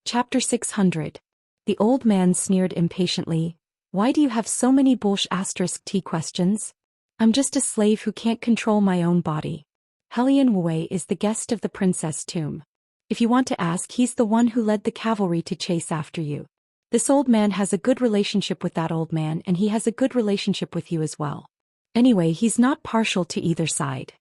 Chapter 600. The old man sneered impatiently. Why do you have so many *T questions? I'm just a slave who can't control my own body. Helian Wei is the guest of the princess tomb. If you want to ask, he's the one who led the cavalry to chase after you. This old man has a good relationship with that old man, and he has a good relationship with you as well. Anyway, he's not partial to either side.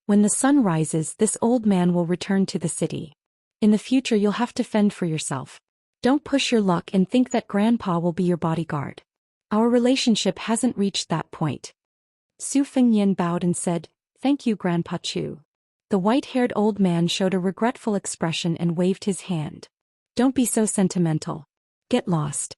When the sun rises, this old man will return to the city. In the future you'll have to fend for yourself. Don't push your luck and think that grandpa will be your bodyguard. Our relationship hasn't reached that point. Su Fengnian bowed and said, "Thank you, Grandpa Chu." The white-haired old man showed a regretful expression and waved his hand. Don't be so sentimental. Get lost.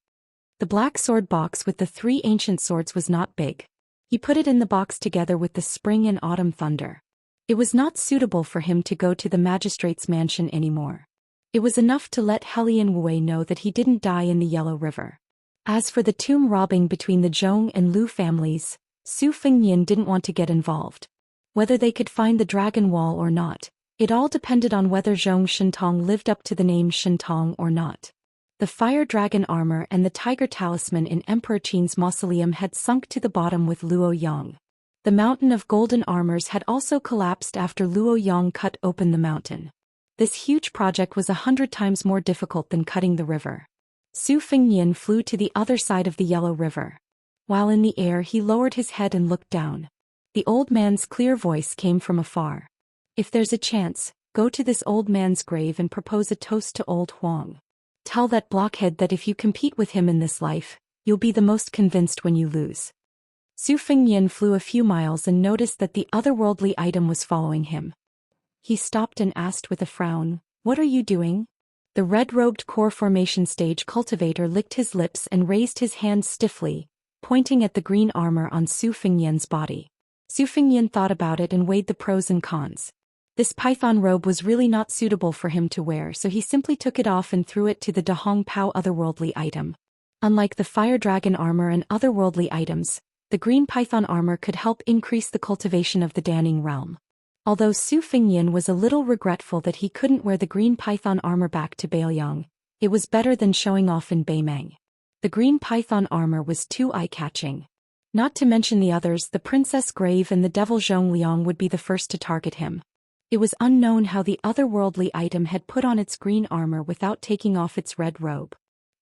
The black sword box with the 3 ancient swords was not big. He put it in the box together with the spring and autumn thunder. It was not suitable for him to go to the magistrate's mansion anymore. It was enough to let Helian Wei know that he didn't die in the Yellow River. As for the tomb robbing between the Zhong and Lu families, Su Fengnian didn't want to get involved. Whether they could find the dragon wall or not, it all depended on whether Zhong Shentong lived up to the name Shentong or not. The fire dragon armor and the tiger talisman in Emperor Qin's mausoleum had sunk to the bottom with Luo Yang. The mountain of golden armors had also collapsed after Luo Yang cut open the mountain. This huge project was 100 times more difficult than cutting the river. Su Fengnian flew to the other side of the Yellow River. While in the air, he lowered his head and looked down. The old man's clear voice came from afar. If there's a chance, go to this old man's grave and propose a toast to old Huang. Tell that blockhead that if you compete with him in this life, you'll be the most convinced when you lose. Su Fengnian flew a few miles and noticed that the otherworldly item was following him. He stopped and asked with a frown, "What are you doing?" The red-robed core formation stage cultivator licked his lips and raised his hand stiffly, pointing at the green armor on Su Fengnian's body. Su Fengnian thought about it and weighed the pros and cons. This python robe was really not suitable for him to wear, so he simply took it off and threw it to the Dahong Pao otherworldly item. Unlike the fire dragon armor and otherworldly items, the green python armor could help increase the cultivation of the Daning realm. Although Su Fengnian was a little regretful that he couldn't wear the green python armor back to Beiliang, it was better than showing off in Beimeng. The green python armor was too eye-catching. Not to mention the others, the Princess Grave and the Devil Zhongliang would be the first to target him. It was unknown how the otherworldly item had put on its green armor without taking off its red robe.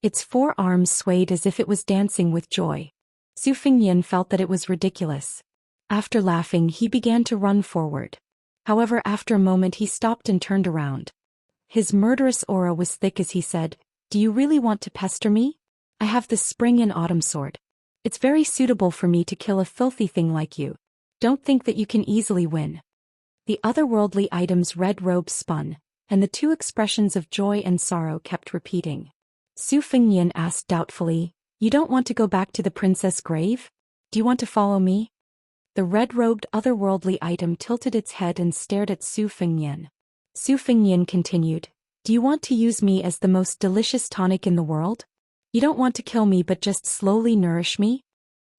Its 4 arms swayed as if it was dancing with joy. Su Fengnian felt that it was ridiculous. After laughing, he began to run forward. However, after a moment he stopped and turned around. His murderous aura was thick as he said, "Do you really want to pester me? I have the spring and autumn sword. It's very suitable for me to kill a filthy thing like you. Don't think that you can easily win." The otherworldly item's red robe spun, and the 2 expressions of joy and sorrow kept repeating. Su Fengnian asked doubtfully, "You don't want to go back to the princess' grave? Do you want to follow me?" The red-robed otherworldly item tilted its head and stared at Su Fengnian. Su Fengnian continued, "Do you want to use me as the most delicious tonic in the world? You don't want to kill me but just slowly nourish me?"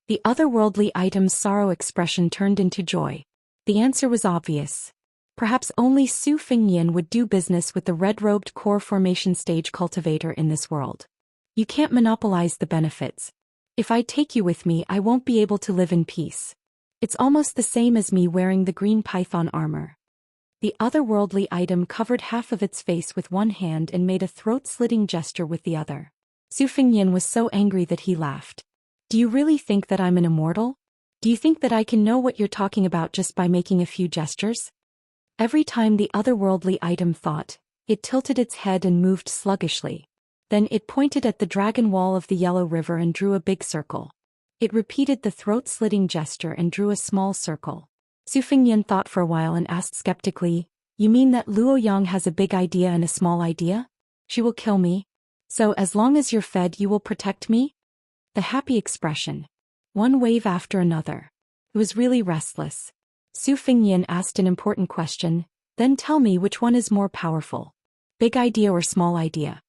The otherworldly item's sorrow expression turned into joy. The answer was obvious. Perhaps only Su Fengnian would do business with the red-robed core formation stage cultivator in this world. You can't monopolize the benefits. If I take you with me, I won't be able to live in peace. It's almost the same as me wearing the green python armor. The otherworldly item covered half of its face with one hand and made a throat-slitting gesture with the other. Su Fengnian was so angry that he laughed. "Do you really think that I'm an immortal? Do you think that I can know what you're talking about just by making a few gestures?" Every time the otherworldly item thought, it tilted its head and moved sluggishly. Then it pointed at the dragon wall of the Yellow River and drew a big circle. It repeated the throat-slitting gesture and drew a small circle. Su Fengnian thought for a while and asked skeptically, "You mean that Luo Yang has a big idea and a small idea? She will kill me? So as long as you're fed you will protect me?" The happy expression. One wave after another. It was really restless. Su Fengnian asked an important question, "Then tell me which one is more powerful. Big idea or small idea?"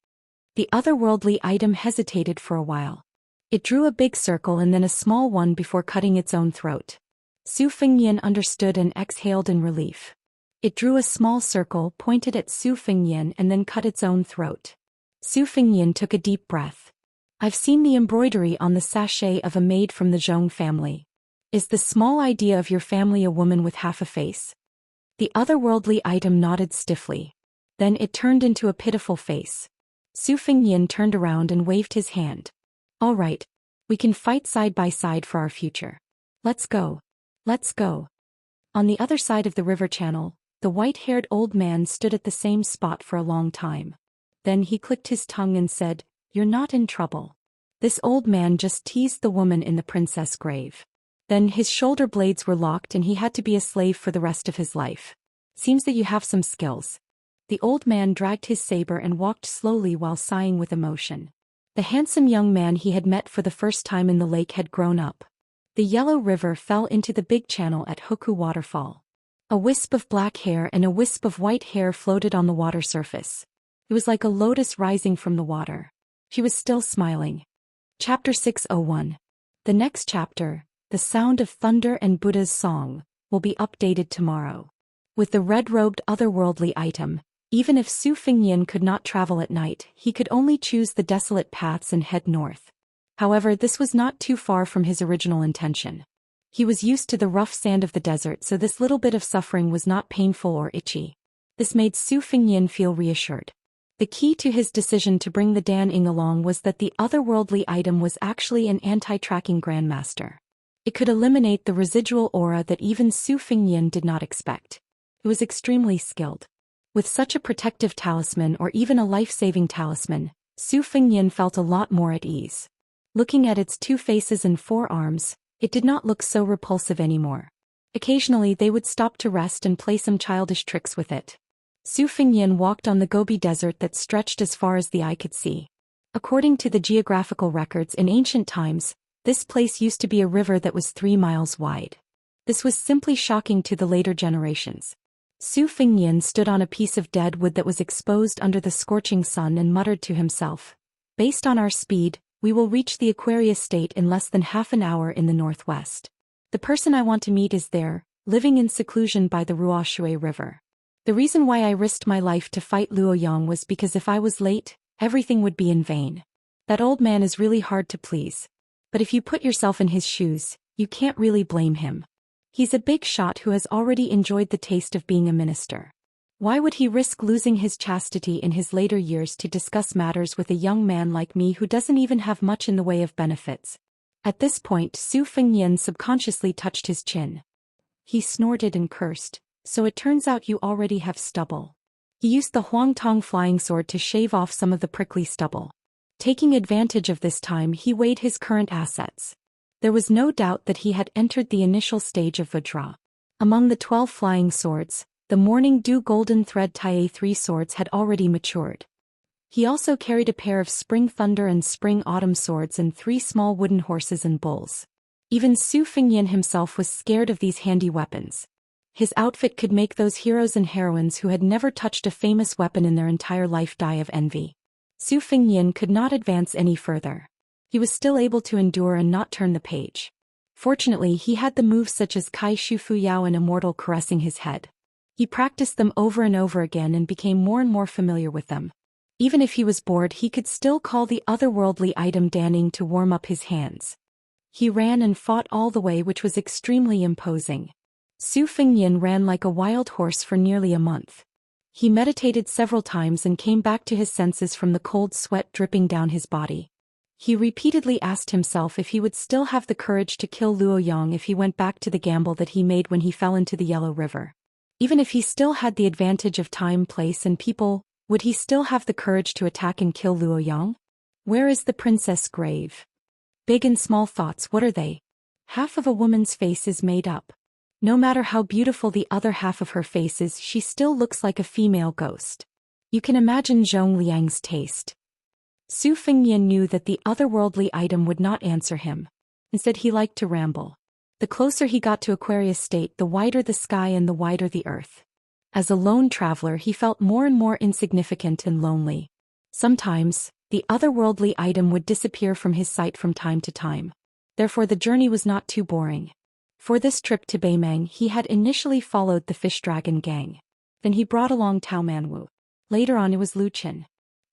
The otherworldly item hesitated for a while. It drew a big circle and then a small one before cutting its own throat. Su Fengnian understood and exhaled in relief. It drew a small circle, pointed at Su Fengnian and then cut its own throat. Su Fingyan took a deep breath. I've seen the embroidery on the sachet of a maid from the Zhong family. Is the small idea of your family a woman with half a face? The otherworldly item nodded stiffly. Then it turned into a pitiful face. Su Fingyan turned around and waved his hand. All right. We can fight side by side for our future. Let's go. Let's go. On the other side of the river channel, the white-haired old man stood at the same spot for a long time. Then he clicked his tongue and said, You're not in trouble. This old man just teased the woman in the princess grave. Then his shoulder blades were locked and he had to be a slave for the rest of his life. Seems that you have some skills. The old man dragged his saber and walked slowly while sighing with emotion. The handsome young man he had met for the first time in the lake had grown up. The yellow river fell into the big channel at Hoku Waterfall. A wisp of black hair and a wisp of white hair floated on the water surface. It was like a lotus rising from the water. She was still smiling. Chapter 601. The next chapter, The Sound of Thunder and Buddha's Song, will be updated tomorrow. With the red-robed otherworldly item, even if Su Fingyan could not travel at night, he could only choose the desolate paths and head north. However, this was not too far from his original intention. He was used to the rough sand of the desert, so this little bit of suffering was not painful or itchy. This made Su Fingyan feel reassured. The key to his decision to bring the Dan Ing along was that the otherworldly item was actually an anti-tracking grandmaster. It could eliminate the residual aura that even Su Fingyan did not expect. It was extremely skilled. With such a protective talisman or even a life-saving talisman, Su Fingyan felt a lot more at ease. Looking at its 2 faces and 4 arms, it did not look so repulsive anymore. Occasionally they would stop to rest and play some childish tricks with it. Su Fingyan walked on the Gobi Desert that stretched as far as the eye could see. According to the geographical records in ancient times, this place used to be a river that was 3 miles wide. This was simply shocking to the later generations. Su Fingyan stood on a piece of dead wood that was exposed under the scorching sun and muttered to himself, Based on our speed, we will reach the Aquarius state in less than half an hour in the northwest. The person I want to meet is there, living in seclusion by the Ruoshui River. The reason why I risked my life to fight Luoyang was because if I was late, everything would be in vain. That old man is really hard to please. But if you put yourself in his shoes, you can't really blame him. He's a big shot who has already enjoyed the taste of being a minister. Why would he risk losing his chastity in his later years to discuss matters with a young man like me who doesn't even have much in the way of benefits? At this point, Su Fingyan subconsciously touched his chin. He snorted and cursed. So it turns out you already have stubble. He used the Huangtong flying sword to shave off some of the prickly stubble. Taking advantage of this time, he weighed his current assets. There was no doubt that he had entered the initial stage of Vajra. Among the 12 flying swords, the Morning Dew Golden Thread Tae 3 swords had already matured. He also carried a pair of Spring Thunder and Spring Autumn swords and 3 small wooden horses and bulls. Even Su Fingyan himself was scared of these handy weapons. His outfit could make those heroes and heroines who had never touched a famous weapon in their entire life die of envy. Su Fingyan could not advance any further. He was still able to endure and not turn the page. Fortunately, he had the moves such as Kai Shu Fu Yao and Immortal caressing his head. He practiced them over and over again and became more and more familiar with them. Even if he was bored, he could still call the otherworldly item Dan Ing to warm up his hands. He ran and fought all the way, which was extremely imposing. Su Fingyan ran like a wild horse for nearly a month. He meditated several times and came back to his senses from the cold sweat dripping down his body. He repeatedly asked himself if he would still have the courage to kill Luoyang if he went back to the gamble that he made when he fell into the Yellow River. Even if he still had the advantage of time, place, and people, would he still have the courage to attack and kill Luoyang? Where is the princess grave? Big and small thoughts, what are they? Half of a woman's face is made up. No matter how beautiful the other half of her face is, she still looks like a female ghost. You can imagine Zhong Liang's taste. Su Fingyan knew that the otherworldly item would not answer him. Instead, he liked to ramble. The closer he got to Aquarius state, the wider the sky and the wider the earth. As a lone traveler, he felt more and more insignificant and lonely. Sometimes, the otherworldly item would disappear from his sight from time to time. Therefore, the journey was not too boring. For this trip to Beimang, he had initially followed the Fish Dragon gang. Then he brought along Tao Manwu. Later on it was Lu Qin.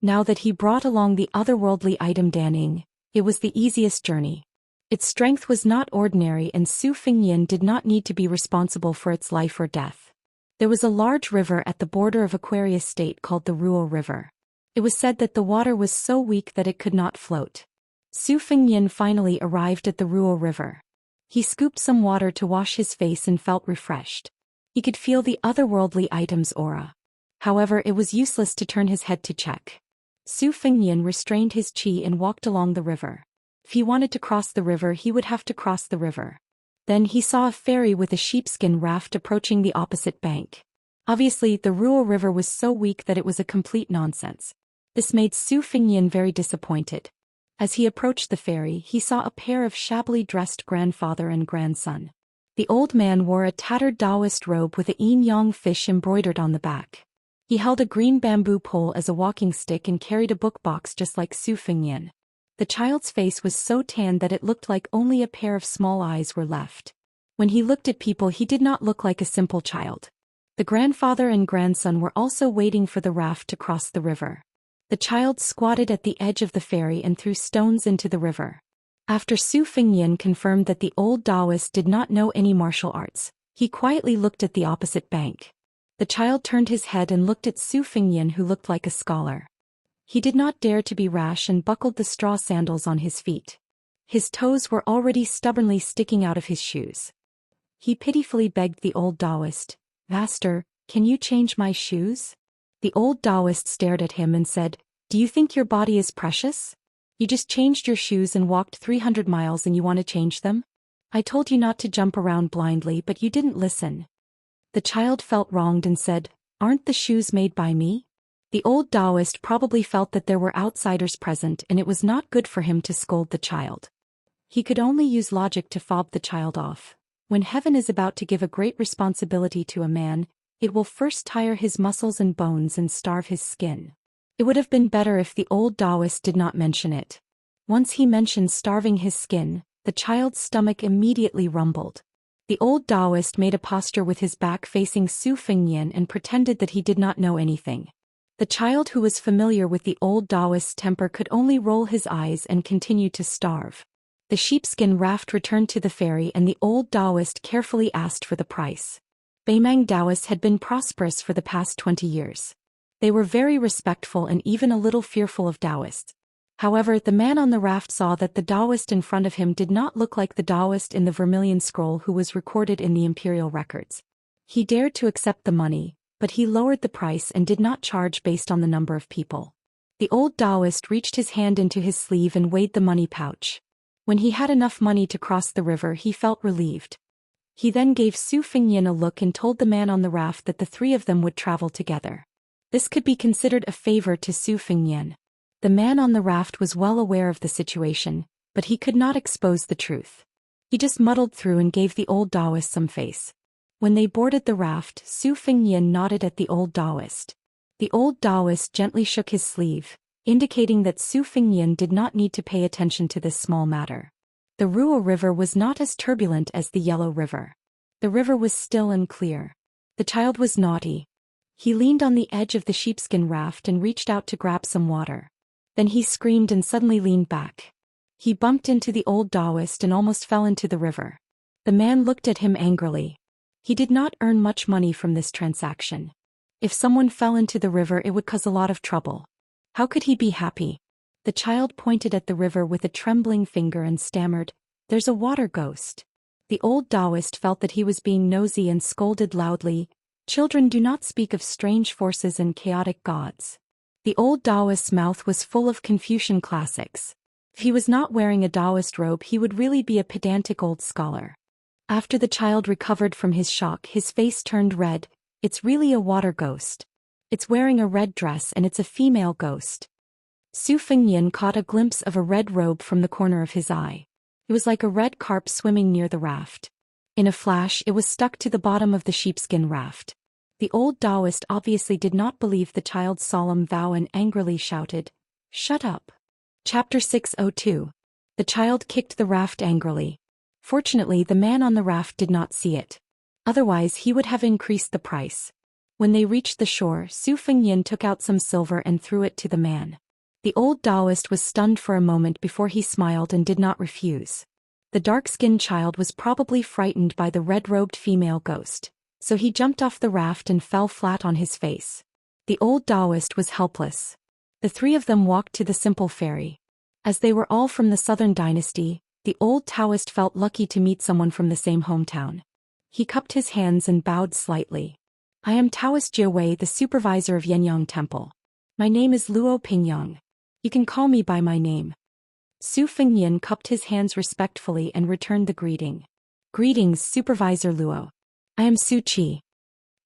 Now that he brought along the otherworldly item Danning, it was the easiest journey. Its strength was not ordinary and Su Fengyan did not need to be responsible for its life or death. There was a large river at the border of Aquarius State called the Ruo River. It was said that the water was so weak that it could not float. Su Fengyan finally arrived at the Ruo River. He scooped some water to wash his face and felt refreshed. He could feel the otherworldly item's aura. However, it was useless to turn his head to check. Su Fengyan restrained his qi and walked along the river. If he wanted to cross the river, he would have to cross the river. Then he saw a ferry with a sheepskin raft approaching the opposite bank. Obviously, the Ruo River was so weak that it was a complete nonsense. This made Su Fengyan very disappointed. As he approached the ferry, he saw a pair of shabbily dressed grandfather and grandson. The old man wore a tattered Daoist robe with a yin-yang fish embroidered on the back. He held a green bamboo pole as a walking stick and carried a book box just like Su Fengyan. The child's face was so tan that it looked like only a pair of small eyes were left. When he looked at people, he did not look like a simple child. The grandfather and grandson were also waiting for the raft to cross the river. The child squatted at the edge of the ferry and threw stones into the river. After Su Fengyan confirmed that the old Daoist did not know any martial arts, he quietly looked at the opposite bank. The child turned his head and looked at Su Fengyan, who looked like a scholar. He did not dare to be rash and buckled the straw sandals on his feet. His toes were already stubbornly sticking out of his shoes. He pitifully begged the old Daoist, "Master, can you change my shoes?" The old Daoist stared at him and said, "Do you think your body is precious? You just changed your shoes and walked 300 miles and you want to change them? I told you not to jump around blindly, but you didn't listen." The child felt wronged and said, "Aren't the shoes made by me?" The old Daoist probably felt that there were outsiders present and it was not good for him to scold the child. He could only use logic to fob the child off. When heaven is about to give a great responsibility to a man, it will first tire his muscles and bones and starve his skin. It would have been better if the old Daoist did not mention it. Once he mentioned starving his skin, the child's stomach immediately rumbled. The old Daoist made a posture with his back facing Su Fengyan and pretended that he did not know anything. The child, who was familiar with the old Daoist's temper, could only roll his eyes and continue to starve. The sheepskin raft returned to the ferry and the old Daoist carefully asked for the price. Beimang Daoists had been prosperous for the past 20 years. They were very respectful and even a little fearful of Daoists. However, the man on the raft saw that the Daoist in front of him did not look like the Daoist in the Vermilion Scroll who was recorded in the imperial records. He dared to accept the money, but he lowered the price and did not charge based on the number of people. The old Daoist reached his hand into his sleeve and weighed the money pouch. When he had enough money to cross the river, he felt relieved. He then gave Su Fengyan a look and told the man on the raft that the three of them would travel together. This could be considered a favor to Su Fengyan. The man on the raft was well aware of the situation, but he could not expose the truth. He just muddled through and gave the old Daoist some face. When they boarded the raft, Su Fengyan nodded at the old Daoist. The old Daoist gently shook his sleeve, indicating that Su Fengyan did not need to pay attention to this small matter. The Ruo River was not as turbulent as the Yellow River. The river was still and clear. The child was naughty. He leaned on the edge of the sheepskin raft and reached out to grab some water. Then he screamed and suddenly leaned back. He bumped into the old Daoist and almost fell into the river. The man looked at him angrily. He did not earn much money from this transaction. If someone fell into the river, it would cause a lot of trouble. How could he be happy? The child pointed at the river with a trembling finger and stammered, "There's a water ghost." The old Daoist felt that he was being nosy and scolded loudly, "Children do not speak of strange forces and chaotic gods." The old Daoist's mouth was full of Confucian classics. If he was not wearing a Daoist robe, he would really be a pedantic old scholar. After the child recovered from his shock, his face turned red. "It's really a water ghost. It's wearing a red dress and it's a female ghost." Su Fengyan caught a glimpse of a red robe from the corner of his eye. It was like a red carp swimming near the raft. In a flash, it was stuck to the bottom of the sheepskin raft. The old Daoist obviously did not believe the child's solemn vow and angrily shouted, "Shut up." Chapter 602. The child kicked the raft angrily. Fortunately, the man on the raft did not see it. Otherwise, he would have increased the price. When they reached the shore, Su Fengyin took out some silver and threw it to the man. The old Daoist was stunned for a moment before he smiled and did not refuse. The dark-skinned child was probably frightened by the red-robed female ghost, so he jumped off the raft and fell flat on his face. The old Daoist was helpless. The three of them walked to the simple ferry. As they were all from the southern dynasty, the old Taoist felt lucky to meet someone from the same hometown. He cupped his hands and bowed slightly. I am Taoist Jie Wei, the supervisor of Yenyang Temple. My name is Luo Pingyang. You can call me by my name. Su Fengyin cupped his hands respectfully and returned the greeting. Greetings, Supervisor Luo. I am Su Qi.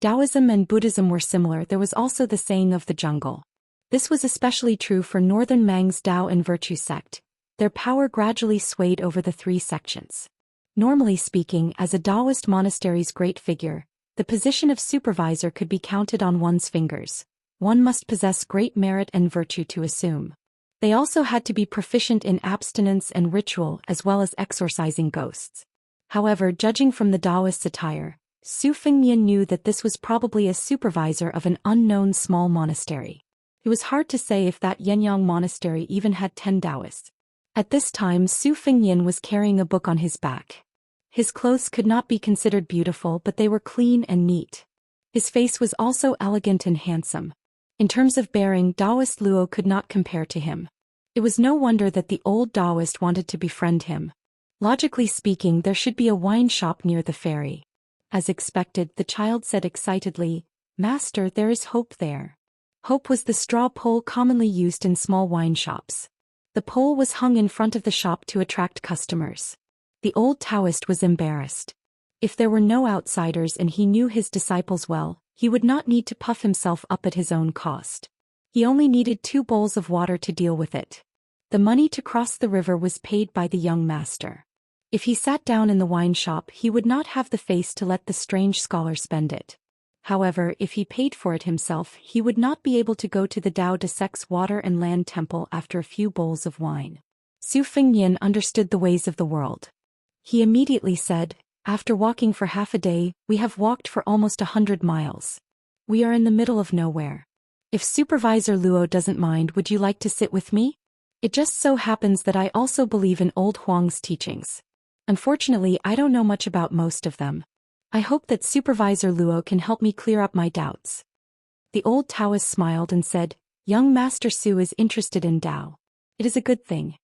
Taoism and Buddhism were similar. There was also the saying of the jungle. This was especially true for Northern Mang's Tao and Virtue sect. Their power gradually swayed over the three sections. Normally speaking, as a Daoist monastery's great figure, the position of supervisor could be counted on one's fingers. One must possess great merit and virtue to assume. They also had to be proficient in abstinence and ritual as well as exorcising ghosts. However, judging from the Daoist attire, Su Fengyin knew that this was probably a supervisor of an unknown small monastery. It was hard to say if that Yenyang monastery even had 10 Daoists. At this time, Su Fengyin was carrying a book on his back. His clothes could not be considered beautiful, but they were clean and neat. His face was also elegant and handsome. In terms of bearing, Daoist Luo could not compare to him. It was no wonder that the old Daoist wanted to befriend him. Logically speaking, there should be a wine shop near the ferry. As expected, the child said excitedly, Master, there is hope there. Hope was the straw pole commonly used in small wine shops. The pole was hung in front of the shop to attract customers. The old Taoist was embarrassed. If there were no outsiders and he knew his disciples well, he would not need to puff himself up at his own cost. He only needed 2 bowls of water to deal with it. The money to cross the river was paid by the young master. If he sat down in the wine shop, he would not have the face to let the strange scholar spend it. However, if he paid for it himself, he would not be able to go to the Tao De Sec's water and land temple after a few bowls of wine. Su Fengyin understood the ways of the world. He immediately said, After walking for half a day, we have walked for almost 100 miles. We are in the middle of nowhere. If Supervisor Luo doesn't mind, would you like to sit with me? It just so happens that I also believe in old Huang's teachings. Unfortunately, I don't know much about most of them. I hope that Supervisor Luo can help me clear up my doubts. The old Taoist smiled and said, Young Master Su is interested in Tao. It is a good thing.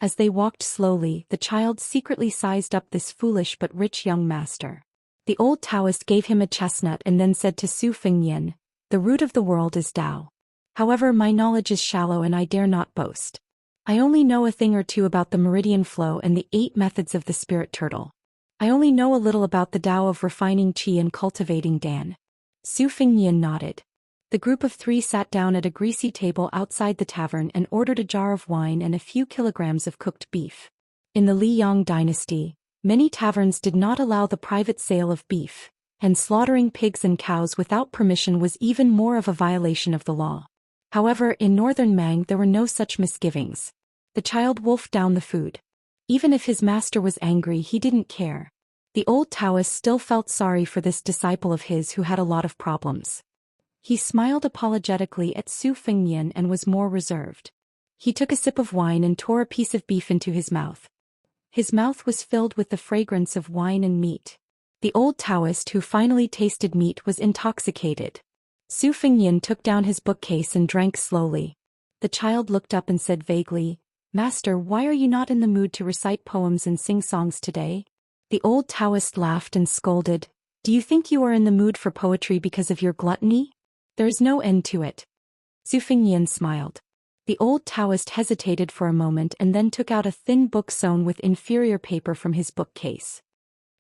As they walked slowly, the child secretly sized up this foolish but rich young master. The old Taoist gave him a chestnut and then said to Su Fengyin, The root of the world is Tao. However, my knowledge is shallow and I dare not boast. I only know a thing or two about the meridian flow and the 8 methods of the spirit turtle. I only know a little about the Tao of refining qi and cultivating Dan. Su Fengyin nodded. The group of 3 sat down at a greasy table outside the tavern and ordered a jar of wine and a few kilograms of cooked beef. In the Liyang dynasty, many taverns did not allow the private sale of beef, and slaughtering pigs and cows without permission was even more of a violation of the law. However, in northern Mang there were no such misgivings. The child wolfed down the food. Even if his master was angry, he didn't care. The old Taoist still felt sorry for this disciple of his who had a lot of problems. He smiled apologetically at Su Fengyin and was more reserved. He took a sip of wine and tore a piece of beef into his mouth. His mouth was filled with the fragrance of wine and meat. The old Taoist who finally tasted meat was intoxicated. Su Fengyin took down his bookcase and drank slowly. The child looked up and said vaguely, Master, why are you not in the mood to recite poems and sing songs today? The old Taoist laughed and scolded, Do you think you are in the mood for poetry because of your gluttony? There is no end to it. Su Fengyin smiled. The old Taoist hesitated for a moment and then took out a thin book sewn with inferior paper from his bookcase.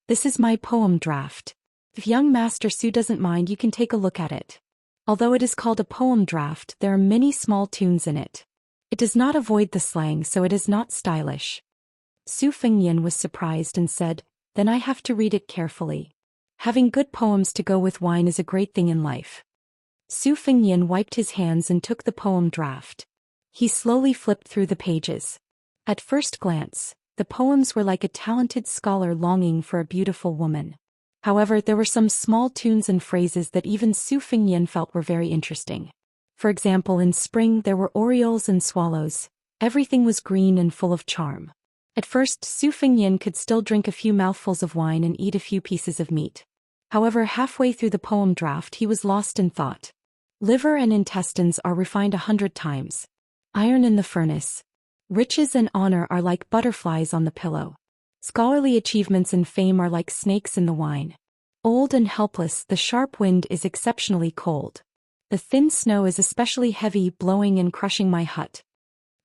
This is my poem draft. If young Master Su doesn't mind, you can take a look at it. Although it is called a poem draft, there are many small tunes in it. It does not avoid the slang, so it is not stylish. Su Fengyin was surprised and said, Then I have to read it carefully. Having good poems to go with wine is a great thing in life. Su Fengyin wiped his hands and took the poem draft. He slowly flipped through the pages. At first glance, the poems were like a talented scholar longing for a beautiful woman. However, there were some small tunes and phrases that even Su Fengyan felt were very interesting. For example, in spring there were orioles and swallows. Everything was green and full of charm. At first, Su Fengyan could still drink a few mouthfuls of wine and eat a few pieces of meat. However, halfway through the poem draft he was lost in thought. Liver and intestines are refined 100 times. Iron in the furnace. Riches and honor are like butterflies on the pillow. Scholarly achievements and fame are like snakes in the wine. Old and helpless, the sharp wind is exceptionally cold. The thin snow is especially heavy, blowing and crushing my hut.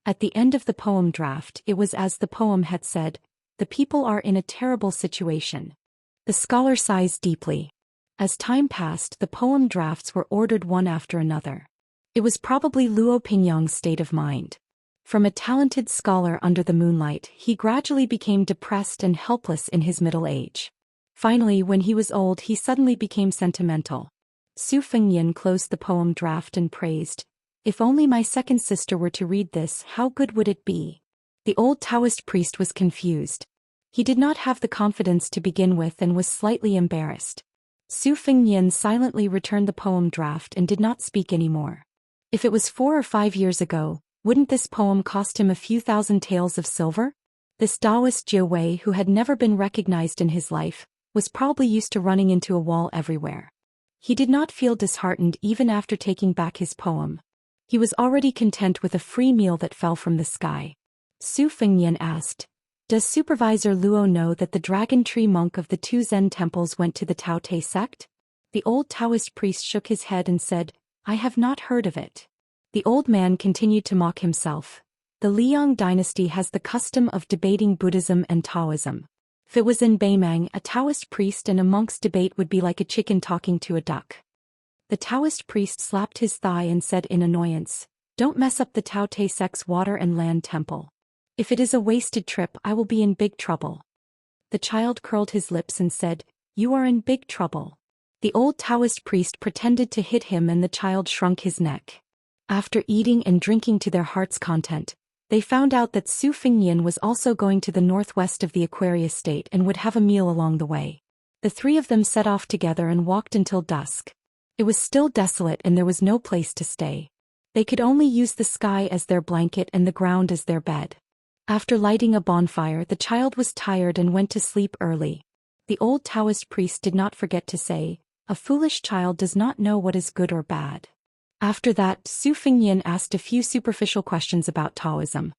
At the end of the poem draft, it was as the poem had said, the people are in a terrible situation. The scholar sighs deeply. As time passed, the poem drafts were ordered one after another. It was probably Luo Pingyang's state of mind. From a talented scholar under the moonlight, he gradually became depressed and helpless in his middle age. Finally, when he was old, he suddenly became sentimental. Su Fengyan closed the poem draft and praised, "If only my second sister were to read this, how good would it be?" The old Taoist priest was confused. He did not have the confidence to begin with and was slightly embarrassed. Su Fengyan silently returned the poem draft and did not speak anymore. If it was 4 or 5 years ago, wouldn't this poem cost him a few thousand taels of silver? This Daoist Jiawei, who had never been recognized in his life, was probably used to running into a wall everywhere. He did not feel disheartened even after taking back his poem. He was already content with a free meal that fell from the sky. Su Fengyan asked, "Does Supervisor Luo know that the dragon tree monk of the 2 Zen temples went to the Tao Te sect?" The old Taoist priest shook his head and said, "I have not heard of it." The old man continued to mock himself. The Liang dynasty has the custom of debating Buddhism and Taoism. If it was in Beimang, a Taoist priest and a monk's debate would be like a chicken talking to a duck. The Taoist priest slapped his thigh and said in annoyance, "Don't mess up the Tao Te sect's water and land temple. If it is a wasted trip, I will be in big trouble." The child curled his lips and said, "You are in big trouble." The old Taoist priest pretended to hit him and the child shrunk his neck. After eating and drinking to their heart's content, they found out that Su Fengyan was also going to the northwest of the Aquarius state and would have a meal along the way. The 3 of them set off together and walked until dusk. It was still desolate and there was no place to stay. They could only use the sky as their blanket and the ground as their bed. After lighting a bonfire, the child was tired and went to sleep early. The old Taoist priest did not forget to say, "A foolish child does not know what is good or bad." After that, Su Fengyan asked a few superficial questions about Taoism.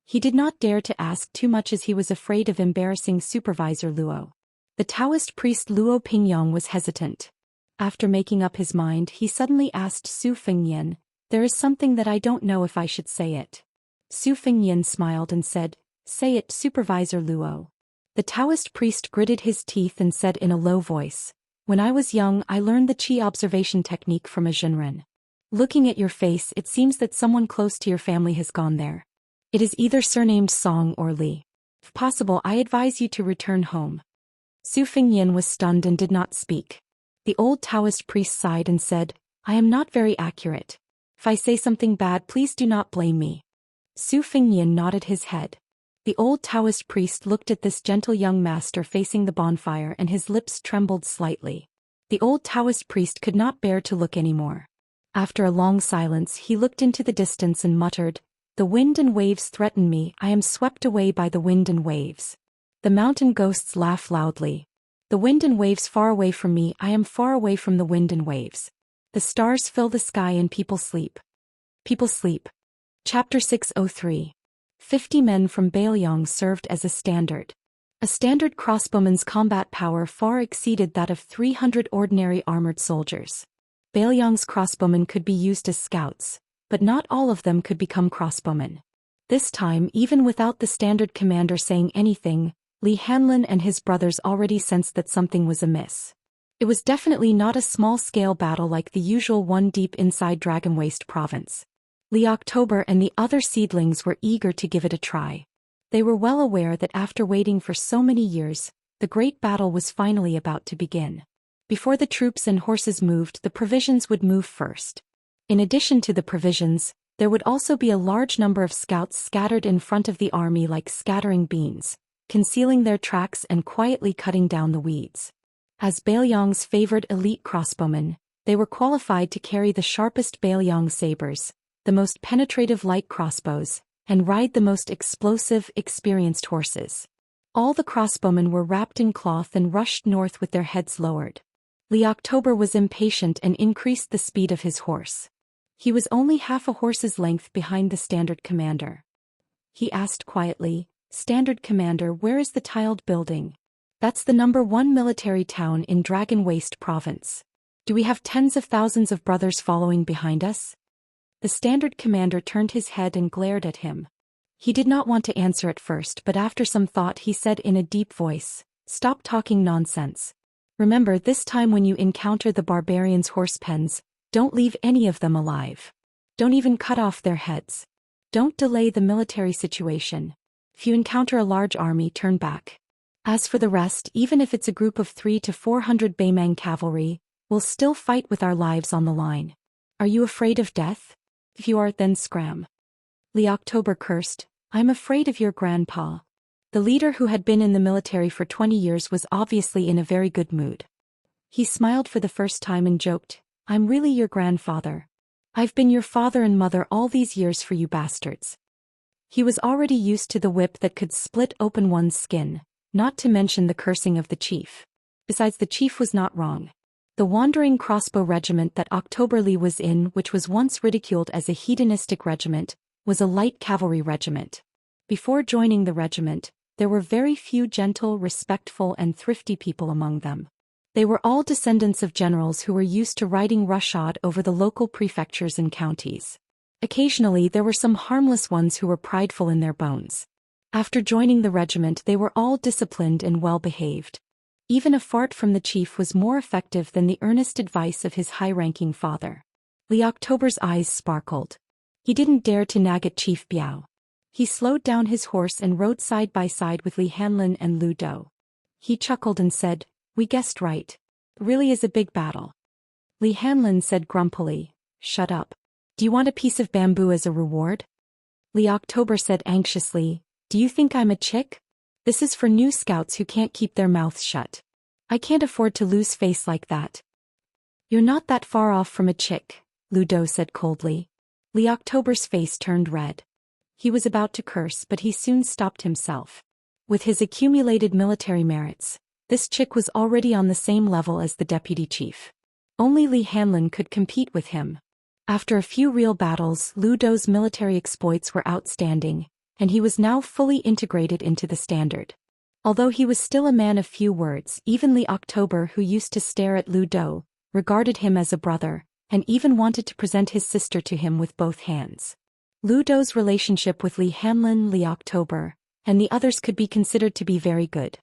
He did not dare to ask too much as he was afraid of embarrassing Supervisor Luo. The Taoist priest Luo Pingyang was hesitant. After making up his mind, he suddenly asked Su Fengyan, "There is something that I don't know if I should say it." Su Fengyan smiled and said, "Say it, Supervisor Luo." The Taoist priest gritted his teeth and said in a low voice, "When I was young, I learned the qi observation technique from a Zhenren. Looking at your face, it seems that someone close to your family has gone there. It is either surnamed Song or Li. If possible, I advise you to return home." Su Fengyan was stunned and did not speak. The old Taoist priest sighed and said, "I am not very accurate. If I say something bad, please do not blame me." Su Fengyan nodded his head. The old Taoist priest looked at this gentle young master facing the bonfire and his lips trembled slightly. The old Taoist priest could not bear to look anymore. After a long silence, he looked into the distance and muttered, "The wind and waves threaten me, I am swept away by the wind and waves. The mountain ghosts laugh loudly. The wind and waves far away from me, I am far away from the wind and waves. The stars fill the sky and people sleep. People sleep." Chapter 603. 50 men from Bailiang served as a standard. A standard crossbowman's combat power far exceeded that of 300 ordinary armored soldiers. Bailiang's crossbowmen could be used as scouts, but not all of them could become crossbowmen. This time, even without the standard commander saying anything, Li Hanlin and his brothers already sensed that something was amiss. It was definitely not a small-scale battle like the usual one deep inside Dragon Waste province. Li October and the other seedlings were eager to give it a try. They were well aware that after waiting for so many years, the great battle was finally about to begin. Before the troops and horses moved, the provisions would move first. In addition to the provisions, there would also be a large number of scouts scattered in front of the army like scattering beans, concealing their tracks and quietly cutting down the weeds. As Bailiang's favored elite crossbowmen, they were qualified to carry the sharpest Bailiang sabers, the most penetrative light crossbows, and ride the most explosive, experienced horses. All the crossbowmen were wrapped in cloth and rushed north with their heads lowered. Li October was impatient and increased the speed of his horse. He was only half a horse's length behind the standard commander. He asked quietly, "Standard commander, where is the tiled building?" "That's the #1 military town in Dragon Waste province. Do we have tens of thousands of brothers following behind us?" The standard commander turned his head and glared at him. He did not want to answer at first, but after some thought he said in a deep voice, "Stop talking nonsense. Remember, this time when you encounter the barbarians' horse pens, don't leave any of them alive. Don't even cut off their heads. Don't delay the military situation. If you encounter a large army, turn back. As for the rest, even if it's a group of 300 to 400 Baimang cavalry, we'll still fight with our lives on the line. Are you afraid of death? If you are, then scram." Li October cursed, "I'm afraid of your grandpa." The leader, who had been in the military for 20 years, was obviously in a very good mood. He smiled for the first time and joked, "I'm really your grandfather. I've been your father and mother all these years for you bastards." He was already used to the whip that could split open one's skin, not to mention the cursing of the chief. Besides, the chief was not wrong. The wandering crossbow regiment that October Li was in, which was once ridiculed as a hedonistic regiment, was a light cavalry regiment. Before joining the regiment, there were very few gentle, respectful, and thrifty people among them. They were all descendants of generals who were used to riding roughshod over the local prefectures and counties. Occasionally there were some harmless ones who were prideful in their bones. After joining the regiment, they were all disciplined and well-behaved. Even a fart from the chief was more effective than the earnest advice of his high-ranking father. Li October's eyes sparkled. He didn't dare to nag at Chief Biao. He slowed down his horse and rode side by side with Li Hanlin and Lu Dou. He chuckled and said, "We guessed right. It really is a big battle." Li Hanlin said grumpily, "Shut up. Do you want a piece of bamboo as a reward?" Li October said anxiously, "Do you think I'm a chick? This is for new scouts who can't keep their mouths shut. I can't afford to lose face like that." "You're not that far off from a chick," Lu Dou said coldly. Li October's face turned red. He was about to curse, but he soon stopped himself. With his accumulated military merits, this chick was already on the same level as the deputy chief. Only Li Hanlin could compete with him. After a few real battles, Lu Dou's military exploits were outstanding, and he was now fully integrated into the standard. Although he was still a man of few words, even Li October, who used to stare at Lu Dou, regarded him as a brother, and even wanted to present his sister to him with both hands. Lu Dou's relationship with Li Hanlin, Li October, and the others could be considered to be very good.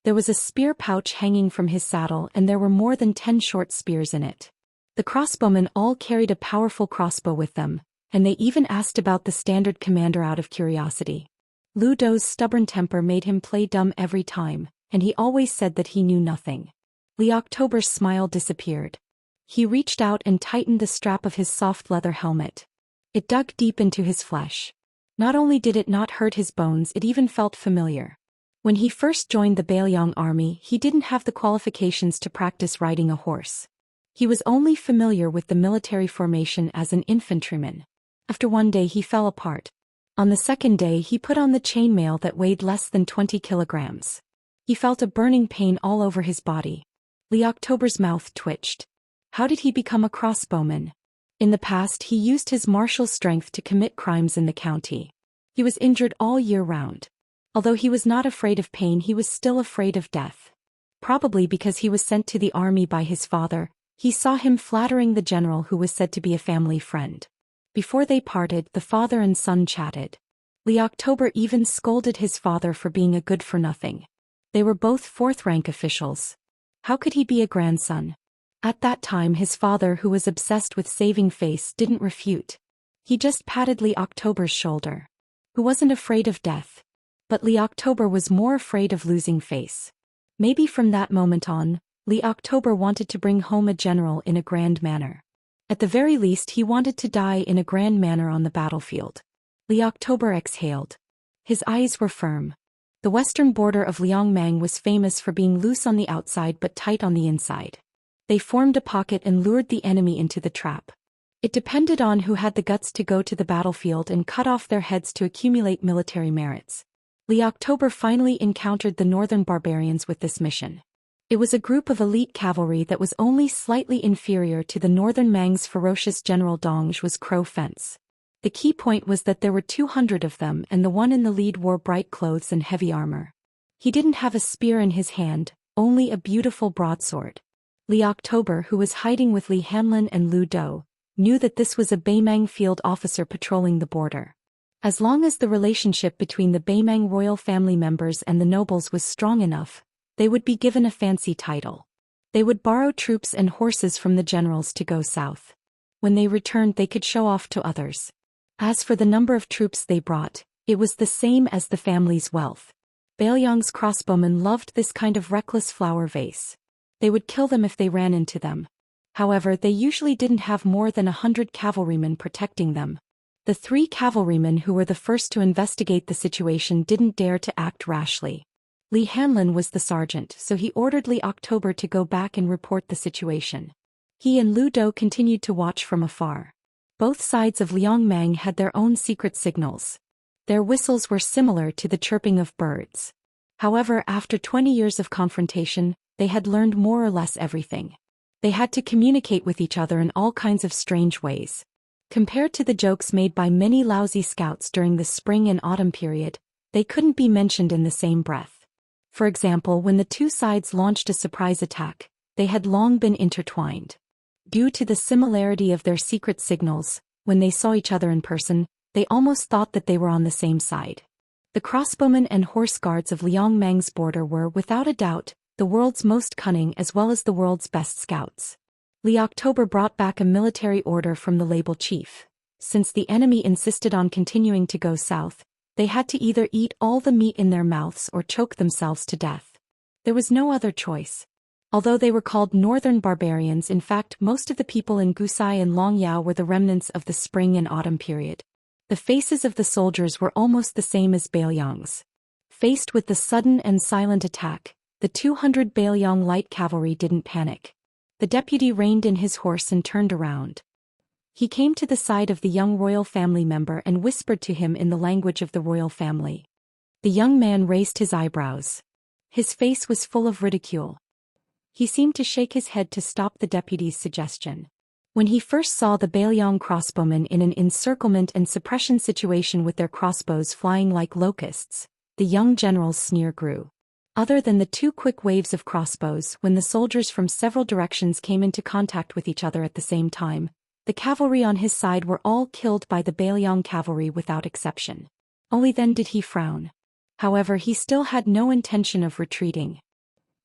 There was a spear pouch hanging from his saddle, and there were more than 10 short spears in it. The crossbowmen all carried a powerful crossbow with them, and they even asked about the standard commander out of curiosity. Lu Dou's stubborn temper made him play dumb every time, and he always said that he knew nothing. Li October's smile disappeared. He reached out and tightened the strap of his soft leather helmet. It dug deep into his flesh. Not only did it not hurt his bones, it even felt familiar. When he first joined the Bailiang army, he didn't have the qualifications to practice riding a horse. He was only familiar with the military formation as an infantryman. After one day he fell apart. On the second day he put on the chainmail that weighed less than 20 kilograms. He felt a burning pain all over his body. Li October's mouth twitched. How did he become a crossbowman? In the past he used his martial strength to commit crimes in the county. He was injured all year round. Although he was not afraid of pain, he was still afraid of death. Probably because he was sent to the army by his father, he saw him flattering the general who was said to be a family friend. Before they parted, the father and son chatted. Li October even scolded his father for being a good-for-nothing. They were both fourth-rank officials. How could he be a grandson? At that time his father, who was obsessed with saving face, didn't refute. He just patted Li October's shoulder. Who wasn't afraid of death? But Li October was more afraid of losing face. Maybe from that moment on, Li October wanted to bring home a general in a grand manner. At the very least he wanted to die in a grand manner on the battlefield. Li October exhaled. His eyes were firm. The western border of Liangmang was famous for being loose on the outside but tight on the inside. They formed a pocket and lured the enemy into the trap. It depended on who had the guts to go to the battlefield and cut off their heads to accumulate military merits. Li October finally encountered the northern barbarians with this mission. It was a group of elite cavalry that was only slightly inferior to the northern Mang's ferocious General Dong's Crow Fence. The key point was that there were 200 of them and the one in the lead wore bright clothes and heavy armor. He didn't have a spear in his hand, only a beautiful broadsword. Li October, who was hiding with Li Hanlin and Lu Dou, knew that this was a Beimang field officer patrolling the border. As long as the relationship between the Beimang royal family members and the nobles was strong enough, they would be given a fancy title. They would borrow troops and horses from the generals to go south. When they returned, they could show off to others. As for the number of troops they brought, it was the same as the family's wealth. Bailiang's crossbowmen loved this kind of reckless flower vase. They would kill them if they ran into them. However, they usually didn't have more than 100 cavalrymen protecting them. The 3 cavalrymen who were the first to investigate the situation didn't dare to act rashly. Li Hanlin was the sergeant, so he ordered Li October to go back and report the situation. He and Lu Dou continued to watch from afar. Both sides of Liangmang had their own secret signals. Their whistles were similar to the chirping of birds. However, after 20 years of confrontation, they had learned more or less everything. They had to communicate with each other in all kinds of strange ways. Compared to the jokes made by many lousy scouts during the spring and autumn period, they couldn't be mentioned in the same breath. For example, when the 2 sides launched a surprise attack, they had long been intertwined. Due to the similarity of their secret signals, when they saw each other in person, they almost thought that they were on the same side. The crossbowmen and horse guards of Liangmang's border were, without a doubt, the world's most cunning as well as the world's best scouts. Li October brought back a military order from the label chief. Since the enemy insisted on continuing to go south, they had to either eat all the meat in their mouths or choke themselves to death. There was no other choice. Although they were called northern barbarians, in fact most of the people in Gusai and Longyao were the remnants of the spring and autumn period. The faces of the soldiers were almost the same as Bailiang's. Faced with the sudden and silent attack, the 200 Bailiang light cavalry didn't panic. The deputy reined in his horse and turned around. He came to the side of the young royal family member and whispered to him in the language of the royal family. The young man raised his eyebrows. His face was full of ridicule. He seemed to shake his head to stop the deputy's suggestion. When he first saw the Bailiang crossbowmen in an encirclement and suppression situation with their crossbows flying like locusts, the young general's sneer grew. Other than the 2 quick waves of crossbows when the soldiers from several directions came into contact with each other at the same time, the cavalry on his side were all killed by the Bailiang cavalry without exception. Only then did he frown. However, he still had no intention of retreating.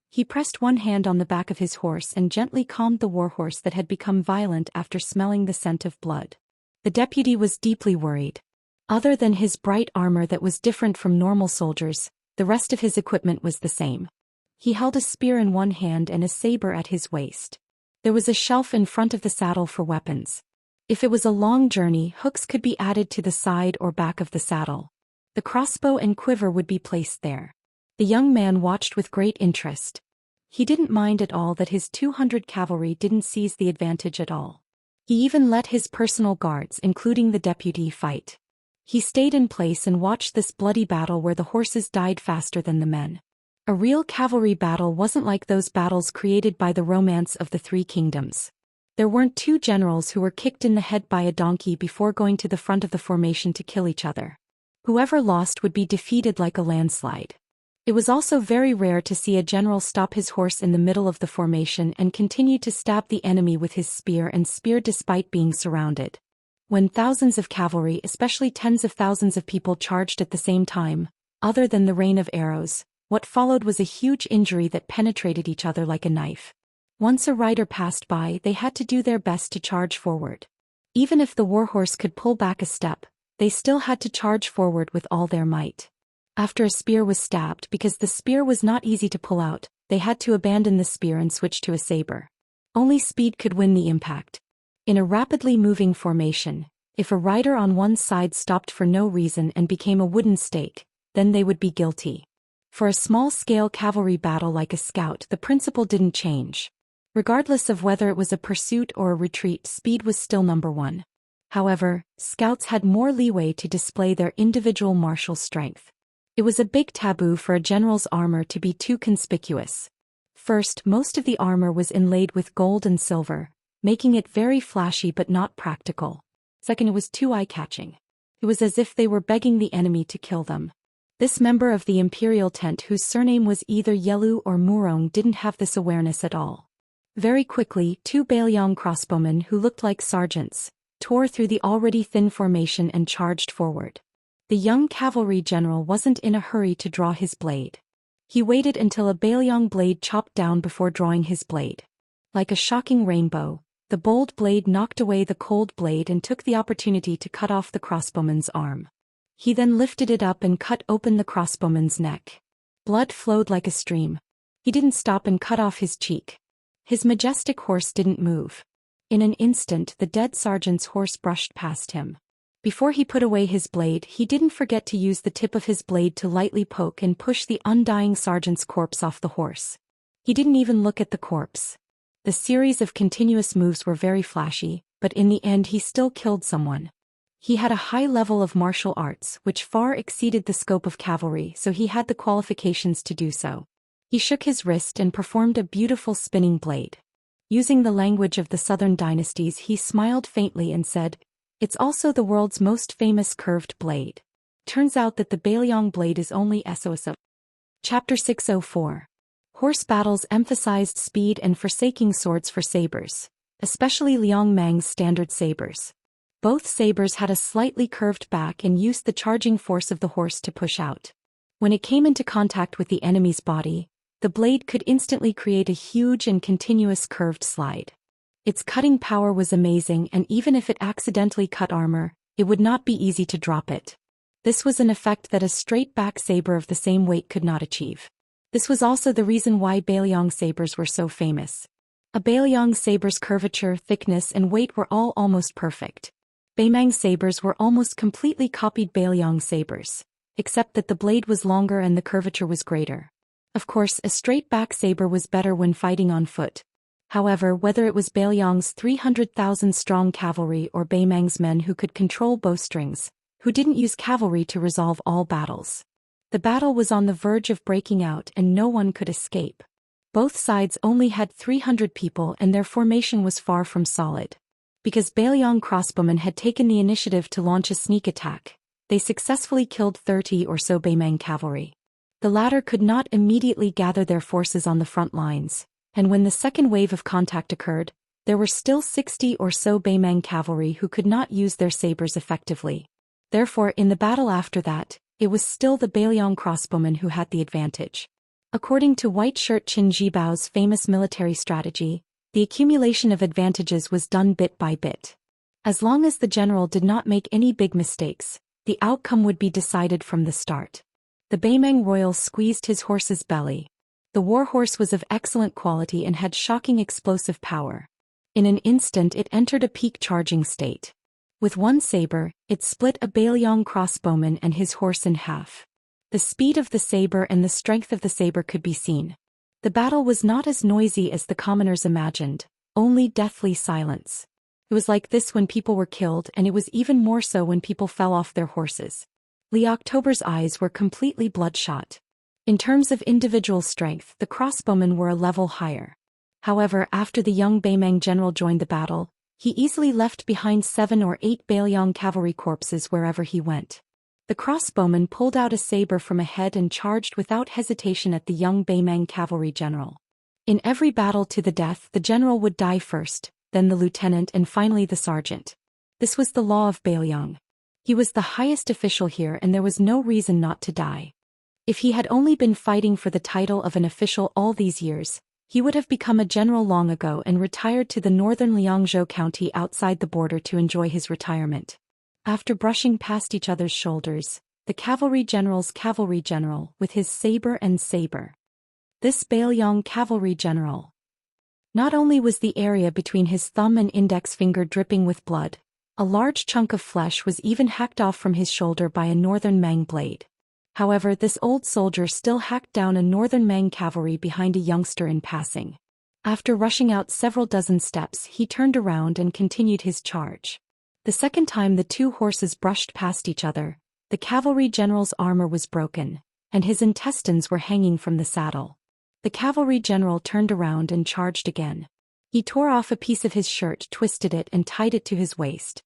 He pressed one hand on the back of his horse and gently calmed the warhorse that had become violent after smelling the scent of blood. The deputy was deeply worried. Other than his bright armor that was different from normal soldiers, the rest of his equipment was the same. He held a spear in one hand and a saber at his waist. There was a shelf in front of the saddle for weapons. If it was a long journey, hooks could be added to the side or back of the saddle. The crossbow and quiver would be placed there. The young man watched with great interest. He didn't mind at all that his 200 cavalry didn't seize the advantage at all. He even let his personal guards, including the deputy, fight. He stayed in place and watched this bloody battle where the horses died faster than the men. A real cavalry battle wasn't like those battles created by the romance of the 3 kingdoms. There weren't 2 generals who were kicked in the head by a donkey before going to the front of the formation to kill each other. Whoever lost would be defeated like a landslide. It was also very rare to see a general stop his horse in the middle of the formation and continue to stab the enemy with his spear despite being surrounded. When thousands of cavalry, especially tens of thousands of people, charged at the same time, other than the rain of arrows, what followed was a huge injury that penetrated each other like a knife. Once a rider passed by, they had to do their best to charge forward. Even if the warhorse could pull back a step, they still had to charge forward with all their might. After a spear was stabbed, because the spear was not easy to pull out, they had to abandon the spear and switch to a saber. Only speed could win the impact. In a rapidly moving formation, if a rider on one side stopped for no reason and became a wooden stake, then they would be guilty. For a small-scale cavalry battle like a scout, the principle didn't change. Regardless of whether it was a pursuit or a retreat, speed was still number one. However, scouts had more leeway to display their individual martial strength. It was a big taboo for a general's armor to be too conspicuous. First, most of the armor was inlaid with gold and silver, making it very flashy but not practical. Second, it was too eye-catching. It was as if they were begging the enemy to kill them. This member of the imperial tent, whose surname was either Yelu or Murong, didn't have this awareness at all. Very quickly, two Bailiang crossbowmen who looked like sergeants tore through the already thin formation and charged forward. The young cavalry general wasn't in a hurry to draw his blade. He waited until a Bailiang blade chopped down before drawing his blade. Like a shocking rainbow, the bold blade knocked away the cold blade and took the opportunity to cut off the crossbowman's arm. He then lifted it up and cut open the crossbowman's neck. Blood flowed like a stream. He didn't stop and cut off his cheek. His majestic horse didn't move. In an instant, the dead sergeant's horse brushed past him. Before he put away his blade, he didn't forget to use the tip of his blade to lightly poke and push the undying sergeant's corpse off the horse. He didn't even look at the corpse. The series of continuous moves were very flashy, but in the end he still killed someone. He had a high level of martial arts, which far exceeded the scope of cavalry, so he had the qualifications to do so. He shook his wrist and performed a beautiful spinning blade. Using the language of the southern dynasties, he smiled faintly and said, "It's also the world's most famous curved blade. Turns out that the Bailiang blade is only SOSO." Chapter 604. Horse battles emphasized speed and forsaking swords for sabers, especially Liang Mang's standard sabers. Both sabers had a slightly curved back and used the charging force of the horse to push out. When it came into contact with the enemy's body, the blade could instantly create a huge and continuous curved slide. Its cutting power was amazing, and even if it accidentally cut armor, it would not be easy to drop it. This was an effect that a straight-back saber of the same weight could not achieve. This was also the reason why Bailiang sabers were so famous. A Bailiang saber's curvature, thickness, and weight were all almost perfect. Baimang sabers were almost completely copied Bailiang sabers, except that the blade was longer and the curvature was greater. Of course, a straight-back saber was better when fighting on foot. However, whether it was Bailiang's 300,000-strong cavalry or Baimang's men who could control bowstrings, who didn't use cavalry to resolve all battles. The battle was on the verge of breaking out and no one could escape. Both sides only had 300 people and their formation was far from solid. Because Bailiang crossbowmen had taken the initiative to launch a sneak attack, they successfully killed 30 or so Baimang cavalry. The latter could not immediately gather their forces on the front lines, and when the second wave of contact occurred, there were still 60 or so Baimang cavalry who could not use their sabers effectively. Therefore, in the battle after that, it was still the Bailiang crossbowmen who had the advantage. According to White Shirt Qin Jibao's famous military strategy, the accumulation of advantages was done bit by bit. As long as the general did not make any big mistakes, the outcome would be decided from the start. The Baimang royal squeezed his horse's belly. The war horse was of excellent quality and had shocking explosive power. In an instant it entered a peak charging state. With one saber, it split a Bailiang crossbowman and his horse in half. The speed of the saber and the strength of the saber could be seen. The battle was not as noisy as the commoners imagined, only deathly silence. It was like this when people were killed, and it was even more so when people fell off their horses. Li October's eyes were completely bloodshot. In terms of individual strength, the crossbowmen were a level higher. However, after the young Baimang general joined the battle, he easily left behind 7 or 8 Bailiang cavalry corpses wherever he went. The crossbowman pulled out a saber from ahead and charged without hesitation at the young Baimang cavalry general. In every battle to the death, the general would die first, then the lieutenant and finally the sergeant. This was the law of Bailiang. He was the highest official here and there was no reason not to die. If he had only been fighting for the title of an official all these years, he would have become a general long ago and retired to the northern Liangzhou county outside the border to enjoy his retirement. After brushing past each other's shoulders, the cavalry general, with his saber and saber. This Bailiang cavalry general. Not only was the area between his thumb and index finger dripping with blood, a large chunk of flesh was even hacked off from his shoulder by a northern Mang blade. However, this old soldier still hacked down a northern Mang cavalry behind a youngster in passing. After rushing out several dozen steps, he turned around and continued his charge. The second time the two horses brushed past each other, the cavalry general's armor was broken, and his intestines were hanging from the saddle. The cavalry general turned around and charged again. He tore off a piece of his shirt, twisted it and tied it to his waist.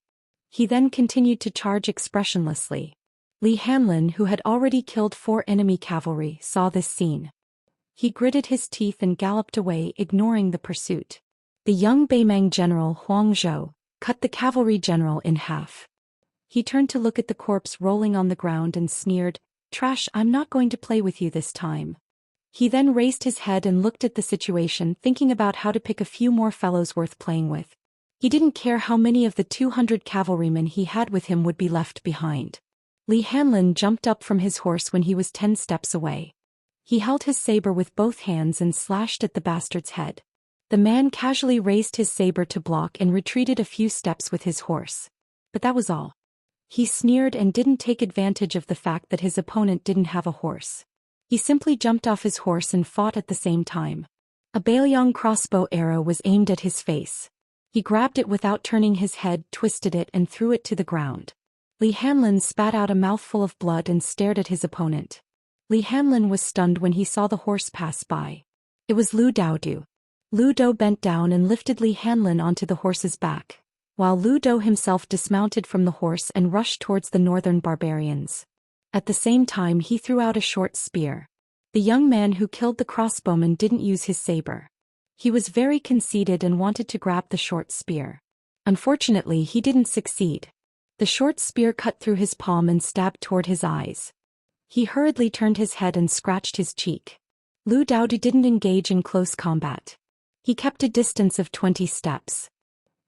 He then continued to charge expressionlessly. Li Hanlin, who had already killed 4 enemy cavalry, saw this scene. He gritted his teeth and galloped away, ignoring the pursuit. The young Beimang general Huang Zhou cut the cavalry general in half. He turned to look at the corpse rolling on the ground and sneered, "Trash, I'm not going to play with you this time." He then raised his head and looked at the situation, thinking about how to pick a few more fellows worth playing with. He didn't care how many of the 200 cavalrymen he had with him would be left behind. Li Hanlin jumped up from his horse when he was 10 steps away. He held his saber with both hands and slashed at the bastard's head. The man casually raised his saber to block and retreated a few steps with his horse. But that was all. He sneered and didn't take advantage of the fact that his opponent didn't have a horse. He simply jumped off his horse and fought at the same time. A Bailiang crossbow arrow was aimed at his face. He grabbed it without turning his head, twisted it and threw it to the ground. Li Hanlin spat out a mouthful of blood and stared at his opponent. Li Hanlin was stunned when he saw the horse pass by. It was Lu Daodu. Lu Dou bent down and lifted Li Hanlin onto the horse's back, while Lu Dou himself dismounted from the horse and rushed towards the northern barbarians. At the same time he threw out a short spear. The young man who killed the crossbowman didn't use his saber. He was very conceited and wanted to grab the short spear. Unfortunately, he didn't succeed. The short spear cut through his palm and stabbed toward his eyes. He hurriedly turned his head and scratched his cheek. Lu Daodu didn't engage in close combat. He kept a distance of 20 steps.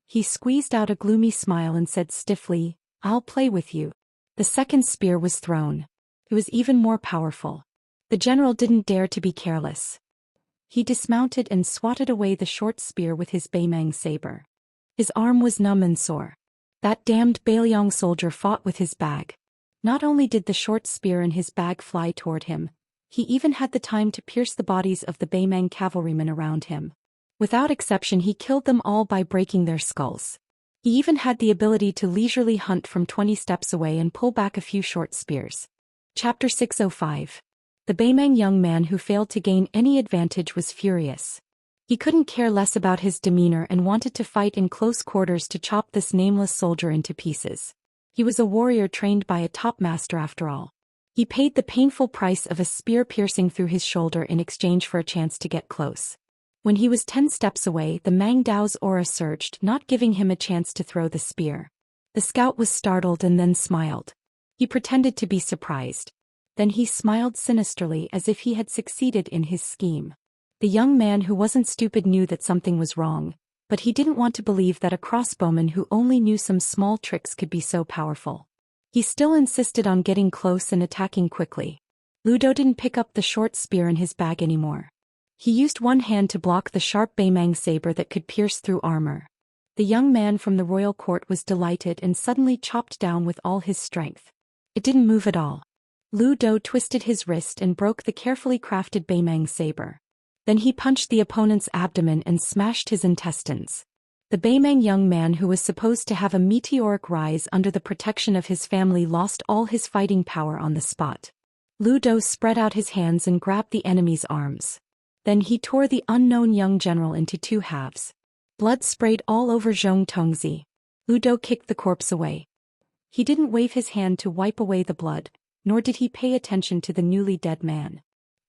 He squeezed out a gloomy smile and said stiffly, "I'll play with you." The second spear was thrown. It was even more powerful. The general didn't dare to be careless. He dismounted and swatted away the short spear with his Beimang saber. His arm was numb and sore. That damned Bailiang soldier fought with his bag. Not only did the short spear in his bag fly toward him, he even had the time to pierce the bodies of the Beimang cavalrymen around him. Without exception, he killed them all by breaking their skulls. He even had the ability to leisurely hunt from 20 steps away and pull back a few short spears. Chapter 605. The Beimang young man who failed to gain any advantage was furious. He couldn't care less about his demeanor and wanted to fight in close quarters to chop this nameless soldier into pieces. He was a warrior trained by a top master after all. He paid the painful price of a spear piercing through his shoulder in exchange for a chance to get close. When he was 10 steps away, the Mang Dao's aura surged, not giving him a chance to throw the spear. The scout was startled and then smiled. He pretended to be surprised. Then he smiled sinisterly as if he had succeeded in his scheme. The young man who wasn't stupid knew that something was wrong, but he didn't want to believe that a crossbowman who only knew some small tricks could be so powerful. He still insisted on getting close and attacking quickly. Lu Dou didn't pick up the short spear in his bag anymore. He used one hand to block the sharp Beimang saber that could pierce through armor. The young man from the royal court was delighted and suddenly chopped down with all his strength. It didn't move at all. Lu Dou twisted his wrist and broke the carefully crafted Beimang saber. Then he punched the opponent's abdomen and smashed his intestines. The Beimang young man who was supposed to have a meteoric rise under the protection of his family lost all his fighting power on the spot. Lu Dou spread out his hands and grabbed the enemy's arms. Then he tore the unknown young general into 2 halves. Blood sprayed all over Zhong Tongzi. Lu Dou kicked the corpse away. He didn't wave his hand to wipe away the blood, nor did he pay attention to the newly dead man.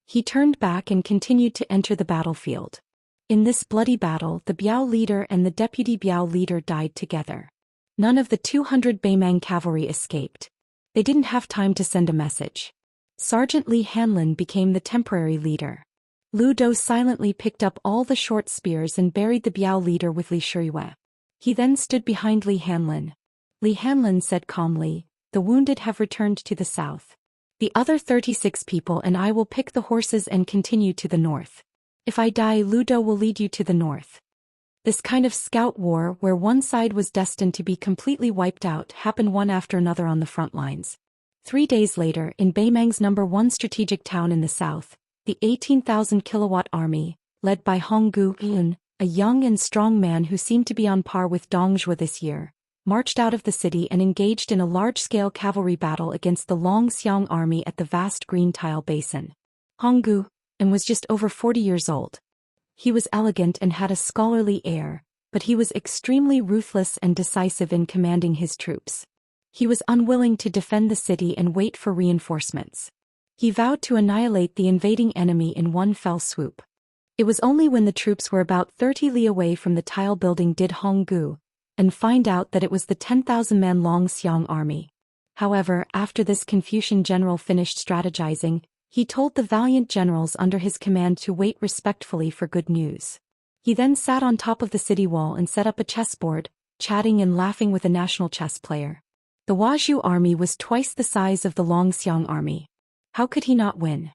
He turned back and continued to enter the battlefield. In this bloody battle, the Biao leader and the deputy Biao leader died together. None of the 200 Beimang cavalry escaped. They didn't have time to send a message. Sergeant Li Hanlin became the temporary leader. Lu Dou silently picked up all the short spears and buried the Biao leader with Li Shiyue. He then stood behind Li Hanlin. Li Hanlin said calmly, "The wounded have returned to the south. The other 36 people and I will pick the horses and continue to the north. If I die, Lu Dou will lead you to the north." This kind of scout war, where one side was destined to be completely wiped out, happened one after another on the front lines. 3 days later, in Beimang's #1 strategic town in the south, the 18,000-kilowatt army, led by Honggu Yun, a young and strong man who seemed to be on par with Dong Zhuo this year, marched out of the city and engaged in a large-scale cavalry battle against the Xiang army at the vast green tile basin. Honggu Yun was just over 40 years old. He was elegant and had a scholarly air, but he was extremely ruthless and decisive in commanding his troops. He was unwilling to defend the city and wait for reinforcements. He vowed to annihilate the invading enemy in one fell swoop. It was only when the troops were about 30 li away from the tile building did Honggu Yun find out that it was the 10,000-man Xiang army. However, after this Confucian general finished strategizing, he told the valiant generals under his command to wait respectfully for good news. He then sat on top of the city wall and set up a chessboard, chatting and laughing with a national chess player. The Wazhu army was twice the size of the Xiang army. How could he not win?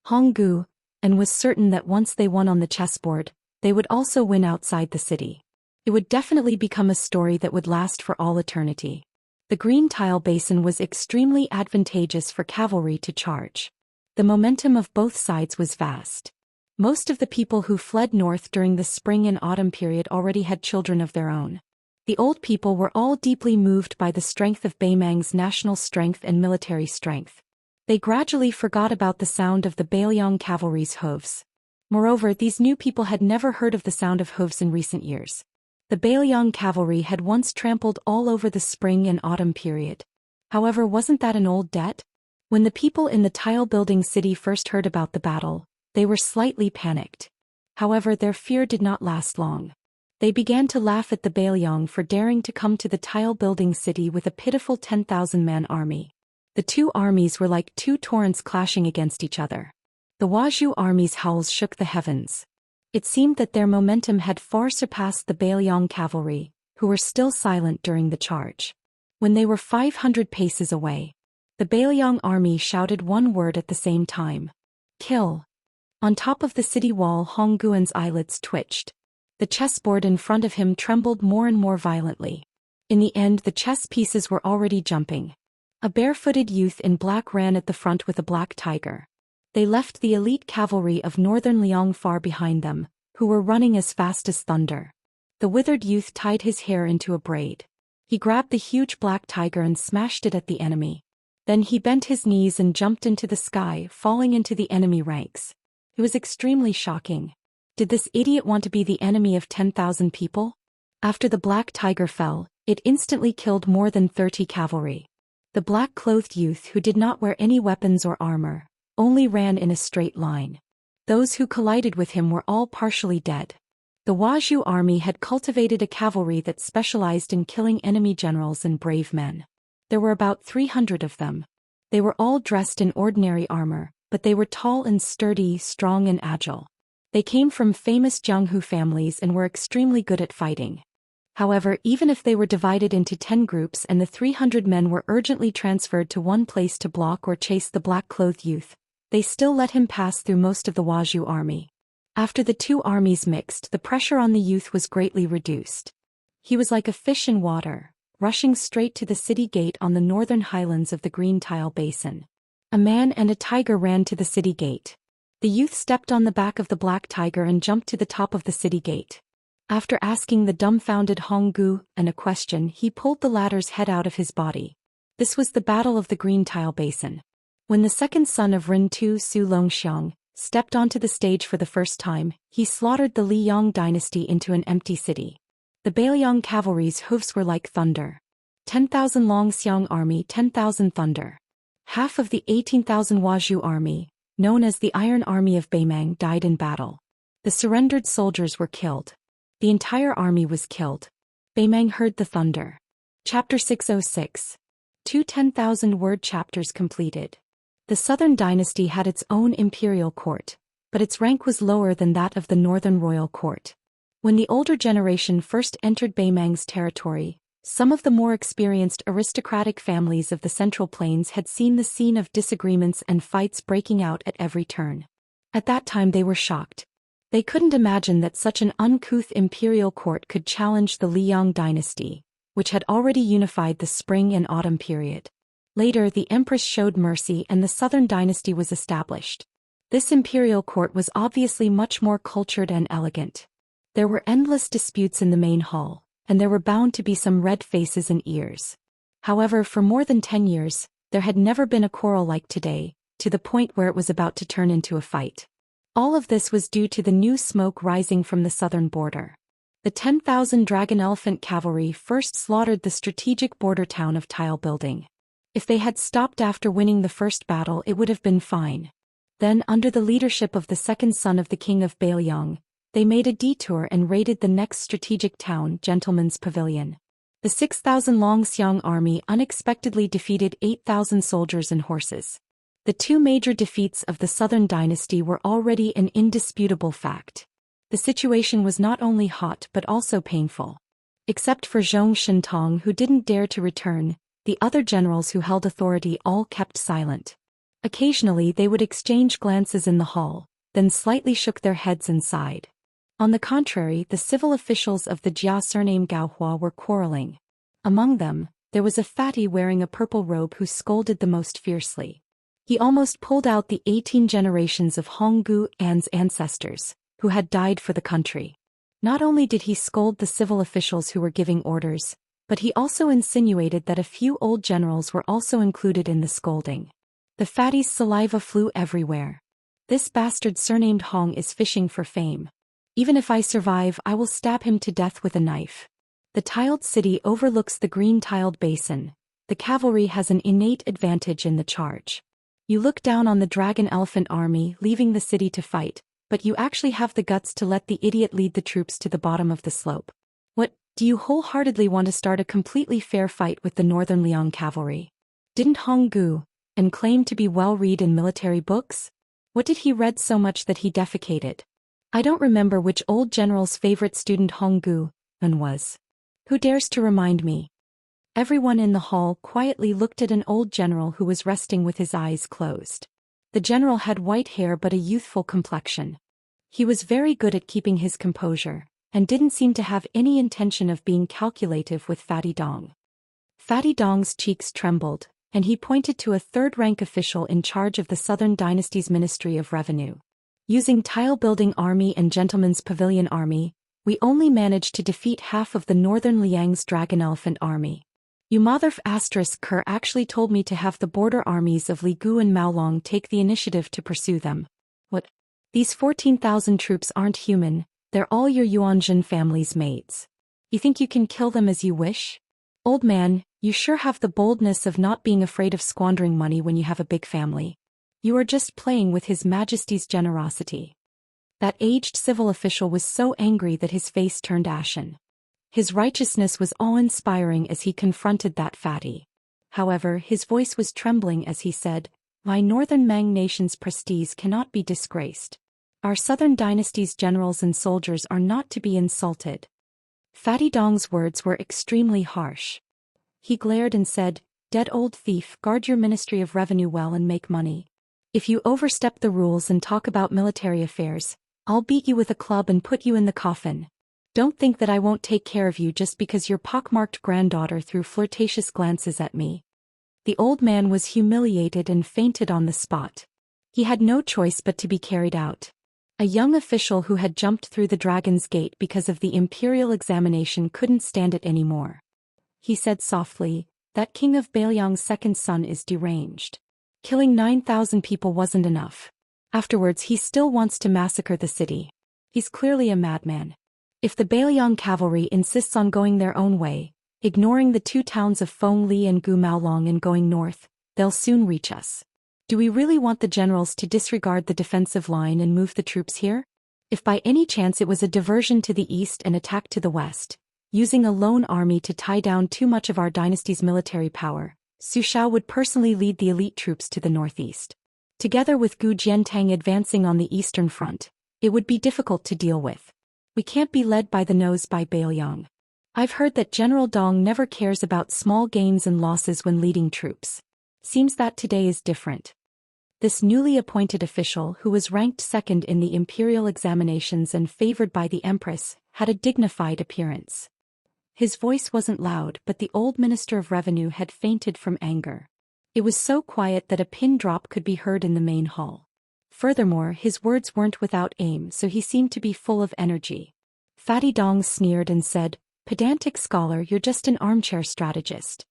Honggu Yun was certain that once they won on the chessboard, they would also win outside the city. It would definitely become a story that would last for all eternity. The green tile basin was extremely advantageous for cavalry to charge. The momentum of both sides was vast. Most of the people who fled north during the spring and autumn period already had children of their own. The old people were all deeply moved by the strength of Beimang's national strength and military strength. They gradually forgot about the sound of the Beiliang cavalry's hooves. Moreover, these new people had never heard of the sound of hooves in recent years. The Beiliang cavalry had once trampled all over the spring and autumn period. However, wasn't that an old debt? When the people in the tile-building city first heard about the battle, they were slightly panicked. However, their fear did not last long. They began to laugh at the Beiliang for daring to come to the tile-building city with a pitiful 10,000-man army. The two armies were like two torrents clashing against each other. The Wazhu army's howls shook the heavens. It seemed that their momentum had far surpassed the Beiliang cavalry, who were still silent during the charge. When they were 500 paces away, the Beiliang army shouted one word at the same time. Kill. On top of the city wall, Honggu Yun's eyelids twitched. The chessboard in front of him trembled more and more violently. In the end, the chess pieces were already jumping. A barefooted youth in black ran at the front with a black tiger. They left the elite cavalry of northern Liang far behind them, who were running as fast as thunder. The withered youth tied his hair into a braid. He grabbed the huge black tiger and smashed it at the enemy. Then he bent his knees and jumped into the sky, falling into the enemy ranks. It was extremely shocking. Did this idiot want to be the enemy of 10,000 people? After the black tiger fell, it instantly killed more than 30 cavalry. The black-clothed youth, who did not wear any weapons or armor, only ran in a straight line. Those who collided with him were all partially dead. The Wazhu army had cultivated a cavalry that specialized in killing enemy generals and brave men. There were about 300 of them. They were all dressed in ordinary armor, but they were tall and sturdy, strong and agile. They came from famous Jianghu families and were extremely good at fighting. However, even if they were divided into 10 groups and the 300 men were urgently transferred to one place to block or chase the black-clothed youth, they still let him pass through most of the Wazhu army. After the two armies mixed, the pressure on the youth was greatly reduced. He was like a fish in water, rushing straight to the city gate on the northern highlands of the green tile basin. A man and a tiger ran to the city gate. The youth stepped on the back of the black tiger and jumped to the top of the city gate. After asking the dumbfounded Honggu Yun a question, he pulled the latter's head out of his body. This was the Battle of the Green Tile Basin. When the second son of Rintu Su Longxiang stepped onto the stage for the first time, he slaughtered the Liang dynasty into an empty city. The Beiliang cavalry's hoofs were like thunder. 10,000 Xiang army, 10,000 thunder. Half of the 18,000 Wazhu army, known as the Iron Army of Beimang, died in battle. The surrendered soldiers were killed. The entire army was killed. Beimang heard the thunder. Chapter 606. Two 10,000-word chapters completed. The southern dynasty had its own imperial court, but its rank was lower than that of the northern royal court. When the older generation first entered Beimang's territory, some of the more experienced aristocratic families of the Central Plains had seen the scene of disagreements and fights breaking out at every turn. At that time they were shocked. They couldn't imagine that such an uncouth imperial court could challenge the Liang dynasty, which had already unified the spring and autumn period. Later, the empress showed mercy and the southern dynasty was established. This imperial court was obviously much more cultured and elegant. There were endless disputes in the main hall, and there were bound to be some red faces and ears. However, for more than 10 years, there had never been a quarrel like today, to the point where it was about to turn into a fight. All of this was due to the new smoke rising from the southern border. The 10,000 dragon elephant cavalry first slaughtered the strategic border town of Tile Building. If they had stopped after winning the first battle, it would have been fine. Then, under the leadership of the second son of the king of Bailiang, they made a detour and raided the next strategic town, Gentleman's Pavilion. The 6,000-long Xiang army unexpectedly defeated 8,000 soldiers and horses. The two major defeats of the southern dynasty were already an indisputable fact. The situation was not only hot but also painful. Except for Zhou Xian, who didn't dare to return, the other generals who held authority all kept silent. Occasionally they would exchange glances in the hall, then slightly shook their heads and sighed. On the contrary, the civil officials of the Jia surname Gaohua were quarreling. Among them, there was a fatty wearing a purple robe who scolded the most fiercely. He almost pulled out the 18 generations of Honggu An's ancestors, who had died for the country. Not only did he scold the civil officials who were giving orders, but he also insinuated that a few old generals were also included in the scolding. The fatty's saliva flew everywhere. This bastard surnamed Hong is fishing for fame. Even if I survive, I will stab him to death with a knife. The tiled city overlooks the green tiled basin. The cavalry has an innate advantage in the charge. You look down on the dragon elephant army leaving the city to fight, but you actually have the guts to let the idiot lead the troops to the bottom of the slope. What, do you wholeheartedly want to start a completely fair fight with the Northern Liang cavalry? Didn't Honggu and claim to be well-read in military books? What did he read so much that he defecated? I don't remember which old general's favorite student Honggu was. Who dares to remind me? Everyone in the hall quietly looked at an old general who was resting with his eyes closed. The general had white hair but a youthful complexion. He was very good at keeping his composure, and didn't seem to have any intention of being calculative with Fatty Dong. Fatty Dong's cheeks trembled, and he pointed to a third-rank official in charge of the Southern Dynasty's Ministry of Revenue. Using tile-building army and Gentleman's Pavilion army, we only managed to defeat half of the Northern Liang's Dragon Elephant army. You mother Kerr actually told me to have the border armies of Li Gu and Maolong take the initiative to pursue them. What? These 14,000 troops aren't human, they're all your Yuanjin family's mates. You think you can kill them as you wish? Old man, you sure have the boldness of not being afraid of squandering money when you have a big family. You are just playing with His Majesty's generosity. That aged civil official was so angry that his face turned ashen. His righteousness was awe-inspiring as he confronted that fatty. However, his voice was trembling as he said, "My Northern Mang nation's prestige cannot be disgraced. Our Southern Dynasty's generals and soldiers are not to be insulted." Fatty Dong's words were extremely harsh. He glared and said, "Dead old thief, guard your Ministry of Revenue well and make money. If you overstep the rules and talk about military affairs, I'll beat you with a club and put you in the coffin. Don't think that I won't take care of you just because your pockmarked granddaughter threw flirtatious glances at me." The old man was humiliated and fainted on the spot. He had no choice but to be carried out. A young official who had jumped through the Dragon's Gate because of the imperial examination couldn't stand it anymore. He said softly, "That King of Bailiang's second son is deranged. Killing 9,000 people wasn't enough. Afterwards he still wants to massacre the city. He's clearly a madman. If the Bailiang cavalry insists on going their own way, ignoring the two towns of Feng Li and Gu Maolong and going north, they'll soon reach us. Do we really want the generals to disregard the defensive line and move the troops here? If by any chance it was a diversion to the east and attack to the west, using a lone army to tie down too much of our dynasty's military power, Su Xiao would personally lead the elite troops to the northeast. Together with Gu Jiantang advancing on the eastern front, it would be difficult to deal with. We can't be led by the nose by Bailiang. I've heard that General Dong never cares about small gains and losses when leading troops. Seems that today is different." This newly appointed official, who was ranked second in the imperial examinations and favored by the empress, had a dignified appearance. His voice wasn't loud, but the old Minister of Revenue had fainted from anger. It was so quiet that a pin drop could be heard in the main hall. Furthermore, his words weren't without aim, so he seemed to be full of energy. Fatty Dong sneered and said, "Pedantic scholar, you're just an armchair strategist.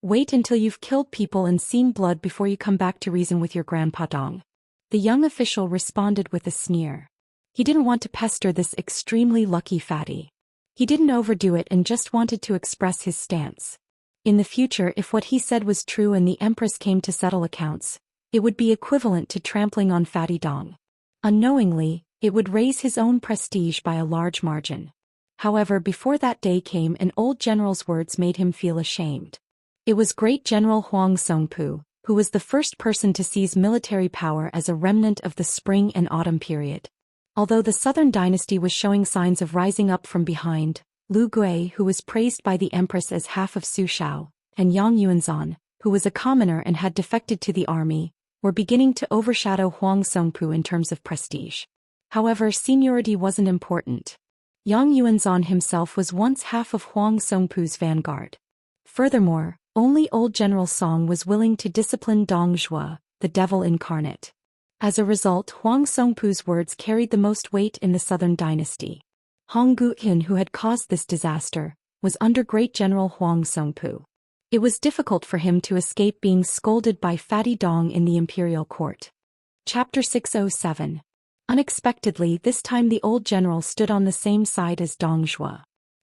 Wait until you've killed people and seen blood before you come back to reason with your grandpa Dong." The young official responded with a sneer. He didn't want to pester this extremely lucky fatty. He didn't overdo it and just wanted to express his stance. In the future, if what he said was true and the Empress came to settle accounts, it would be equivalent to trampling on Fatty Dong. Unknowingly, it would raise his own prestige by a large margin. However, before that day came, an old general's words made him feel ashamed. It was Great General Huang Songpu, who was the first person to seize military power as a remnant of the spring and autumn period. Although the Southern dynasty was showing signs of rising up from behind, Lu Gui, who was praised by the Empress as half of Su Shao, and Yang Yuanzhan, who was a commoner and had defected to the army, were beginning to overshadow Huang Songpu in terms of prestige. However, seniority wasn't important. Yang Yuanzhan himself was once half of Huang Songpu's vanguard. Furthermore, only old General Song was willing to discipline Dong Zhuo, the devil incarnate. As a result, Huang Songpu's words carried the most weight in the Southern dynasty. Hong Guyan, who had caused this disaster, was under Great General Huang Songpu. It was difficult for him to escape being scolded by Fatty Dong in the imperial court. Chapter 607. Unexpectedly, this time the old general stood on the same side as Dong Zhuo.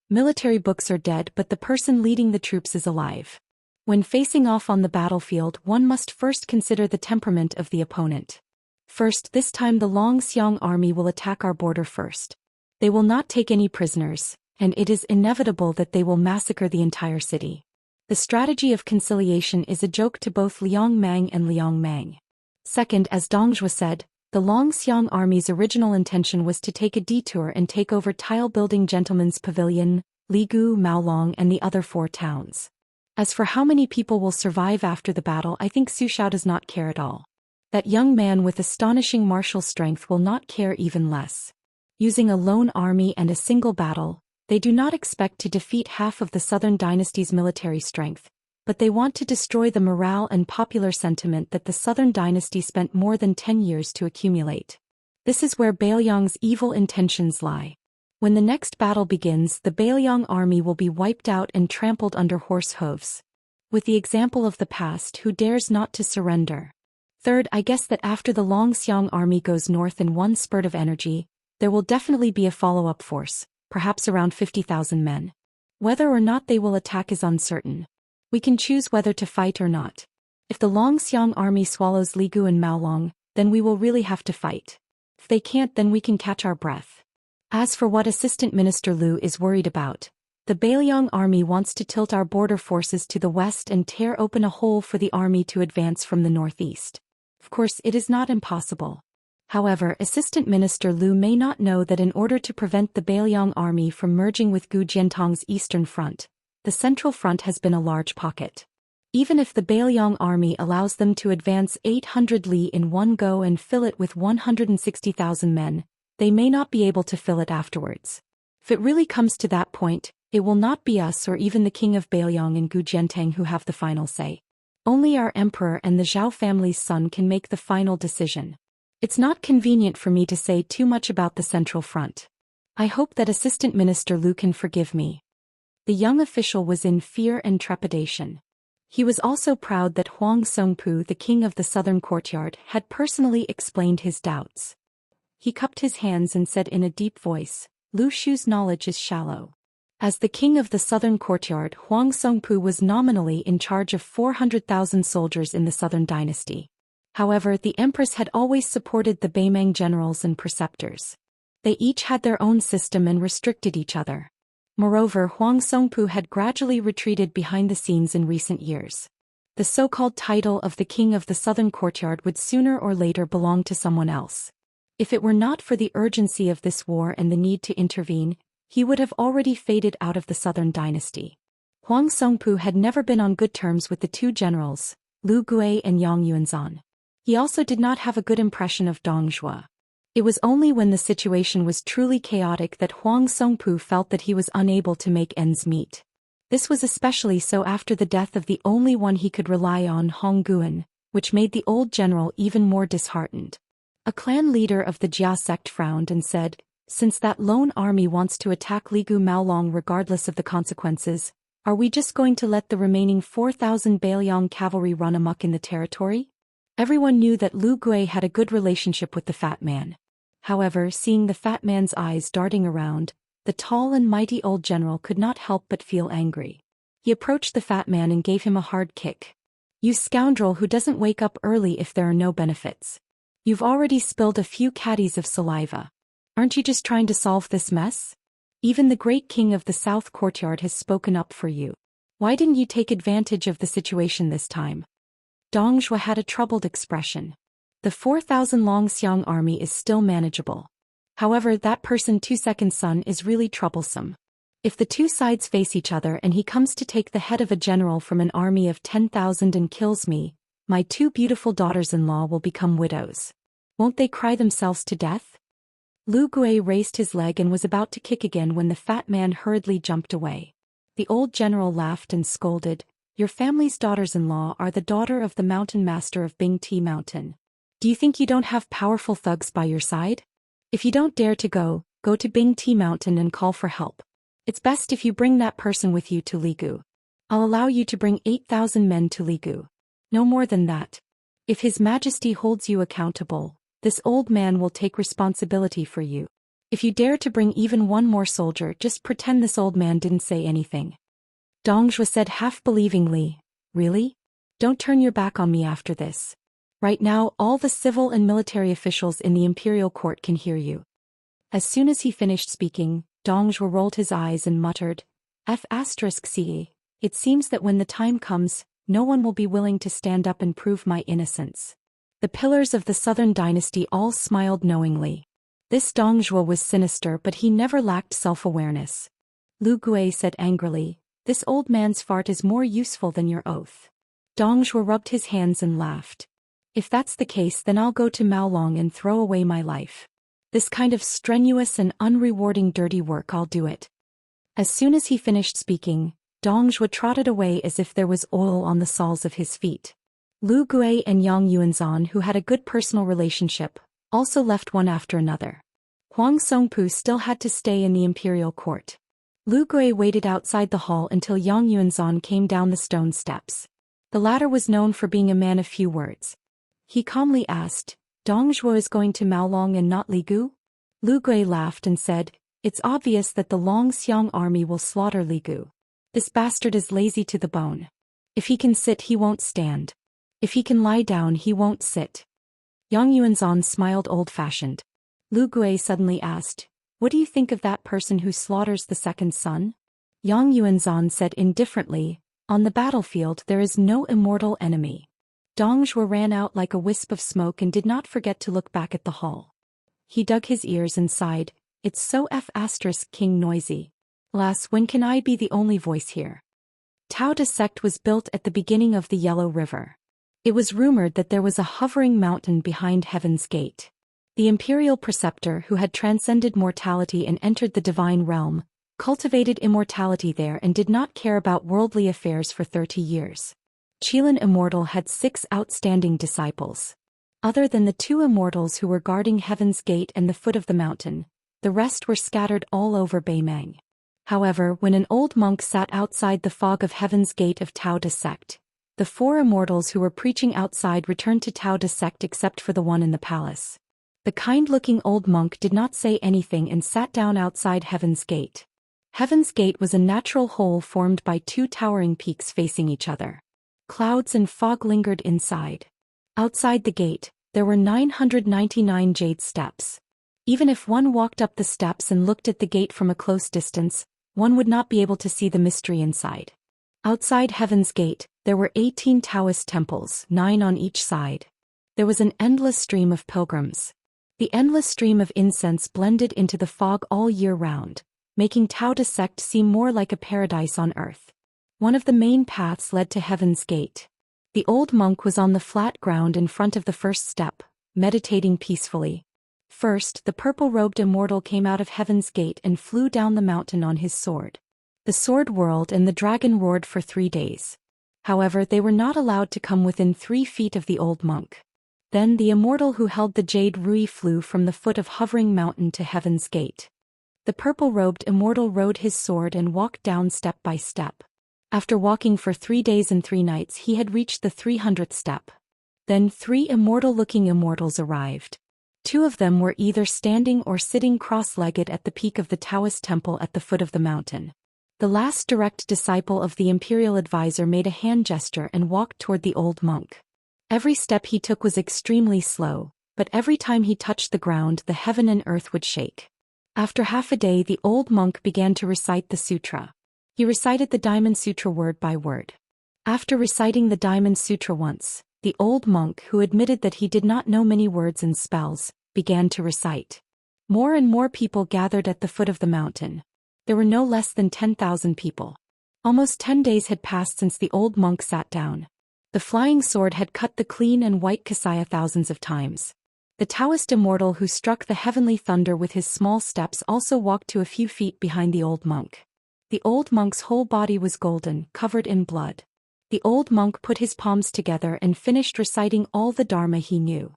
Military books are dead, but the person leading the troops is alive. When facing off on the battlefield, one must first consider the temperament of the opponent. First, this time the Xiang army will attack our border first. They will not take any prisoners, and it is inevitable that they will massacre the entire city. The strategy of conciliation is a joke to both Liang Mang and Liang Mang. Second, as Dong Zhuo said, the Xiang army's original intention was to take a detour and take over tile-building Gentleman's Pavilion, Ligu, Maolong and the other 4 towns. As for how many people will survive after the battle, I think Su Shao does not care at all. That young man with astonishing martial strength will not care even less. Using a lone army and a single battle, they do not expect to defeat half of the Southern dynasty's military strength, but they want to destroy the morale and popular sentiment that the Southern dynasty spent more than 10 years to accumulate. This is where Bailiang's evil intentions lie. When the next battle begins, the Bailiang army will be wiped out and trampled under horse hooves. With the example of the past, who dares not to surrender? Third, I guess that after the Xiang army goes north in one spurt of energy, there will definitely be a follow-up force, perhaps around 50,000 men. Whether or not they will attack is uncertain. We can choose whether to fight or not. If the Xiang army swallows Ligu and Maolong, then we will really have to fight. If they can't, then we can catch our breath. As for what Assistant Minister Lu is worried about, the Bailiang army wants to tilt our border forces to the west and tear open a hole for the army to advance from the northeast. Of course, it is not impossible. However, Assistant Minister Lu may not know that in order to prevent the Bailiang army from merging with Gu Jiantong's eastern front, the central front has been a large pocket. Even if the Bailiang army allows them to advance 800 li in one go and fill it with 160,000 men, they may not be able to fill it afterwards. If it really comes to that point, it will not be us or even the king of Bailiang and Gu Jiantang who have the final say. Only our emperor and the Zhao family's son can make the final decision. It's not convenient for me to say too much about the central front. I hope that Assistant Minister Lu can forgive me. The young official was in fear and trepidation. He was also proud that Huang Songpu, the king of the southern courtyard, had personally explained his doubts. He cupped his hands and said in a deep voice, "Lu Shu's knowledge is shallow." As the king of the southern courtyard, Huang Songpu was nominally in charge of 400,000 soldiers in the southern dynasty. However, the empress had always supported the Baimang generals and preceptors. They each had their own system and restricted each other. Moreover, Huang Songpu had gradually retreated behind the scenes in recent years. The so-called title of the king of the southern courtyard would sooner or later belong to someone else. If it were not for the urgency of this war and the need to intervene, he would have already faded out of the southern dynasty. Huang Songpu had never been on good terms with the 2 generals, Lu Gui and Yang Yuanzhan. He also did not have a good impression of Dong Zhuo. It was only when the situation was truly chaotic that Huang Songpu felt that he was unable to make ends meet. This was especially so after the death of the only one he could rely on, Hong Guan, which made the old general even more disheartened. A clan leader of the Jia sect frowned and said, "Since that lone army wants to attack Ligu Maolong regardless of the consequences, are we just going to let the remaining 4,000 Bailiang cavalry run amok in the territory?" Everyone knew that Lu Gui had a good relationship with the fat man. However, seeing the fat man's eyes darting around, the tall and mighty old general could not help but feel angry. He approached the fat man and gave him a hard kick. "You scoundrel who doesn't wake up early if there are no benefits. You've already spilled a few caddies of saliva. Aren't you just trying to solve this mess? Even the great king of the South Courtyard has spoken up for you. Why didn't you take advantage of the situation this time?" Dong Zhuo had a troubled expression. The 4,000 Long Xiang army is still manageable. However, that person 2-second son is really troublesome. If the two sides face each other and he comes to take the head of a general from an army of 10,000 and kills me, my two beautiful daughters-in-law will become widows. Won't they cry themselves to death? Lu Gui raised his leg and was about to kick again when the fat man hurriedly jumped away. The old general laughed and scolded, "Your family's daughters-in-law are the daughter of the mountain master of Bing Ti Mountain. Do you think you don't have powerful thugs by your side? If you don't dare to go to Bing Ti Mountain and call for help. It's best if you bring that person with you to Ligu. I'll allow you to bring 8,000 men to Ligu. No more than that. If His Majesty holds you accountable, this old man will take responsibility for you. If you dare to bring even one more soldier, just pretend this old man didn't say anything." Dong Zhuo said half-believingly, "Really? Don't turn your back on me after this. Right now all the civil and military officials in the imperial court can hear you." As soon as he finished speaking, Dong Zhuo rolled his eyes and muttered, "F***ce. It seems that when the time comes, no one will be willing to stand up and prove my innocence." The pillars of the southern dynasty all smiled knowingly. This Dong Zhuo was sinister, but he never lacked self-awareness. Lu Gui said angrily, "This old man's fart is more useful than your oath." Dong Zhuo rubbed his hands and laughed. "If that's the case, then I'll go to Maolong and throw away my life. This kind of strenuous and unrewarding dirty work, I'll do it." As soon as he finished speaking, Dong Zhuo trotted away as if there was oil on the soles of his feet. Lu Gui and Yang Yuanzhan, who had a good personal relationship, also left one after another. Huang Songpu still had to stay in the imperial court. Lu Gui waited outside the hall until Yang Yuanzhan came down the stone steps. The latter was known for being a man of few words. He calmly asked, "Dong Zhuo is going to Maolong and not Ligu?" Lu Gui laughed and said, "It's obvious that the Long Xiang army will slaughter Ligu. This bastard is lazy to the bone. If he can sit, he won't stand. If he can lie down, he won't sit." Yang Yuanzhan smiled old-fashioned. Lu Gui suddenly asked, "What do you think of that person who slaughters the second son?" Yang Yuanzhan said indifferently, "On the battlefield there is no immortal enemy." Dong Zhuo ran out like a wisp of smoke and did not forget to look back at the hall. He dug his ears and sighed, "It's so King noisy. Alas, when can I be the only voice here?" Daoist sect was built at the beginning of the Yellow River. It was rumored that there was a hovering mountain behind Heaven's Gate. The imperial preceptor who had transcended mortality and entered the divine realm, cultivated immortality there and did not care about worldly affairs for 30 years. Qilin Immortal had 6 outstanding disciples. Other than the 2 immortals who were guarding Heaven's Gate and the foot of the mountain, the rest were scattered all over Beimang. However, when an old monk sat outside the fog of Heaven's Gate of Daoist sect, the 4 immortals who were preaching outside returned to Daoist sect except for the one in the palace. The kind-looking old monk did not say anything and sat down outside Heaven's Gate. Heaven's Gate was a natural hole formed by 2 towering peaks facing each other. Clouds and fog lingered inside. Outside the gate, there were 999 jade steps. Even if one walked up the steps and looked at the gate from a close distance, one would not be able to see the mystery inside. Outside Heaven's Gate, there were 18 Taoist temples, 9 on each side. There was an endless stream of pilgrims. The endless stream of incense blended into the fog all year round, making Daoist sect seem more like a paradise on earth. One of the main paths led to Heaven's Gate. The old monk was on the flat ground in front of the first step, meditating peacefully. First, the purple-robed immortal came out of Heaven's Gate and flew down the mountain on his sword. The sword whirled and the dragon roared for 3 days. However, they were not allowed to come within 3 feet of the old monk. Then the immortal who held the jade rui flew from the foot of hovering mountain to heaven's gate. The purple-robed immortal rode his sword and walked down step by step. After walking for 3 days and 3 nights he had reached the 300th step. Then 3 immortal-looking immortals arrived. 2 of them were either standing or sitting cross-legged at the peak of the Daoist temple at the foot of the mountain. The last direct disciple of the imperial advisor made a hand gesture and walked toward the old monk. Every step he took was extremely slow, but every time he touched the ground the heaven and earth would shake. After half a day the old monk began to recite the sutra. He recited the Diamond Sutra word by word. After reciting the Diamond Sutra once, the old monk, who admitted that he did not know many words and spells, began to recite. More and more people gathered at the foot of the mountain. There were no less than 10,000 people. Almost 10 days had passed since the old monk sat down. The flying sword had cut the clean and white Xianxia thousands of times. The Daoist immortal who struck the heavenly thunder with his small steps also walked to a few feet behind the old monk. The old monk's whole body was golden, covered in blood. The old monk put his palms together and finished reciting all the Dharma he knew.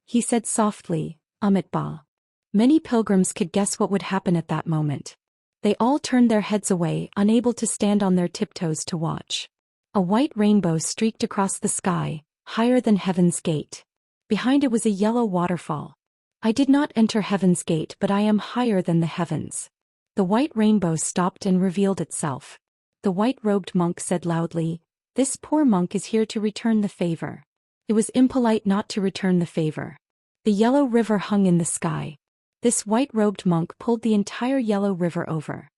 He said softly, Amitabha. Many pilgrims could guess what would happen at that moment. They all turned their heads away, unable to stand on their tiptoes to watch. A white rainbow streaked across the sky, higher than heaven's gate. Behind it was a yellow waterfall. I did not enter heaven's gate, but I am higher than the heavens. The white rainbow stopped and revealed itself. The white-robed monk said loudly, This poor monk is here to return the favor. It was impolite not to return the favor. The yellow river hung in the sky. This white-robed monk pulled the entire yellow river over.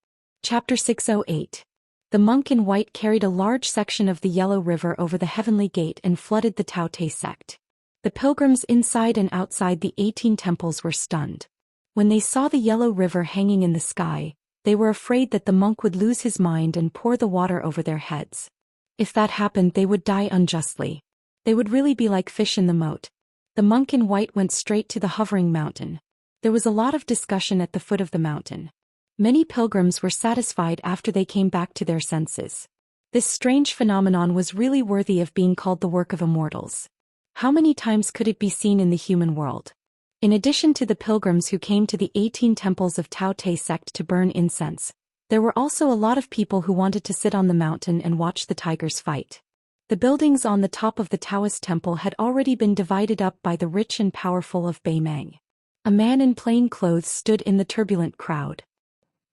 Chapter 608. The monk in white carried a large section of the yellow river over the heavenly gate and flooded the Taoist sect. The pilgrims inside and outside the 18 temples were stunned. When they saw the yellow river hanging in the sky, they were afraid that the monk would lose his mind and pour the water over their heads. If that happened, they would die unjustly. They would really be like fish in the moat. The monk in white went straight to the hovering mountain. There was a lot of discussion at the foot of the mountain. Many pilgrims were satisfied after they came back to their senses. This strange phenomenon was really worthy of being called the work of immortals. How many times could it be seen in the human world? In addition to the pilgrims who came to the 18 temples of Taoist sect to burn incense, there were also a lot of people who wanted to sit on the mountain and watch the tigers fight. The buildings on the top of the Taoist temple had already been divided up by the rich and powerful of Beimang. A man in plain clothes stood in the turbulent crowd.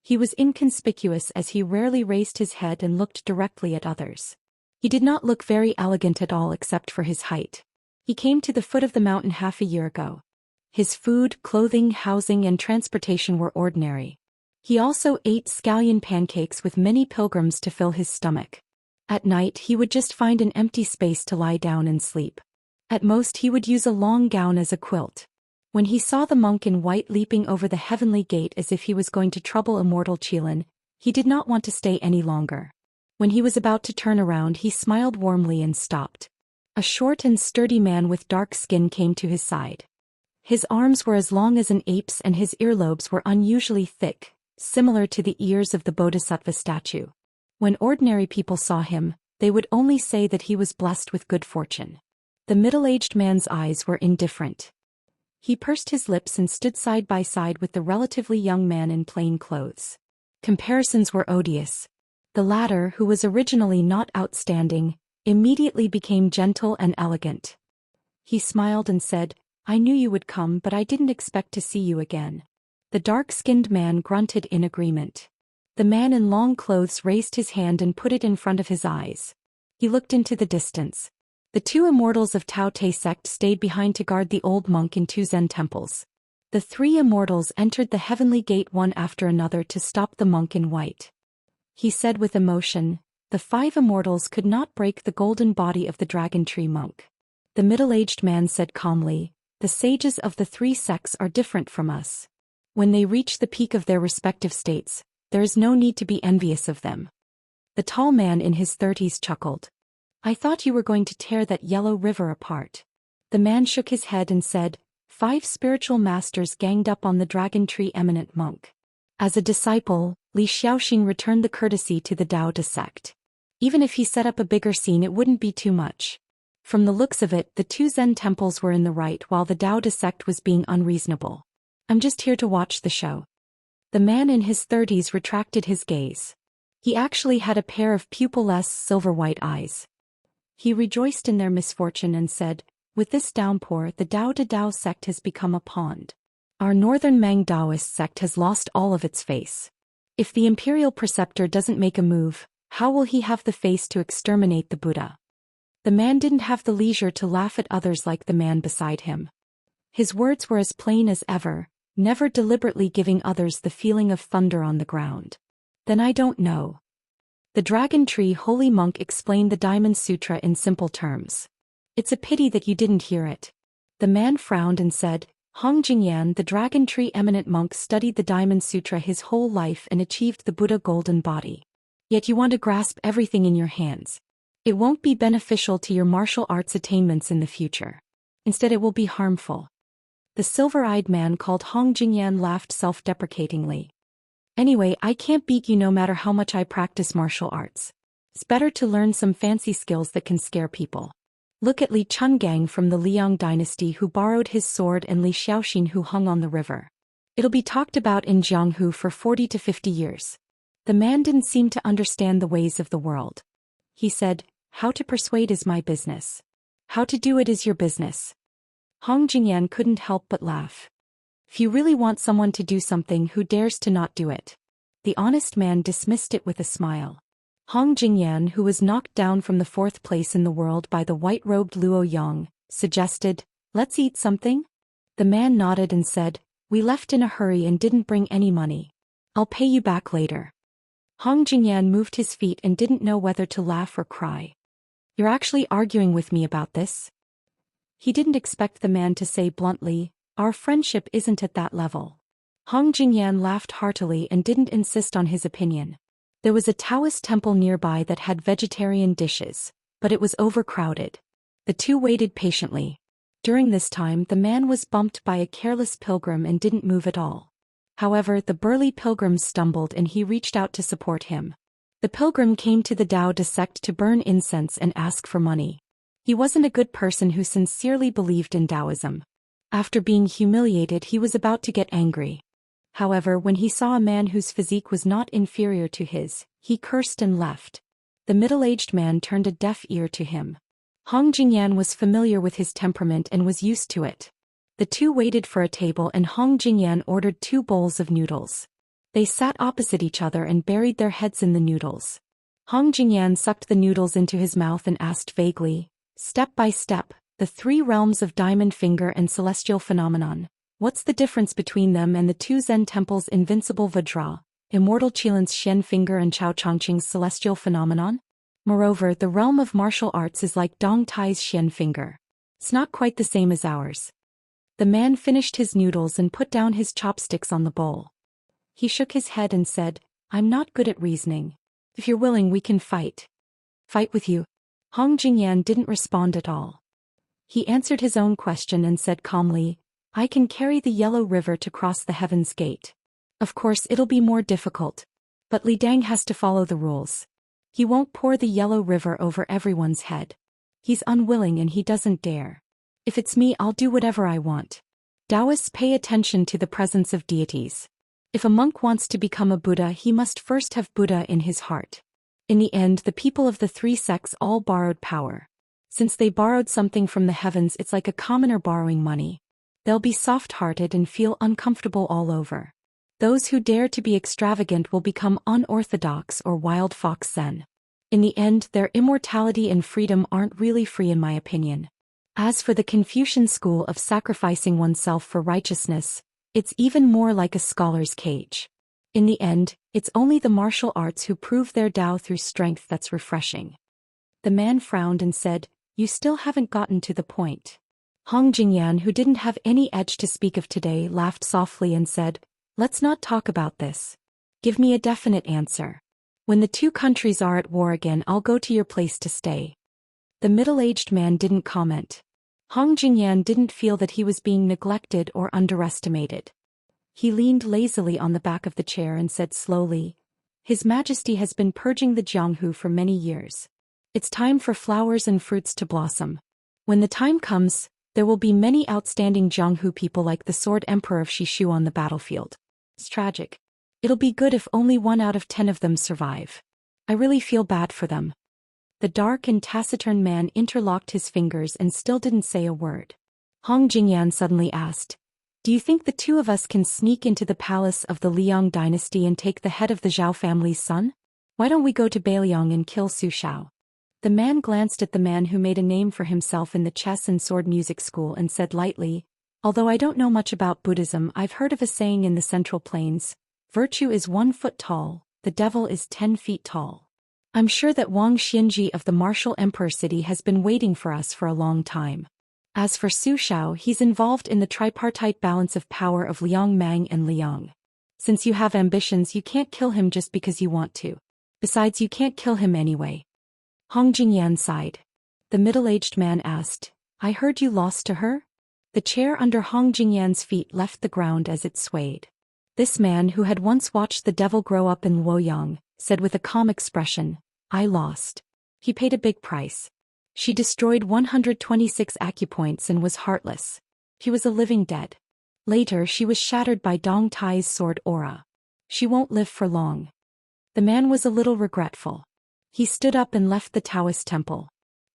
He was inconspicuous as he rarely raised his head and looked directly at others. He did not look very elegant at all except for his height. He came to the foot of the mountain half a year ago. His food, clothing, housing and transportation were ordinary. He also ate scallion pancakes with many pilgrims to fill his stomach. At night he would just find an empty space to lie down and sleep. At most he would use a long gown as a quilt. When he saw the monk in white leaping over the heavenly gate as if he was going to trouble immortal Qilin, he did not want to stay any longer. When he was about to turn around he smiled warmly and stopped. A short and sturdy man with dark skin came to his side. His arms were as long as an ape's and his earlobes were unusually thick, similar to the ears of the Bodhisattva statue. When ordinary people saw him, they would only say that he was blessed with good fortune. The middle-aged man's eyes were indifferent. He pursed his lips and stood side by side with the relatively young man in plain clothes. Comparisons were odious. The latter, who was originally not outstanding, immediately became gentle and elegant. He smiled and said, "I knew you would come, but I didn't expect to see you again." The dark-skinned man grunted in agreement. The man in long clothes raised his hand and put it in front of his eyes. He looked into the distance. The 2 immortals of Taoist sect stayed behind to guard the old monk in 2 Zen temples. The 3 immortals entered the heavenly gate one after another to stop the monk in white. He said with emotion, "The 5 immortals could not break the golden body of the dragon tree monk." The middle-aged man said calmly, "The sages of the 3 sects are different from us. When they reach the peak of their respective states, there is no need to be envious of them." The tall man in his 30s chuckled. "I thought you were going to tear that yellow river apart." The man shook his head and said, 5 spiritual masters ganged up on the dragon tree eminent monk. As a disciple, Li Xiaoxing returned the courtesy to the Daoist sect. Even if he set up a bigger scene, it wouldn't be too much. From the looks of it, the two Zen temples were in the right while the Daoist sect was being unreasonable. I'm just here to watch the show. The man in his 30s retracted his gaze. He actually had a pair of pupilless silver-white eyes. He rejoiced in their misfortune and said, with this downpour, the Dao sect has become a pond. Our northern Mang Daoist sect has lost all of its face. If the imperial preceptor doesn't make a move, how will he have the face to exterminate the Buddha? The man didn't have the leisure to laugh at others like the man beside him. His words were as plain as ever, never deliberately giving others the feeling of thunder on the ground. Then I don't know. The Dragon Tree Holy Monk explained the Diamond Sutra in simple terms. It's a pity that you didn't hear it. The man frowned and said, Hong Jingyan, the Dragon Tree eminent monk, studied the Diamond Sutra his whole life and achieved the Buddha golden body. Yet you want to grasp everything in your hands. It won't be beneficial to your martial arts attainments in the future. Instead, it will be harmful. The silver-eyed man called Hong Jingyan laughed self-deprecatingly. Anyway, I can't beat you no matter how much I practice martial arts. It's better to learn some fancy skills that can scare people. Look at Li Chungang from the Liang dynasty who borrowed his sword and Li Xiaoxin who hung on the river. It'll be talked about in Jianghu for 40 to 50 years. The man didn't seem to understand the ways of the world. He said, how to persuade is my business. How to do it is your business. Hong Jingyan couldn't help but laugh. If you really want someone to do something, who dares to not do it? The honest man dismissed it with a smile. Hong Jingyan, who was knocked down from the 4th place in the world by the white-robed Luo Yang, suggested, let's eat something? The man nodded and said, we left in a hurry and didn't bring any money. I'll pay you back later. Hong Jingyan moved his feet and didn't know whether to laugh or cry. You're actually arguing with me about this? He didn't expect the man to say bluntly, our friendship isn't at that level. Hong Jingyan laughed heartily and didn't insist on his opinion. There was a Taoist temple nearby that had vegetarian dishes, but it was overcrowded. The two waited patiently. During this time, the man was bumped by a careless pilgrim and didn't move at all. However, the burly pilgrim stumbled and he reached out to support him. The pilgrim came to the Daoist sect to burn incense and ask for money. He wasn't a good person who sincerely believed in Taoism. After being humiliated, he was about to get angry. However, when he saw a man whose physique was not inferior to his, he cursed and left. The middle-aged man turned a deaf ear to him. Hong Jingyan was familiar with his temperament and was used to it. The two waited for a table and Hong Jingyan ordered 2 bowls of noodles. They sat opposite each other and buried their heads in the noodles. Hong Jingyan sucked the noodles into his mouth and asked vaguely, step by step, the 3 realms of Diamond Finger and Celestial Phenomenon. What's the difference between them and the 2 Zen temples Invincible Vajra, Immortal Qilan's Xian Finger and Chao Chongqing's Celestial Phenomenon? Moreover, the realm of martial arts is like Dong Tai's Xian Finger. It's not quite the same as ours. The man finished his noodles and put down his chopsticks on the bowl. He shook his head and said, I'm not good at reasoning. If you're willing, we can fight. Fight with you? Hong Jingyan didn't respond at all. He answered his own question and said calmly, I can carry the Yellow River to cross the Heaven's Gate. Of course, it'll be more difficult. But Li Dang has to follow the rules. He won't pour the Yellow River over everyone's head. He's unwilling and he doesn't dare. If it's me, I'll do whatever I want. Daoists pay attention to the presence of deities. If a monk wants to become a Buddha, he must first have Buddha in his heart. In the end, the people of the 3 sects all borrowed power. Since they borrowed something from the heavens, it's like a commoner borrowing money. They'll be soft-hearted and feel uncomfortable all over. Those who dare to be extravagant will become unorthodox or wild fox Zen. In the end, their immortality and freedom aren't really free in my opinion. As for the Confucian school of sacrificing oneself for righteousness, it's even more like a scholar's cage. In the end, it's only the martial arts who prove their Tao through strength that's refreshing. The man frowned and said, you still haven't gotten to the point. Hong Jingyan, who didn't have any edge to speak of today, laughed softly and said, let's not talk about this. Give me a definite answer. When the 2 countries are at war again, I'll go to your place to stay. The middle-aged man didn't comment. Hong Jingyan didn't feel that he was being neglected or underestimated. He leaned lazily on the back of the chair and said slowly, His Majesty has been purging the Jianghu for many years. It's time for flowers and fruits to blossom. When the time comes, there will be many outstanding Jianghu people like the Sword Emperor of Shishu on the battlefield. It's tragic. It'll be good if only 1 out of 10 of them survive. I really feel bad for them. The dark and taciturn man interlocked his fingers and still didn't say a word. Hong Jingyan suddenly asked, "Do you think the two of us can sneak into the palace of the Liang dynasty and take the head of the Zhao family's son? Why don't we go to Beiliang and kill Su Xiao?" The man glanced at the man who made a name for himself in the chess and sword music school and said lightly, "Although I don't know much about Buddhism, I've heard of a saying in the Central Plains, virtue is 1 foot tall, the devil is 10 feet tall. I'm sure that Wang Xianji of the martial emperor city has been waiting for us for a long time. As for Su Xiao, he's involved in the tripartite balance of power of Liang Mang and Liang. Since you have ambitions, you can't kill him just because you want to. Besides, you can't kill him anyway." Hong Jingyan sighed. The middle-aged man asked, "I heard you lost to her?" The chair under Hong Jingyan's feet left the ground as it swayed. This man, who had once watched the devil grow up in Luoyang, said with a calm expression, "I lost. He paid a big price. She destroyed 126 acupoints and was heartless. He was a living dead. Later she was shattered by Dong Tai's sword aura. She won't live for long." The man was a little regretful. He stood up and left the Taoist temple.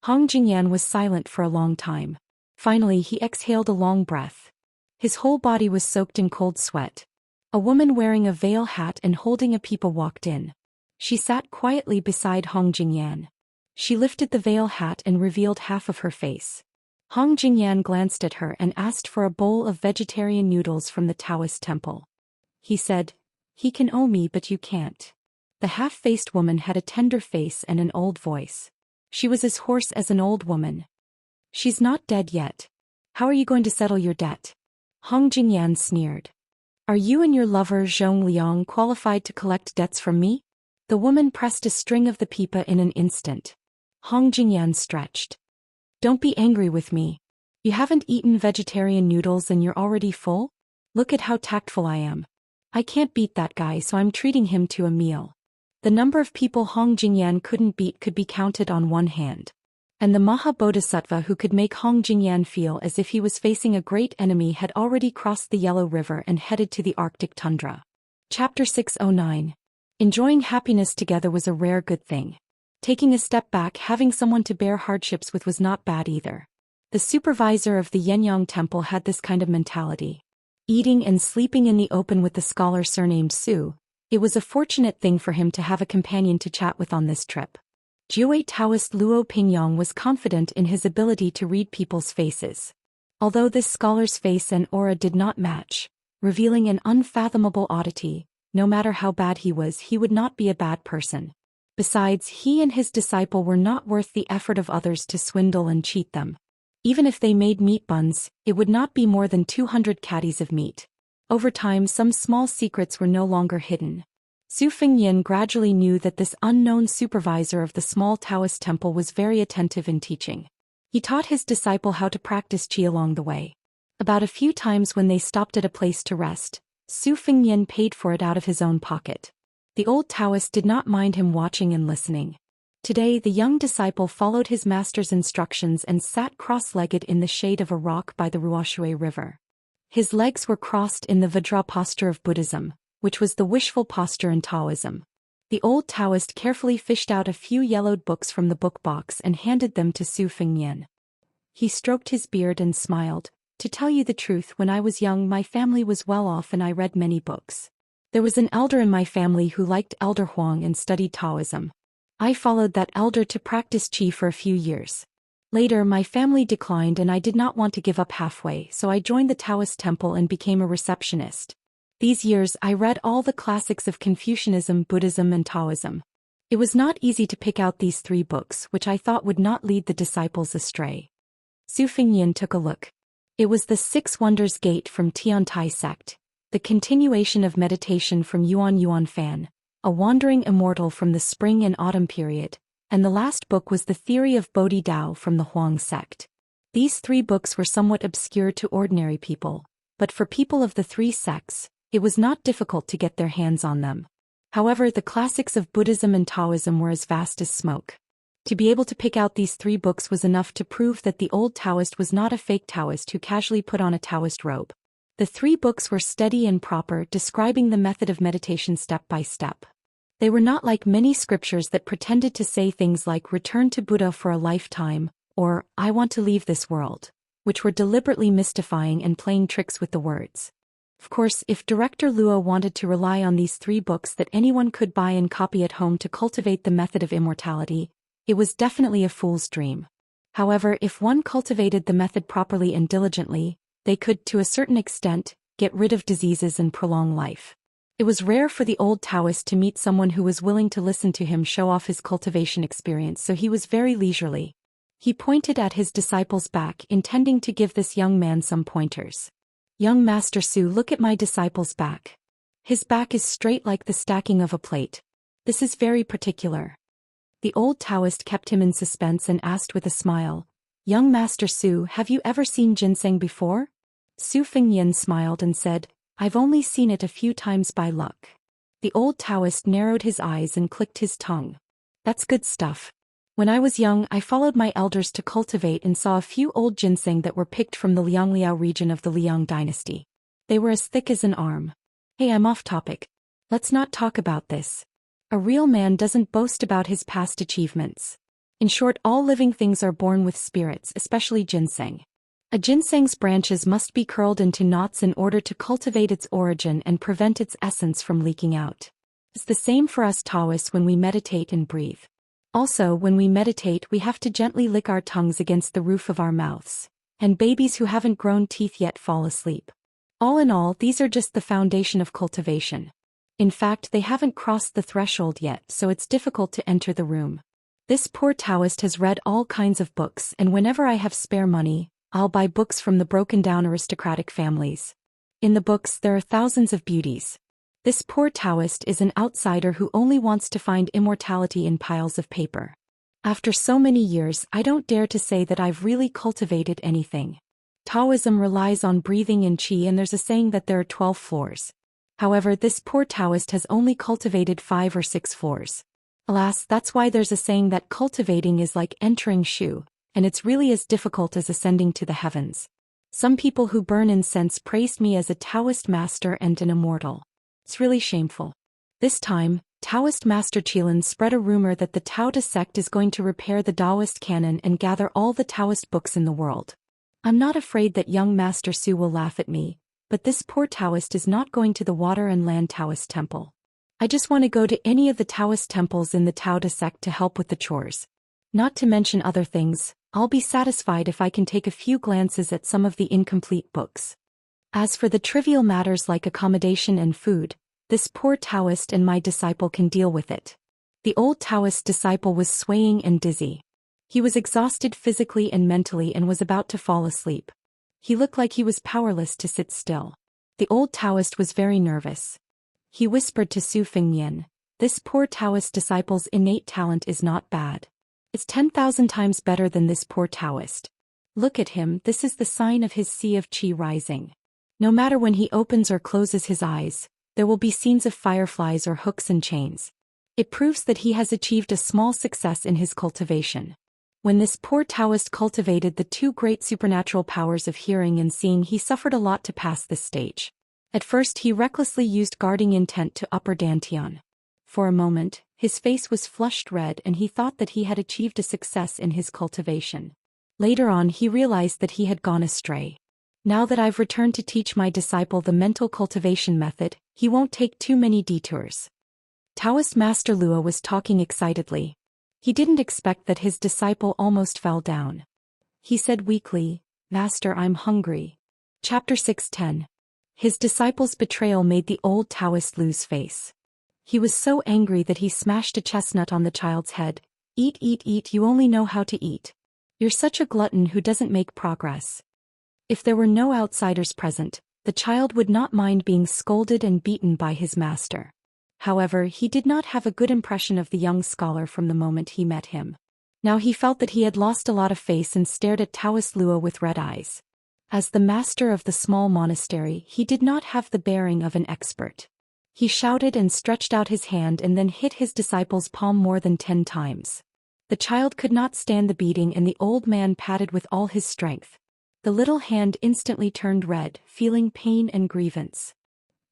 Hong Jingyan was silent for a long time. Finally he exhaled a long breath. His whole body was soaked in cold sweat. A woman wearing a veil hat and holding a peepa walked in. She sat quietly beside Hong Jingyan. She lifted the veil hat and revealed half of her face. Hong Jingyan glanced at her and asked for a bowl of vegetarian noodles from the Taoist temple. He said, "He can owe me but you can't." The half-faced woman had a tender face and an old voice. She was as hoarse as an old woman. "She's not dead yet. How are you going to settle your debt?" Hong Jingyan sneered. "Are you and your lover Zhong Liang qualified to collect debts from me?" The woman pressed a string of the peepa in an instant. Hong Jingyan stretched. "Don't be angry with me. You haven't eaten vegetarian noodles and you're already full? Look at how tactful I am. I can't beat that guy, so I'm treating him to a meal." The number of people Hong Jingyan couldn't beat could be counted on one hand. And the Maha Bodhisattva who could make Hong Jingyan feel as if he was facing a great enemy had already crossed the Yellow River and headed to the Arctic tundra. Chapter 609. Enjoying happiness together was a rare good thing. Taking a step back, having someone to bear hardships with was not bad either. The supervisor of the Yenyang temple had this kind of mentality. Eating and sleeping in the open with the scholar surnamed Su, it was a fortunate thing for him to have a companion to chat with on this trip. Jiuei Taoist Luo Pingyang was confident in his ability to read people's faces. Although this scholar's face and aura did not match, revealing an unfathomable oddity, no matter how bad he was, he would not be a bad person. Besides, he and his disciple were not worth the effort of others to swindle and cheat them. Even if they made meat buns, it would not be more than 200 caddies of meat. Over time, some small secrets were no longer hidden. Su Fengyin gradually knew that this unknown supervisor of the small Taoist temple was very attentive in teaching. He taught his disciple how to practice qi along the way. About a few times when they stopped at a place to rest, Su Fengyin paid for it out of his own pocket. The old Taoist did not mind him watching and listening. Today the young disciple followed his master's instructions and sat cross-legged in the shade of a rock by the Ruoshui River. His legs were crossed in the Vajra posture of Buddhism, which was the wishful posture in Taoism. The old Taoist carefully fished out a few yellowed books from the book box and handed them to Su Fengyin. He stroked his beard and smiled. "To tell you the truth, when I was young my family was well off and I read many books. There was an elder in my family who liked Elder Huang and studied Taoism. I followed that elder to practice qi for a few years. Later my family declined and I did not want to give up halfway, so I joined the Taoist temple and became a receptionist. These years I read all the classics of Confucianism, Buddhism and Taoism. It was not easy to pick out these 3 books which I thought would not lead the disciples astray." Su Fengyin took a look. It was the 6 Wonders Gate from Tiantai sect, the continuation of meditation from Yuan Fan, a wandering immortal from the spring and autumn period, and the last book was the Theory of Bodhi Dao from the Huang sect. These 3 books were somewhat obscure to ordinary people, but for people of the 3 sects, it was not difficult to get their hands on them. However, the classics of Buddhism and Taoism were as vast as smoke. To be able to pick out these 3 books was enough to prove that the old Taoist was not a fake Taoist who casually put on a Taoist robe. The 3 books were steady and proper, describing the method of meditation step by step. They were not like many scriptures that pretended to say things like "return to Buddha for a lifetime," or "I want to leave this world," which were deliberately mystifying and playing tricks with the words. Of course, if director Luo wanted to rely on these 3 books that anyone could buy and copy at home to cultivate the method of immortality, it was definitely a fool's dream. However, if one cultivated the method properly and diligently, they could, to a certain extent, get rid of diseases and prolong life. It was rare for the old Taoist to meet someone who was willing to listen to him show off his cultivation experience, so he was very leisurely. He pointed at his disciple's back, intending to give this young man some pointers. "Young Master Su, look at my disciple's back. His back is straight like the stacking of a plate. This is very particular." The old Taoist kept him in suspense and asked with a smile, "Young Master Su, have you ever seen ginseng before?" Su Fengyan smiled and said, "I've only seen it a few times by luck." The old Taoist narrowed his eyes and clicked his tongue. "That's good stuff. When I was young, I followed my elders to cultivate and saw a few old ginseng that were picked from the Liangliao region of the Liang dynasty. They were as thick as an arm." "Hey, I'm off topic. Let's not talk about this. A real man doesn't boast about his past achievements. In short, all living things are born with spirits, especially ginseng. A ginseng's branches must be curled into knots in order to cultivate its origin and prevent its essence from leaking out. It's the same for us Taoists when we meditate and breathe. Also, when we meditate, we have to gently lick our tongues against the roof of our mouths, and babies who haven't grown teeth yet fall asleep. All in all, these are just the foundation of cultivation. In fact, they haven't crossed the threshold yet, so it's difficult to enter the room. This poor Taoist has read all kinds of books, and whenever I have spare money, I'll buy books from the broken-down aristocratic families. In the books, there are thousands of beauties. This poor Taoist is an outsider who only wants to find immortality in piles of paper. After so many years, I don't dare to say that I've really cultivated anything. Taoism relies on breathing and qi, and there's a saying that there are 12 floors. However, this poor Taoist has only cultivated 5 or 6 floors. Alas, that's why there's a saying that cultivating is like entering Shu, and it's really as difficult as ascending to the heavens. Some people who burn incense praised me as a Taoist master and an immortal. It's really shameful. This time, Taoist Master Qilin spread a rumor that the Taoist sect is going to repair the Daoist canon and gather all the Taoist books in the world. I'm not afraid that young Master Su will laugh at me, but this poor Taoist is not going to the Water and Land Taoist Temple. I just want to go to any of the Taoist temples in the Taoist sect to help with the chores. Not to mention other things, I'll be satisfied if I can take a few glances at some of the incomplete books. As for the trivial matters like accommodation and food, this poor Taoist and my disciple can deal with it. The old Taoist disciple was swaying and dizzy. He was exhausted physically and mentally and was about to fall asleep. He looked like he was powerless to sit still. The old Taoist was very nervous. He whispered to Su Fengyan, "This poor Taoist disciple's innate talent is not bad. It's 10,000 times better than this poor Taoist. Look at him, this is the sign of his sea of qi rising. No matter when he opens or closes his eyes, there will be scenes of fireflies or hooks and chains. It proves that he has achieved a small success in his cultivation." When this poor Taoist cultivated the 2 great supernatural powers of hearing and seeing, he suffered a lot to pass this stage. At first he recklessly used guarding intent to upper dantian. For a moment, his face was flushed red and he thought that he had achieved a success in his cultivation. Later on he realized that he had gone astray. Now that I've returned to teach my disciple the mental cultivation method, he won't take too many detours. Taoist Master Luo was talking excitedly. He didn't expect that his disciple almost fell down. He said weakly, "Master, I'm hungry." Chapter 6:10. His disciple's betrayal made the old Taoist lose face. He was so angry that he smashed a chestnut on the child's head. "Eat, eat, eat, you only know how to eat. You're such a glutton who doesn't make progress." If there were no outsiders present, the child would not mind being scolded and beaten by his master. However, he did not have a good impression of the young scholar from the moment he met him. Now he felt that he had lost a lot of face and stared at Taoist Luo with red eyes. As the master of the small monastery, he did not have the bearing of an expert. He shouted and stretched out his hand and then hit his disciple's palm more than 10 times. The child could not stand the beating and the old man patted with all his strength. The little hand instantly turned red, feeling pain and grievance.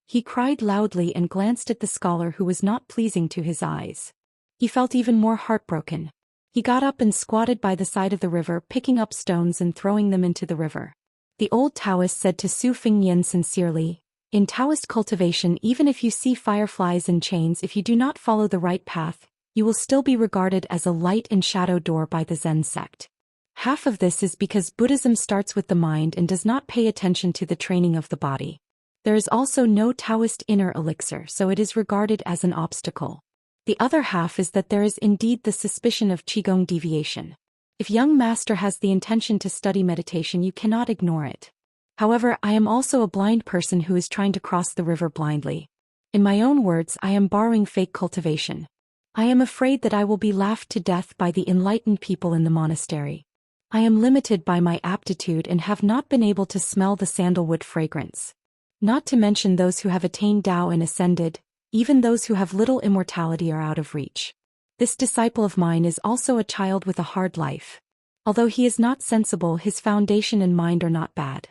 He cried loudly and glanced at the scholar who was not pleasing to his eyes. He felt even more heartbroken. He got up and squatted by the side of the river, picking up stones and throwing them into the river. The old Taoist said to Su Fengnian sincerely, "In Taoist cultivation, even if you see fireflies in chains, if you do not follow the right path, you will still be regarded as a light and shadow door by the Zen sect. Half of this is because Buddhism starts with the mind and does not pay attention to the training of the body. There is also no Taoist inner elixir, so it is regarded as an obstacle. The other half is that there is indeed the suspicion of Qigong deviation. If young master has the intention to study meditation, you cannot ignore it. However, I am also a blind person who is trying to cross the river blindly. In my own words, I am borrowing fake cultivation. I am afraid that I will be laughed to death by the enlightened people in the monastery. I am limited by my aptitude and have not been able to smell the sandalwood fragrance. Not to mention those who have attained Tao and ascended, even those who have little immortality are out of reach. This disciple of mine is also a child with a hard life. Although he is not sensible, his foundation and mind are not bad.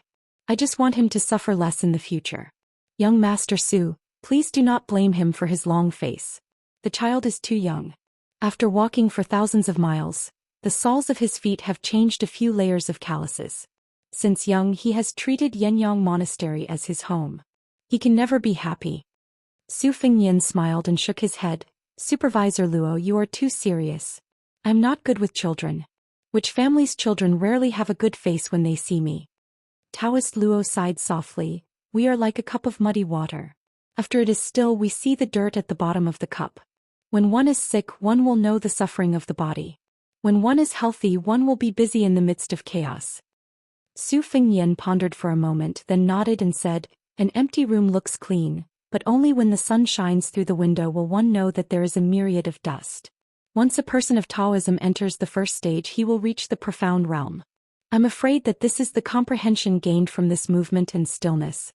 I just want him to suffer less in the future. Young Master Su, please do not blame him for his long face. The child is too young. After walking for thousands of miles, the soles of his feet have changed a few layers of calluses. Since young, he has treated Yenyang Monastery as his home. He can never be happy." Su Fengnian smiled and shook his head. "Supervisor Luo, you are too serious. I'm not good with children. Which family's children rarely have a good face when they see me?" Taoist Luo sighed softly. "We are like a cup of muddy water. After it is still, we see the dirt at the bottom of the cup. When one is sick, one will know the suffering of the body. When one is healthy, one will be busy in the midst of chaos." Su Fengnian pondered for a moment, then nodded and said, "An empty room looks clean, but only when the sun shines through the window will one know that there is a myriad of dust. Once a person of Taoism enters the first stage, he will reach the profound realm. I'm afraid that this is the comprehension gained from this movement and stillness."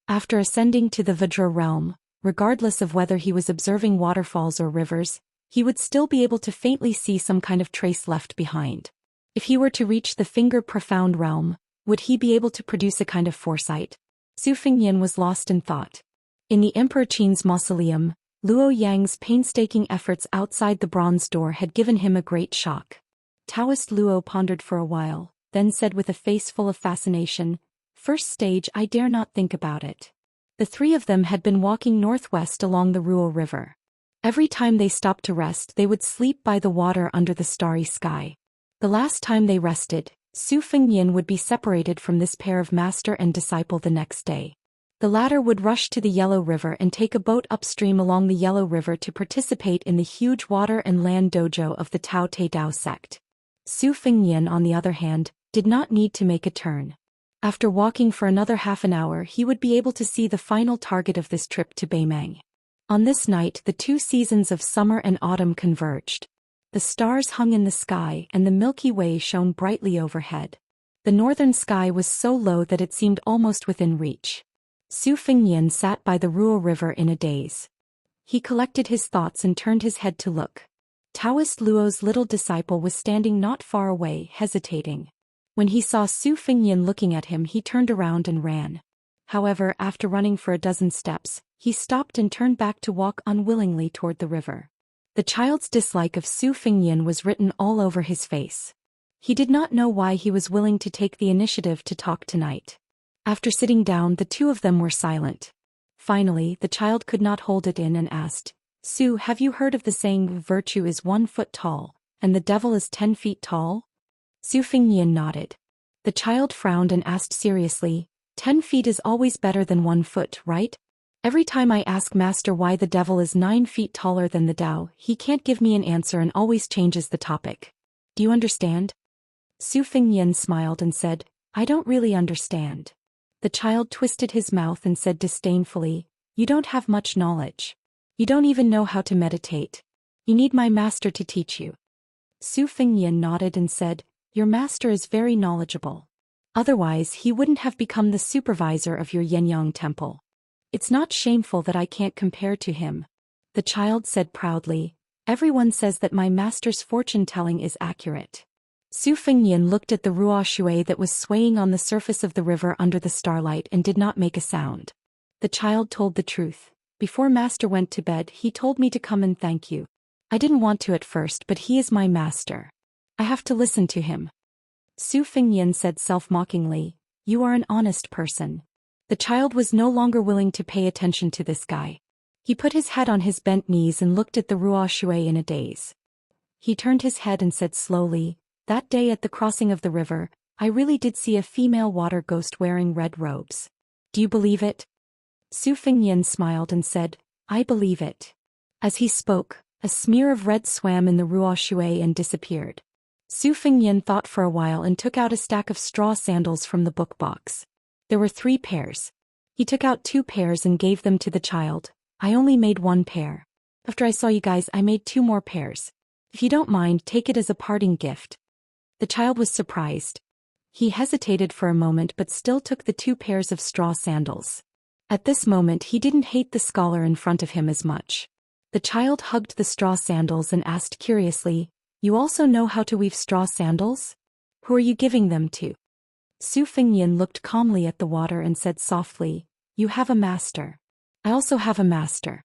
After ascending to the Vajra realm, regardless of whether he was observing waterfalls or rivers, he would still be able to faintly see some kind of trace left behind. If he were to reach the finger profound realm, would he be able to produce a kind of foresight? Su Fengnian was lost in thought. In the Emperor Qin's mausoleum, Luo Yang's painstaking efforts outside the bronze door had given him a great shock. Taoist Luo pondered for a while, then said with a face full of fascination, "First stage, I dare not think about it." The three of them had been walking northwest along the Ruo River. Every time they stopped to rest, they would sleep by the water under the starry sky. The last time they rested, Su Fengnian would be separated from this pair of master and disciple the next day. The latter would rush to the Yellow River and take a boat upstream along the Yellow River to participate in the huge water and land dojo of the Tao Te Dao sect. Su Fengnian, on the other hand, did not need to make a turn. After walking for another half an hour, he would be able to see the final target of this trip to Beimang. On this night, the two seasons of summer and autumn converged. The stars hung in the sky and the Milky Way shone brightly overhead. The northern sky was so low that it seemed almost within reach. Su Fengnian sat by the Ruo River in a daze. He collected his thoughts and turned his head to look. Taoist Luo's little disciple was standing not far away, hesitating. When he saw Su Fengnian looking at him, he turned around and ran. However, after running for a dozen steps, he stopped and turned back to walk unwillingly toward the river. The child's dislike of Su Fengnian was written all over his face. He did not know why he was willing to take the initiative to talk tonight. After sitting down, the two of them were silent. Finally, the child could not hold it in and asked, "Su, have you heard of the saying, virtue is 1 foot tall, and the devil is 10 feet tall?" Su Fengnian nodded. The child frowned and asked seriously, 10 feet is always better than 1 foot, right? Every time I ask Master why the devil is 9 feet taller than the Tao, he can't give me an answer and always changes the topic. Do you understand?" Su Fengnian smiled and said, "I don't really understand." The child twisted his mouth and said disdainfully, "You don't have much knowledge. You don't even know how to meditate. You need my master to teach you." Su Fengnian nodded and said, "Your master is very knowledgeable. Otherwise he wouldn't have become the supervisor of your Yenyang temple. It's not shameful that I can't compare to him. The child said proudly. Everyone says that my master's fortune-telling is accurate. Su Fengnian looked at the ruo shui that was swaying on the surface of the river under the starlight and did not make a sound. The child told the truth. Before master went to bed, he told me to come and thank you. I didn't want to at first, but he is my master. I have to listen to him. Su Fengnian said self-mockingly, you are an honest person. The child was no longer willing to pay attention to this guy. He put his head on his bent knees and looked at the ruo shui in a daze. He turned his head and said slowly, that day at the crossing of the river, I really did see a female water ghost wearing red robes. Do you believe it? Su Fengnian smiled and said, I believe it. As he spoke, a smear of red swam in the ruo shui and disappeared. Su Fengnian thought for a while and took out a stack of straw sandals from the book box. There were 3 pairs. He took out 2 pairs and gave them to the child. I only made 1 pair. After I saw you guys, I made 2 more pairs. If you don't mind, take it as a parting gift. The child was surprised. He hesitated for a moment but still took the 2 pairs of straw sandals. At this moment he didn't hate the scholar in front of him as much. The child hugged the straw sandals and asked curiously, you also know how to weave straw sandals? Who are you giving them to? Su Fengnian looked calmly at the water and said softly, you have a master. I also have a master.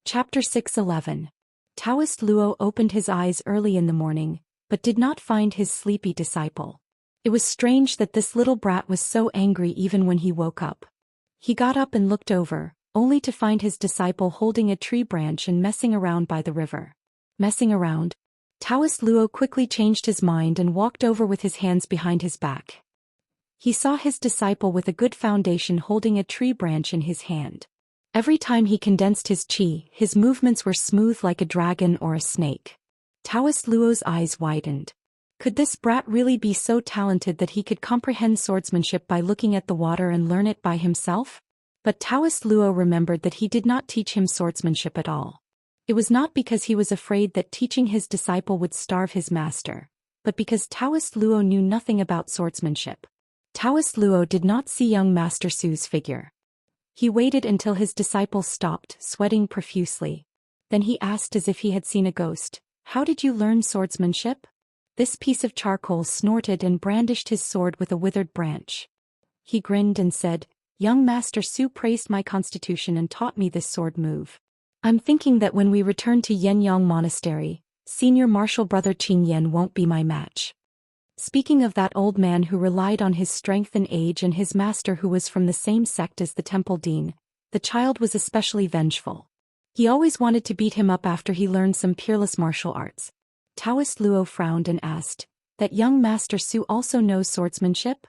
Chapter 6:11. Daoist Luo opened his eyes early in the morning, but did not find his sleepy disciple. It was strange that this little brat was so angry even when he woke up. He got up and looked over, only to find his disciple holding a tree branch and messing around by the river. Messing around? Daoist Luo quickly changed his mind and walked over with his hands behind his back. He saw his disciple with a good foundation holding a tree branch in his hand. Every time he condensed his qi, his movements were smooth like a dragon or a snake. Daoist Luo's eyes widened. Could this brat really be so talented that he could comprehend swordsmanship by looking at the water and learn it by himself? But Daoist Luo remembered that he did not teach him swordsmanship at all. It was not because he was afraid that teaching his disciple would starve his master, but because Daoist Luo knew nothing about swordsmanship. Daoist Luo did not see young Master Su's figure. He waited until his disciple stopped, sweating profusely. Then he asked as if he had seen a ghost, how did you learn swordsmanship? This piece of charcoal snorted and brandished his sword with a withered branch. He grinned and said, young Master Su praised my constitution and taught me this sword move. I'm thinking that when we return to Yenyang Monastery, senior martial brother Qin Yan won't be my match. Speaking of that old man who relied on his strength and age and his master who was from the same sect as the temple dean, the child was especially vengeful. He always wanted to beat him up after he learned some peerless martial arts. Daoist Luo frowned and asked, that young Master Su also knows swordsmanship?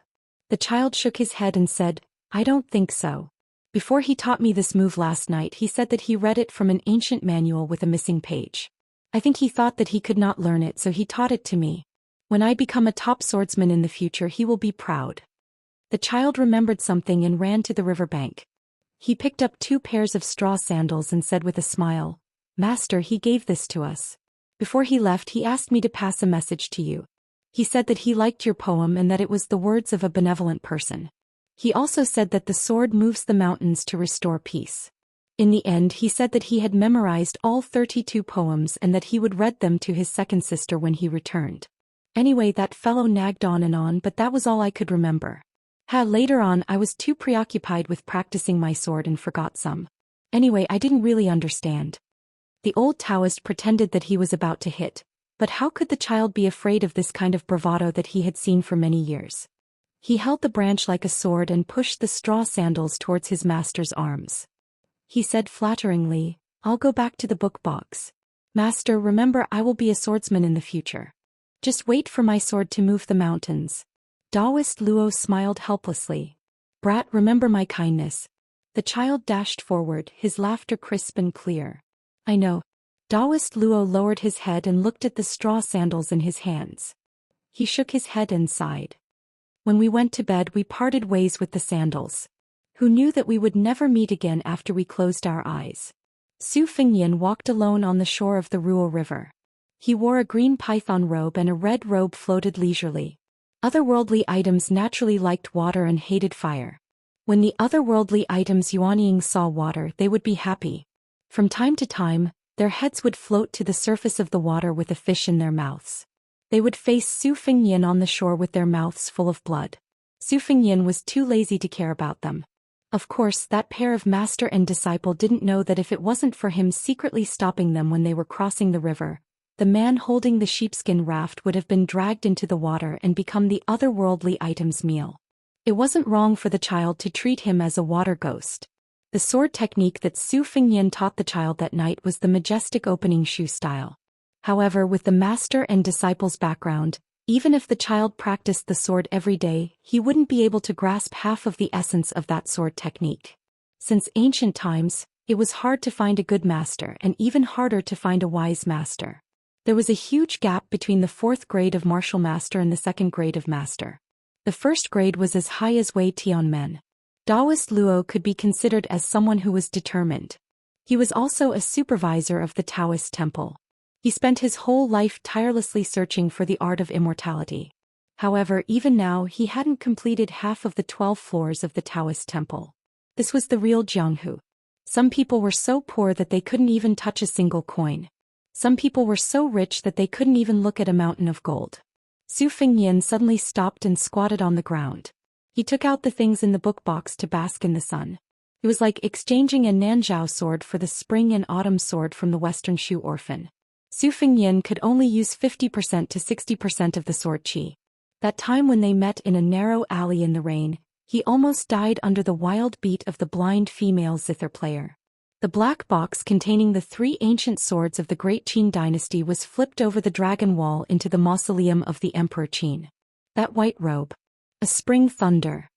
The child shook his head and said, I don't think so. Before he taught me this move last night, he said that he read it from an ancient manual with a missing page. I think he thought that he could not learn it, so he taught it to me. When I become a top swordsman in the future, he will be proud. The child remembered something and ran to the riverbank. He picked up 2 pairs of straw sandals and said with a smile, Master, he gave this to us. Before he left, he asked me to pass a message to you. He said that he liked your poem and that it was the words of a benevolent person. He also said that the sword moves the mountains to restore peace. In the end, he said that he had memorized all 32 poems and that he would read them to his second sister when he returned. Anyway, that fellow nagged on, but that was all I could remember. Later on, I was too preoccupied with practicing my sword and forgot some. Anyway, I didn't really understand. The old Taoist pretended that he was about to hit, but how could the child be afraid of this kind of bravado that he had seen for many years? He held the branch like a sword and pushed the straw sandals towards his master's arms. He said flatteringly, I'll go back to the book box. Master, remember, I will be a swordsman in the future. Just wait for my sword to move the mountains. Daoist Luo smiled helplessly. Brat, remember my kindness. The child dashed forward, his laughter crisp and clear. I know. Daoist Luo lowered his head and looked at the straw sandals in his hands. He shook his head and sighed. When we went to bed, we parted ways with the sandals. Who knew that we would never meet again after we closed our eyes? Su Fengnian walked alone on the shore of the Ruo River. He wore a green python robe and a red robe floated leisurely. Otherworldly items naturally liked water and hated fire. When the otherworldly items Yuanying saw water, they would be happy. From time to time, their heads would float to the surface of the water with a fish in their mouths. They would face Su Fengyin on the shore with their mouths full of blood. Su Fengyin was too lazy to care about them. Of course, that pair of master and disciple didn't know that if it wasn't for him secretly stopping them when they were crossing the river, the man holding the sheepskin raft would have been dragged into the water and become the otherworldly item's meal. It wasn't wrong for the child to treat him as a water ghost. The sword technique that Su Fengyin taught the child that night was the majestic opening shoe style. However, with the master and disciple's background, even if the child practiced the sword every day, he wouldn't be able to grasp half of the essence of that sword technique. Since ancient times, it was hard to find a good master and even harder to find a wise master. There was a huge gap between the 4th grade of martial master and the 2nd grade of master. The 1st grade was as high as Wei Tianmen. Daoist Luo could be considered as someone who was determined. He was also a supervisor of the Taoist temple. He spent his whole life tirelessly searching for the art of immortality. However, even now he hadn't completed half of the 12 floors of the Taoist temple. This was the real Jianghu. Some people were so poor that they couldn't even touch a single coin. Some people were so rich that they couldn't even look at a mountain of gold. Su Fengyin suddenly stopped and squatted on the ground. He took out the things in the book box to bask in the sun. It was like exchanging a Nanzhao sword for the spring and autumn sword from the Western Shu orphan. Su Fengyin could only use 50% to 60% of the sword qi. That time when they met in a narrow alley in the rain, he almost died under the wild beat of the blind female zither player. The black box containing the 3 ancient swords of the Great Qin dynasty was flipped over the dragon wall into the mausoleum of the Emperor Qin. That white robe. A spring thunder.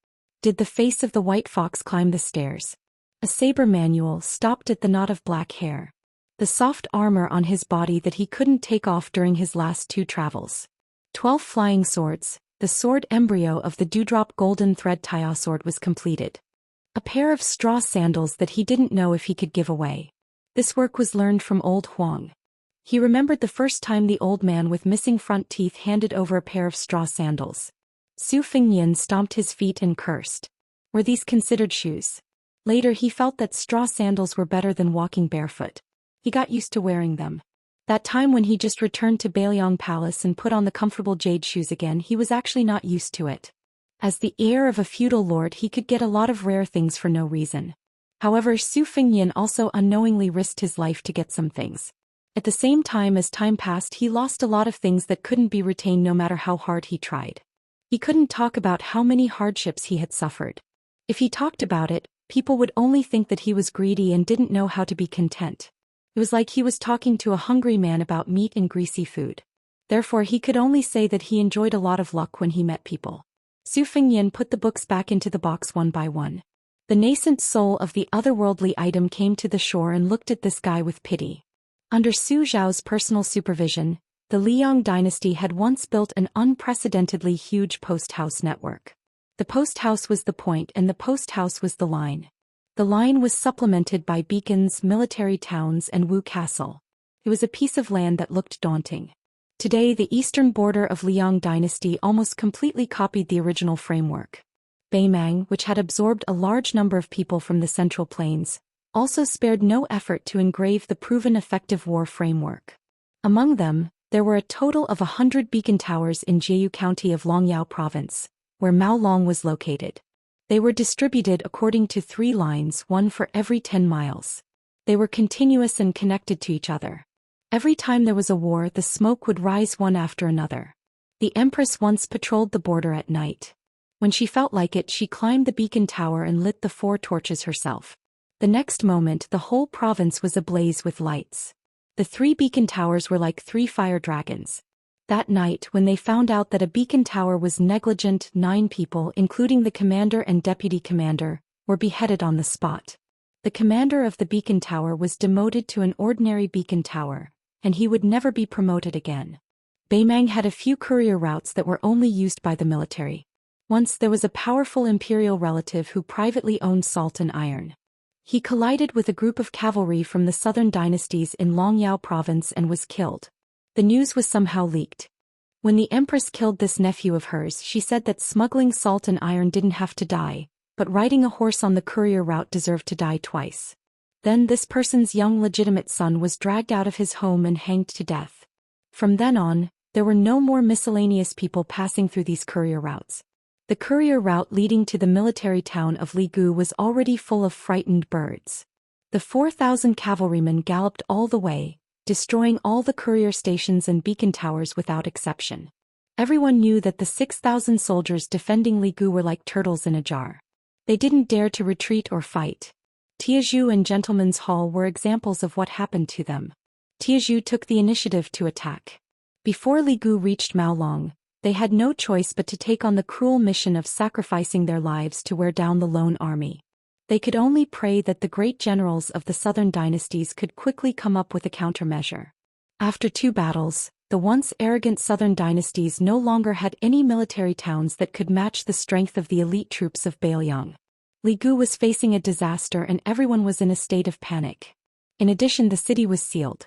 Did the face of the white fox climb the stairs? A saber manual stopped at the knot of black hair. The soft armor on his body that he couldn't take off during his last 2 travels. 12 flying swords, the sword embryo of the dewdrop golden thread Taya sword was completed. A pair of straw sandals that he didn't know if he could give away. This work was learned from old Huang. He remembered the first time the old man with missing front teeth handed over a pair of straw sandals. Su Fengyin stomped his feet and cursed. Were these considered shoes? Later he felt that straw sandals were better than walking barefoot. He got used to wearing them. That time when he just returned to Bailiang Palace and put on the comfortable jade shoes again, he was actually not used to it. As the heir of a feudal lord, he could get a lot of rare things for no reason. However, Su Fengyin also unknowingly risked his life to get some things. At the same time, as time passed, he lost a lot of things that couldn't be retained no matter how hard he tried. He couldn't talk about how many hardships he had suffered. If he talked about it, people would only think that he was greedy and didn't know how to be content. It was like he was talking to a hungry man about meat and greasy food. Therefore, he could only say that he enjoyed a lot of luck when he met people. Su Fengyin put the books back into the box one by one. The nascent soul of the otherworldly item came to the shore and looked at this guy with pity. Under Su Zhao's personal supervision, the Liang dynasty had once built an unprecedentedly huge post house network. The post house was the point and the post house was the line. The line was supplemented by beacons, military towns, and Wu Castle. It was a piece of land that looked daunting. Today, the eastern border of Liang dynasty almost completely copied the original framework. Beimang, which had absorbed a large number of people from the Central Plains, also spared no effort to engrave the proven effective war framework. Among them, there were a total of 100 beacon towers in Jiu County of Longyao Province, where Maolong was located. They were distributed according to 3 lines, one for every 10 miles. They were continuous and connected to each other. Every time there was a war, the smoke would rise one after another. The Empress once patrolled the border at night. When she felt like it, she climbed the beacon tower and lit the 4 torches herself. The next moment, the whole province was ablaze with lights. The 3 beacon towers were like 3 fire dragons. That night, when they found out that a beacon tower was negligent, 9 people, including the commander and deputy commander, were beheaded on the spot. The commander of the beacon tower was demoted to an ordinary beacon tower, and he would never be promoted again. Beimang had a few courier routes that were only used by the military. Once there was a powerful imperial relative who privately owned salt and iron. He collided with a group of cavalry from the southern dynasties in Longyao province and was killed. The news was somehow leaked. When the Empress killed this nephew of hers, she said that smuggling salt and iron didn't have to die, but riding a horse on the courier route deserved to die twice. Then this person's young legitimate son was dragged out of his home and hanged to death. From then on, there were no more miscellaneous people passing through these courier routes. The courier route leading to the military town of Ligu was already full of frightened birds. The 4,000 cavalrymen galloped all the way, destroying all the courier stations and beacon towers without exception. Everyone knew that the 6,000 soldiers defending Ligu were like turtles in a jar. They didn't dare to retreat or fight. Tiezhu and Gentleman's Hall were examples of what happened to them. Tiezhu took the initiative to attack. Before Ligu reached Maolong, they had no choice but to take on the cruel mission of sacrificing their lives to wear down the lone army. They could only pray that the great generals of the southern dynasties could quickly come up with a countermeasure. After 2 battles, the once arrogant southern dynasties no longer had any military towns that could match the strength of the elite troops of Bailiang. Ligu was facing a disaster and everyone was in a state of panic. In addition, the city was sealed.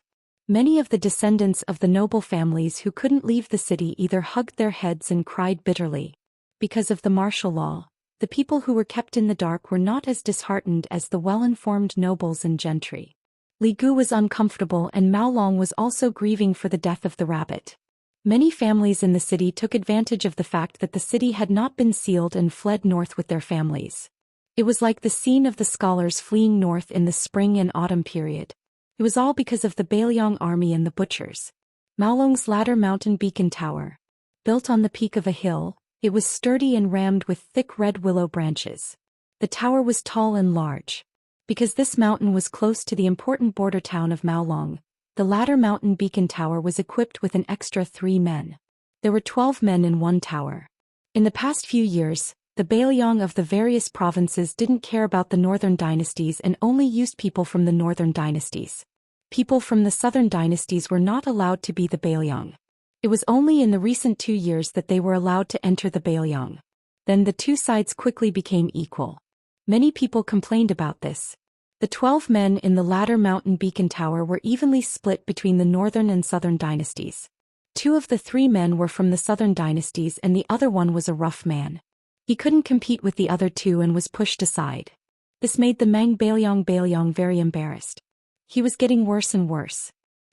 Many of the descendants of the noble families who couldn't leave the city either hugged their heads and cried bitterly. Because of the martial law, the people who were kept in the dark were not as disheartened as the well-informed nobles and gentry. Ligu was uncomfortable and Maolong was also grieving for the death of the rabbit. Many families in the city took advantage of the fact that the city had not been sealed and fled north with their families. It was like the scene of the scholars fleeing north in the spring and autumn period. It was all because of the Bailiang army and the butchers. Maolong's ladder mountain beacon tower. Built on the peak of a hill, it was sturdy and rammed with thick red willow branches. The tower was tall and large. Because this mountain was close to the important border town of Maolong, the ladder mountain beacon tower was equipped with an extra 3 men. There were 12 men in one tower. In the past few years, the Bailiang of the various provinces didn't care about the northern dynasties and only used people from the northern dynasties. People from the southern dynasties were not allowed to be the Bailiang. It was only in the recent 2 years that they were allowed to enter the Bailiang. Then the 2 sides quickly became equal. Many people complained about this. The 12 men in the ladder mountain beacon tower were evenly split between the northern and southern dynasties. 2 of the 3 men were from the southern dynasties and the other one was a rough man. He couldn't compete with the other 2 and was pushed aside. This made the Mang Bailiang very embarrassed. He was getting worse and worse.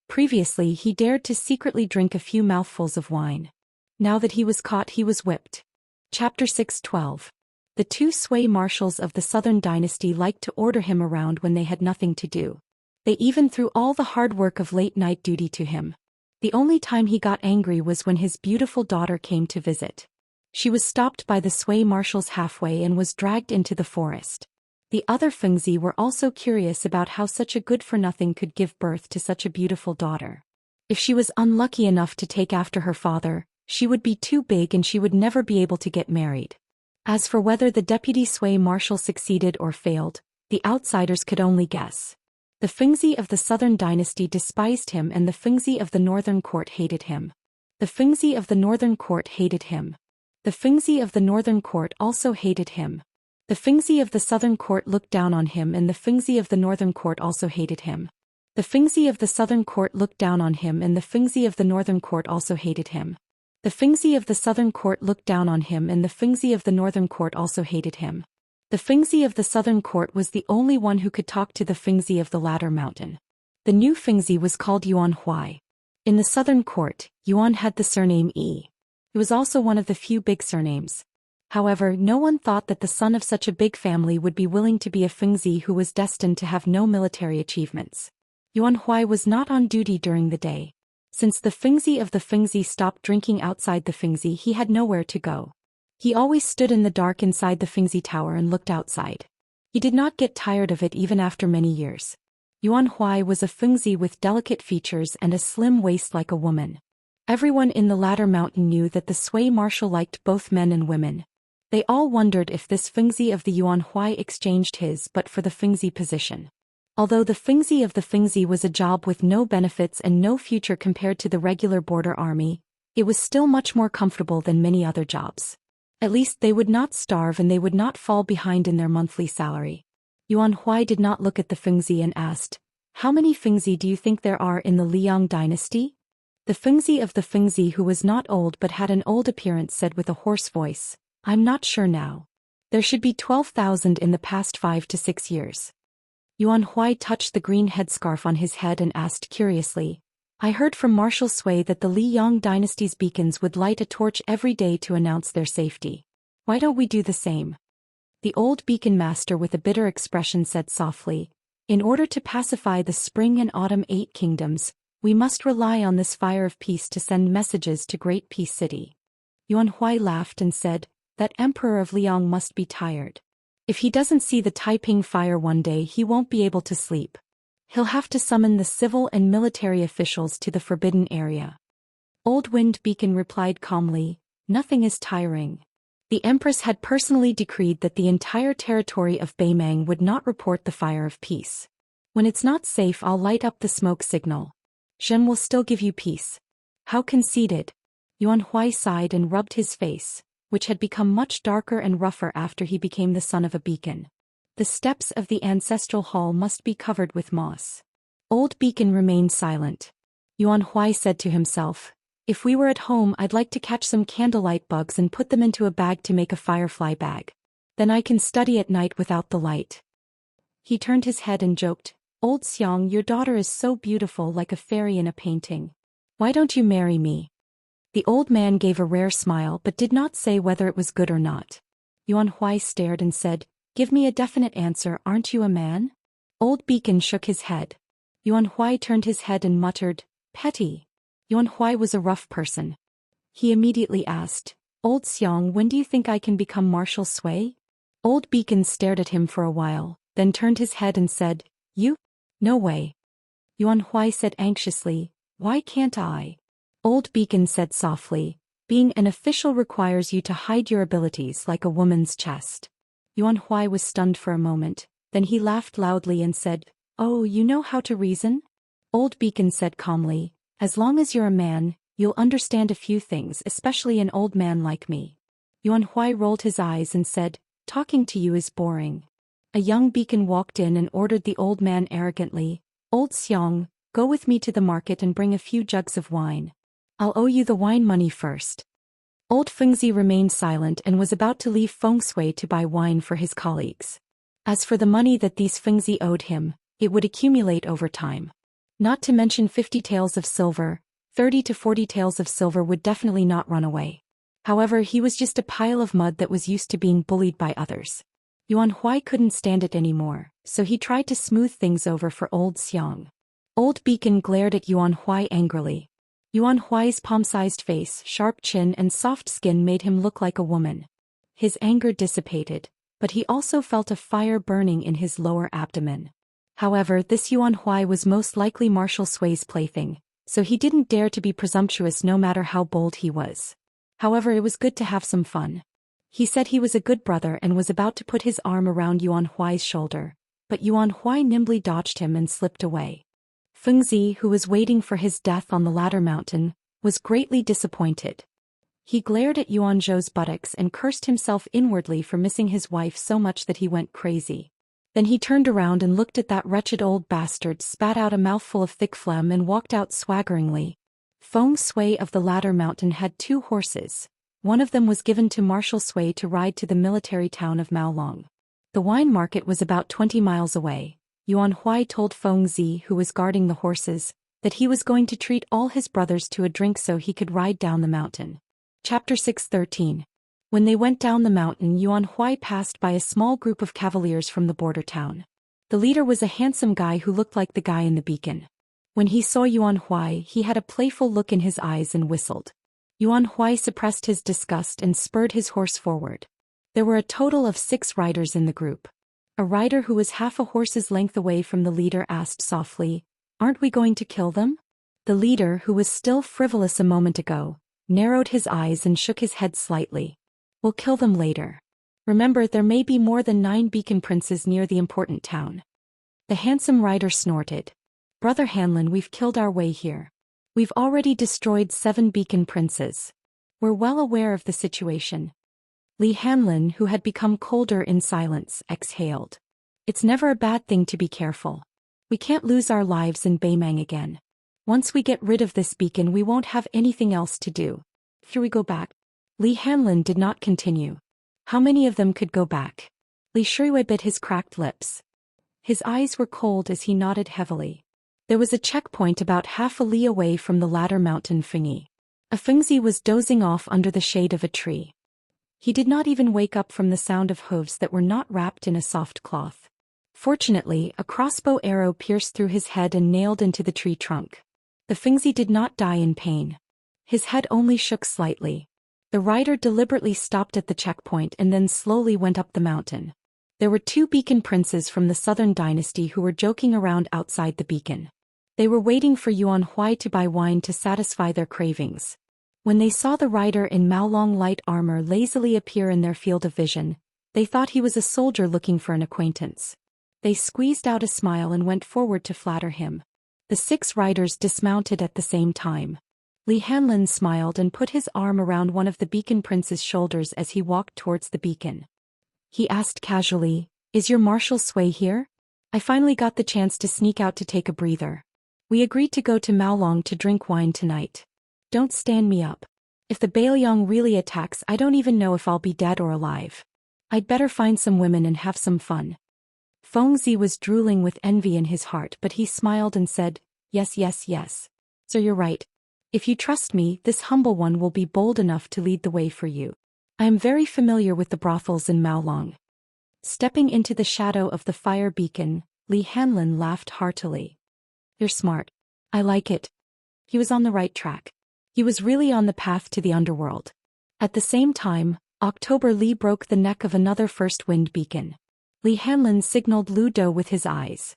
Previously he dared to secretly drink a few mouthfuls of wine. Now that he was caught he was whipped. Chapter 6:12. The 2 sway marshals of the southern dynasty liked to order him around when they had nothing to do. They even threw all the hard work of late-night duty to him. The only time he got angry was when his beautiful daughter came to visit. She was stopped by the sway marshals halfway and was dragged into the forest. The other Fengzi were also curious about how such a good-for-nothing could give birth to such a beautiful daughter. If she was unlucky enough to take after her father, she would be too big and she would never be able to get married. As for whether the deputy sway marshal succeeded or failed, the outsiders could only guess. The Fengzi of the southern dynasty despised him and the Fengzi of the northern court hated him. The Fengzi of the northern court hated him. The Fengzi of the northern court also hated him. The Fengzi of the southern court looked down on him and the Fengzi of the northern court also hated him. The Fengzi of the southern court looked down on him and the Fengzi of the northern court also hated him. The Fengzi of the southern court looked down on him and the Fengzi of the northern court also hated him. The Fengzi of the southern court was the only one who could talk to the Fengzi of the ladder mountain. The new Fengzi was called Yuan Huai. In the southern court, Yuan had the surname Yi. It was also one of the few big surnames. However, no one thought that the son of such a big family would be willing to be a Fengzi who was destined to have no military achievements. Yuan Huai was not on duty during the day. Since the Fengzi of the Fengzi stopped drinking outside the Fengzi, he had nowhere to go. He always stood in the dark inside the Fengzi tower and looked outside. He did not get tired of it even after many years. Yuan Huai was a Fengzi with delicate features and a slim waist like a woman. Everyone in the ladder mountain knew that the sway marshal liked both men and women. They all wondered if this Fengzi of the Yuan Huai exchanged his but for the Fengzi position. Although the Fengzi of the Fengzi was a job with no benefits and no future compared to the regular border army, it was still much more comfortable than many other jobs. At least they would not starve and they would not fall behind in their monthly salary. Yuan Huai did not look at the Fengzi and asked, "How many Fengzi do you think there are in the Liang dynasty?" The Fengzi of the Fengzi, who was not old but had an old appearance, said with a hoarse voice, "I'm not sure now. There should be 12,000 in the past 5 to 6 years. Yuan Huai touched the green headscarf on his head and asked curiously, I heard from Marshal Sui that the Li Yang dynasty's beacons would light a torch every day to announce their safety. Why don't we do the same? The old beacon master with a bitter expression said softly, in order to pacify the spring and autumn 8 kingdoms, we must rely on this fire of peace to send messages to Great Peace City. Yuan Huai laughed and said, that Emperor of Liang must be tired. If he doesn't see the Taiping fire one day, he won't be able to sleep. He'll have to summon the civil and military officials to the forbidden area. Old Wind Beacon replied calmly, nothing is tiring. The Empress had personally decreed that the entire territory of Beimang would not report the fire of peace. When it's not safe, I'll light up the smoke signal. Zhen will still give you peace. How conceited. Yuan Huai sighed and rubbed his face, which had become much darker and rougher after he became the son of a beacon. The steps of the ancestral hall must be covered with moss. Old Beacon remained silent. Yuan Huai said to himself, if we were at home, I'd like to catch some candlelight bugs and put them into a bag to make a firefly bag. Then I can study at night without the light. He turned his head and joked, Old Xiang, your daughter is so beautiful like a fairy in a painting. Why don't you marry me? The old man gave a rare smile but did not say whether it was good or not. Yuan Huai stared and said, give me a definite answer, aren't you a man? Old Beacon shook his head. Yuan Huai turned his head and muttered, petty. Yuan Huai was a rough person. He immediately asked, Old Xiang, when do you think I can become Marshal Sui? Old Beacon stared at him for a while, then turned his head and said, you? No way. Yuan Huai said anxiously, why can't I? Old Beacon said softly, being an official requires you to hide your abilities like a woman's chest. Yuan Huai was stunned for a moment, then he laughed loudly and said, oh, you know how to reason? Old Beacon said calmly, as long as you're a man, you'll understand a few things, especially an old man like me. Yuan Huai rolled his eyes and said, talking to you is boring. A young beacon walked in and ordered the old man arrogantly, Old Xiang, go with me to the market and bring a few jugs of wine. I'll owe you the wine money first. Old Fengzi remained silent and was about to leave Feng Shui to buy wine for his colleagues. As for the money that these Fengzi owed him, it would accumulate over time. Not to mention 50 taels of silver, 30 to 40 taels of silver would definitely not run away. However, he was just a pile of mud that was used to being bullied by others. Yuan Huai couldn't stand it anymore, so he tried to smooth things over for Old Xiang. Old Beacon glared at Yuan Huai angrily. Yuan Huai's palm-sized face, sharp chin and soft skin made him look like a woman. His anger dissipated, but he also felt a fire burning in his lower abdomen. However, this Yuan Huai was most likely Marshal Sui's plaything, so he didn't dare to be presumptuous no matter how bold he was. However, it was good to have some fun. He said he was a good brother and was about to put his arm around Yuan Huai's shoulder, but Yuan Huai nimbly dodged him and slipped away. Fengzi, who was waiting for his death on the ladder mountain, was greatly disappointed. He glared at Yuan Zhou's buttocks and cursed himself inwardly for missing his wife so much that he went crazy. Then he turned around and looked at that wretched old bastard, spat out a mouthful of thick phlegm and walked out swaggeringly. Feng Shui of the ladder mountain had 2 horses. One of them was given to Marshal Sui to ride to the military town of Maolong. The wine market was about 20 miles away. Yuan Huai told Fengzi, who was guarding the horses, that he was going to treat all his brothers to a drink so he could ride down the mountain. Chapter 6:13. When they went down the mountain, Yuan Huai passed by a small group of cavaliers from the border town. The leader was a handsome guy who looked like the guy in the beacon. When he saw Yuan Huai, he had a playful look in his eyes and whistled. Yuan Huai suppressed his disgust and spurred his horse forward. There were a total of 6 riders in the group. A rider who was half a horse's length away from the leader asked softly, "Aren't we going to kill them?" The leader, who was still frivolous a moment ago, narrowed his eyes and shook his head slightly. "We'll kill them later. Remember, there may be more than 9 beacon princes near the important town." The handsome rider snorted. "Brother Hanlin, we've killed our way here. We've already destroyed 7 beacon princes. We're well aware of the situation." Li Hanlin, who had become colder in silence, exhaled. "It's never a bad thing to be careful. We can't lose our lives in Beimang again. Once we get rid of this beacon, we won't have anything else to do. Here we go back." Li Hanlin did not continue. How many of them could go back? Li Shuiwei bit his cracked lips. His eyes were cold as he nodded heavily. There was a checkpoint about half a li away from the latter mountain Fengyi. A Fengzi was dozing off under the shade of a tree. He did not even wake up from the sound of hooves that were not wrapped in a soft cloth. Fortunately, a crossbow arrow pierced through his head and nailed into the tree trunk. The Fengzi did not die in pain. His head only shook slightly. The rider deliberately stopped at the checkpoint and then slowly went up the mountain. There were 2 beacon princes from the southern dynasty who were joking around outside the beacon. They were waiting for Yuan Huai to buy wine to satisfy their cravings. When they saw the rider in Maolong light armor lazily appear in their field of vision, they thought he was a soldier looking for an acquaintance. They squeezed out a smile and went forward to flatter him. The 6 riders dismounted at the same time. Li Hanlin smiled and put his arm around one of the beacon prince's shoulders as he walked towards the beacon. He asked casually, "Is your Marshal Sui here? I finally got the chance to sneak out to take a breather. We agreed to go to Maolong to drink wine tonight. Don't stand me up. If the Bailiang really attacks, I don't even know if I'll be dead or alive. I'd better find some women and have some fun." Fengzi was drooling with envy in his heart, but he smiled and said, "Yes, yes, yes. So you're right. If you trust me, this humble one will be bold enough to lead the way for you. I am very familiar with the brothels in Maolong." Stepping into the shadow of the fire beacon, Li Hanlin laughed heartily. "You're smart. I like it." He was on the right track. He was really on the path to the underworld. At the same time, October Li broke the neck of another first wind beacon. Li Hanlin signaled Lu Do with his eyes.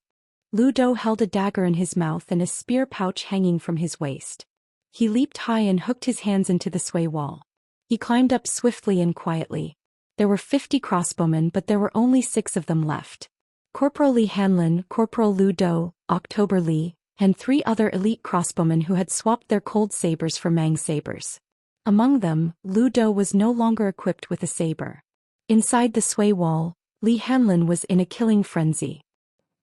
Lu Do held a dagger in his mouth and a spear pouch hanging from his waist. He leaped high and hooked his hands into the sway wall. He climbed up swiftly and quietly. There were 50 crossbowmen, but there were only 6 of them left. Corporal Li Hanlin, Corporal Lu Do, October Li, and 3 other elite crossbowmen who had swapped their cold sabers for mang sabers. Among them, Lu Do was no longer equipped with a saber. Inside the sway wall, Li Hanlin was in a killing frenzy.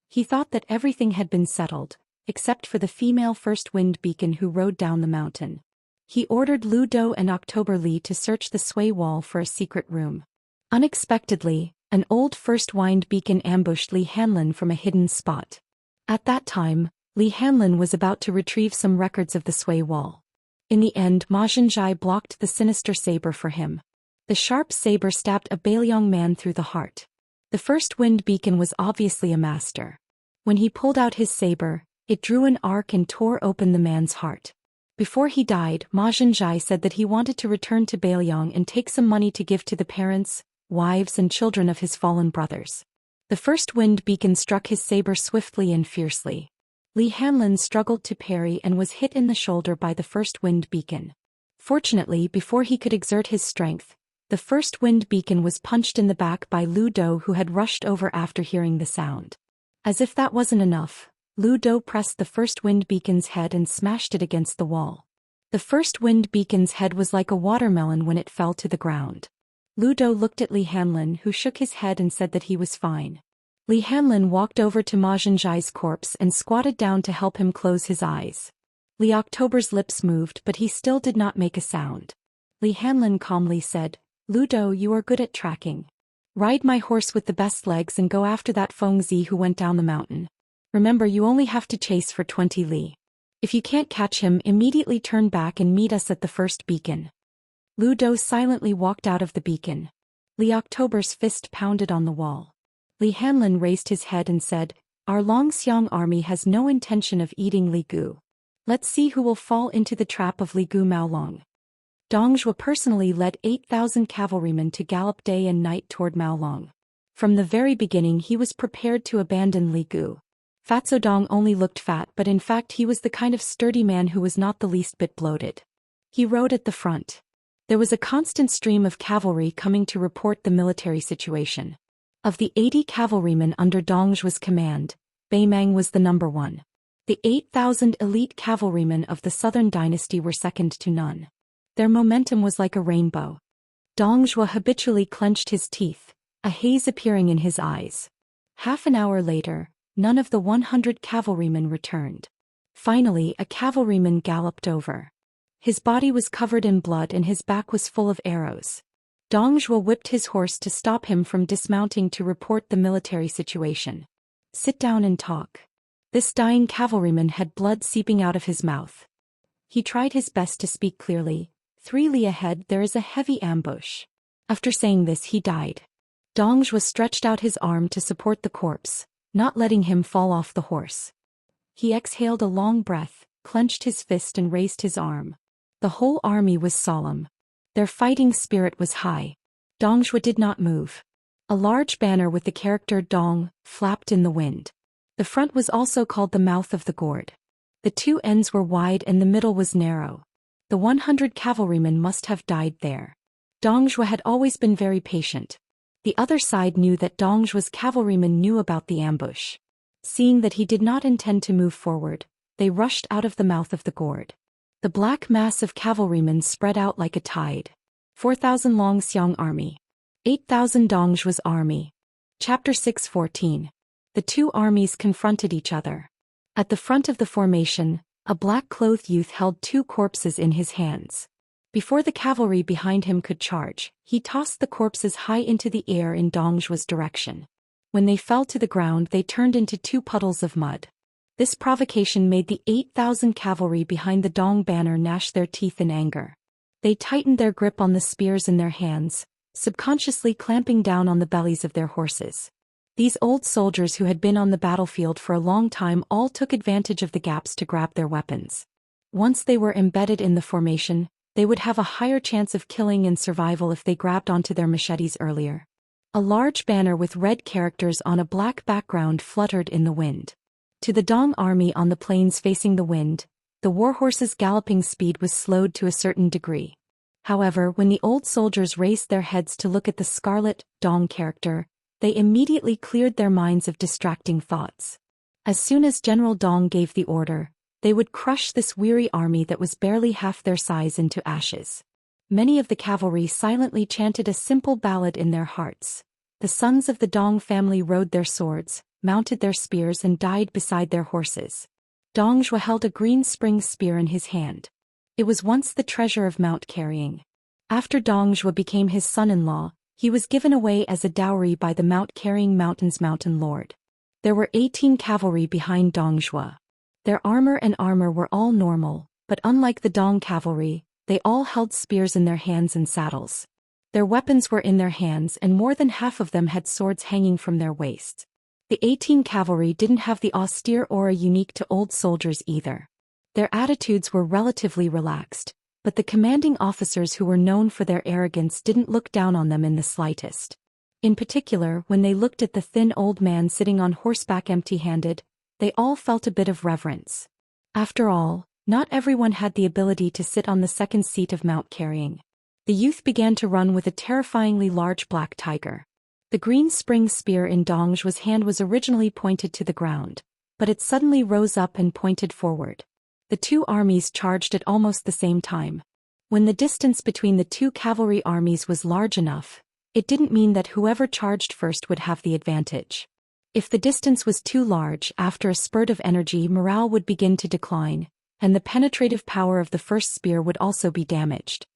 He thought that everything had been settled, except for the female first wind beacon who rode down the mountain. He ordered Lu Do and October Li to search the sway wall for a secret room. Unexpectedly, an old first wind beacon ambushed Li Hanlin from a hidden spot. At that time, Li Hanlin was about to retrieve some records of the sway wall. In the end, Ma Zhenjai blocked the sinister saber for him. The sharp saber stabbed a Bailiang man through the heart. The first wind beacon was obviously a master. When he pulled out his saber, it drew an arc and tore open the man's heart. Before he died, Ma Zhenjai said that he wanted to return to Bailiang and take some money to give to the parents, wives and children of his fallen brothers. The first wind beacon struck his saber swiftly and fiercely. Li Hanlin struggled to parry and was hit in the shoulder by the first wind beacon. Fortunately, before he could exert his strength, the first wind beacon was punched in the back by Lu Do, who had rushed over after hearing the sound. As if that wasn't enough, Lu Do pressed the first wind beacon's head and smashed it against the wall. The first wind beacon's head was like a watermelon when it fell to the ground. Lu Do looked at Li Hanlin, who shook his head and said that he was fine. Li Hanlin walked over to Ma Zhenjai's corpse and squatted down to help him close his eyes. Li October's lips moved, but he still did not make a sound. Li Hanlin calmly said, "Lu Do, you are good at tracking. Ride my horse with the best legs and go after that Fengzi who went down the mountain. Remember, you only have to chase for 20 li. If you can't catch him, immediately turn back and meet us at the first beacon." Lu Do silently walked out of the beacon. Li October's fist pounded on the wall. Li Hanlin raised his head and said, "Our Longxiang army has no intention of eating Li Gu. Let's see who will fall into the trap of Li Gu Maolong." Dong Zhuo personally led 8,000 cavalrymen to gallop day and night toward Maolong. From the very beginning he was prepared to abandon Li Gu. Fatso Dong only looked fat, but in fact he was the kind of sturdy man who was not the least bit bloated. He rode at the front. There was a constant stream of cavalry coming to report the military situation. Of the 80 cavalrymen under Dong Zhuo's command, Beimang was the number 1. The 8,000 elite cavalrymen of the southern dynasty were second to none. Their momentum was like a rainbow. Dong Zhuo habitually clenched his teeth, a haze appearing in his eyes. Half an hour later, none of the 100 cavalrymen returned. Finally, a cavalryman galloped over. His body was covered in blood and his back was full of arrows. Dong Zhuo whipped his horse to stop him from dismounting to report the military situation. Sit down and talk. This dying cavalryman had blood seeping out of his mouth. He tried his best to speak clearly. 3 li ahead there is a heavy ambush. After saying this he died. Dong Zhuo stretched out his arm to support the corpse, not letting him fall off the horse. He exhaled a long breath, clenched his fist and raised his arm. The whole army was solemn. Their fighting spirit was high. Dong Zhuo did not move. A large banner with the character Dong flapped in the wind. The front was also called the mouth of the gourd. The 2 ends were wide and the middle was narrow. The 100 cavalrymen must have died there. Dong Zhuo had always been very patient. The other side knew that Dong Zhuo's cavalrymen knew about the ambush. Seeing that he did not intend to move forward, they rushed out of the mouth of the gourd. The black mass of cavalrymen spread out like a tide. 4,000 Long Xiang army. 8,000 Dong Zhuo's army. Chapter 6:14. The 2 armies confronted each other. At the front of the formation, a black-clothed youth held 2 corpses in his hands. Before the cavalry behind him could charge, he tossed the corpses high into the air in Dong Zhuo's direction. When they fell to the ground they turned into 2 puddles of mud. This provocation made the 8,000 cavalry behind the Dong banner gnash their teeth in anger. They tightened their grip on the spears in their hands, subconsciously clamping down on the bellies of their horses. These old soldiers who had been on the battlefield for a long time all took advantage of the gaps to grab their weapons. Once they were embedded in the formation, they would have a higher chance of killing and survival if they grabbed onto their machetes earlier. A large banner with red characters on a black background fluttered in the wind. To the Dong army on the plains facing the wind, the warhorses' galloping speed was slowed to a certain degree. However, when the old soldiers raised their heads to look at the scarlet Dong character, they immediately cleared their minds of distracting thoughts. As soon as General Dong gave the order, they would crush this weary army that was barely half their size into ashes. Many of the cavalry silently chanted a simple ballad in their hearts. The sons of the Dong family rode their swords, mounted their spears and died beside their horses. Dong Zhuo held a green spring spear in his hand. It was once the treasure of mount carrying. After Dong Zhuo became his son-in-law, he was given away as a dowry by the mount-carrying mountain's mountain lord. There were 18 cavalry behind Dong Zhuo. Their armor were all normal, but unlike the Dong cavalry, they all held spears in their hands and saddles. Their weapons were in their hands and more than half of them had swords hanging from their waists. The 18 cavalry didn't have the austere aura unique to old soldiers either. Their attitudes were relatively relaxed, but the commanding officers who were known for their arrogance didn't look down on them in the slightest. In particular, when they looked at the thin old man sitting on horseback empty-handed, they all felt a bit of reverence. After all, not everyone had the ability to sit on the second seat of mount carrying. The youth began to run with a terrifyingly large black tiger. The green spring spear in Dong Zhuo's hand was originally pointed to the ground, but it suddenly rose up and pointed forward. The 2 armies charged at almost the same time. When the distance between the 2 cavalry armies was large enough, it didn't mean that whoever charged first would have the advantage. If the distance was too large, after a spurt of energy morale would begin to decline, and the penetrative power of the first spear would also be damaged.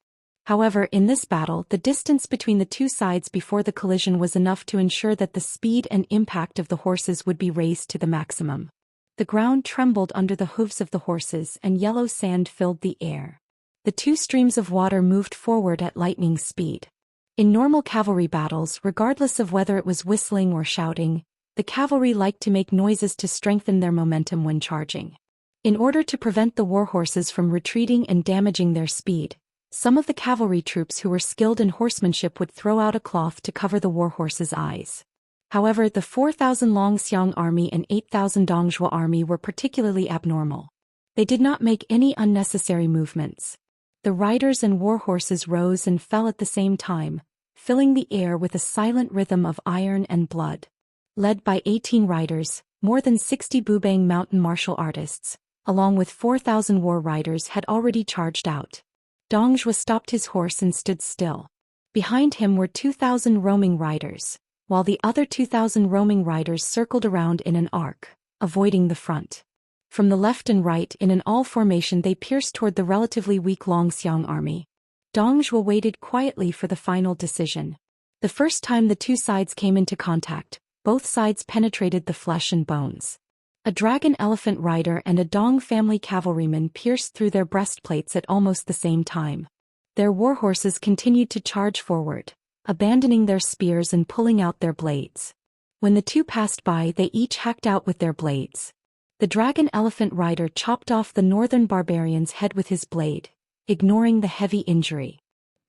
However, in this battle, the distance between the 2 sides before the collision was enough to ensure that the speed and impact of the horses would be raised to the maximum. The ground trembled under the hooves of the horses and yellow sand filled the air. The 2 streams of water moved forward at lightning speed. In normal cavalry battles, regardless of whether it was whistling or shouting, the cavalry liked to make noises to strengthen their momentum when charging. In order to prevent the warhorses from retreating and damaging their speed, some of the cavalry troops who were skilled in horsemanship would throw out a cloth to cover the warhorses' eyes. However, the 4,000 Long Xiang army and 8,000 Dong Zhuo army were particularly abnormal. They did not make any unnecessary movements. The riders and warhorses rose and fell at the same time, filling the air with a silent rhythm of iron and blood. Led by 18 riders, more than 60 Bubang mountain martial artists, along with 4,000 war riders had already charged out. Dong Zhuo stopped his horse and stood still. Behind him were 2,000 roaming riders, while the other 2,000 roaming riders circled around in an arc, avoiding the front. From the left and right in an all formation they pierced toward the relatively weak Long Xiang army. Dong Zhuo waited quietly for the final decision. The first time the two sides came into contact, both sides penetrated the flesh and bones. A dragon elephant rider and a Dong family cavalryman pierced through their breastplates at almost the same time. Their warhorses continued to charge forward, abandoning their spears and pulling out their blades. When the two passed by, they each hacked out with their blades. The dragon elephant rider chopped off the northern barbarian's head with his blade, ignoring the heavy injury.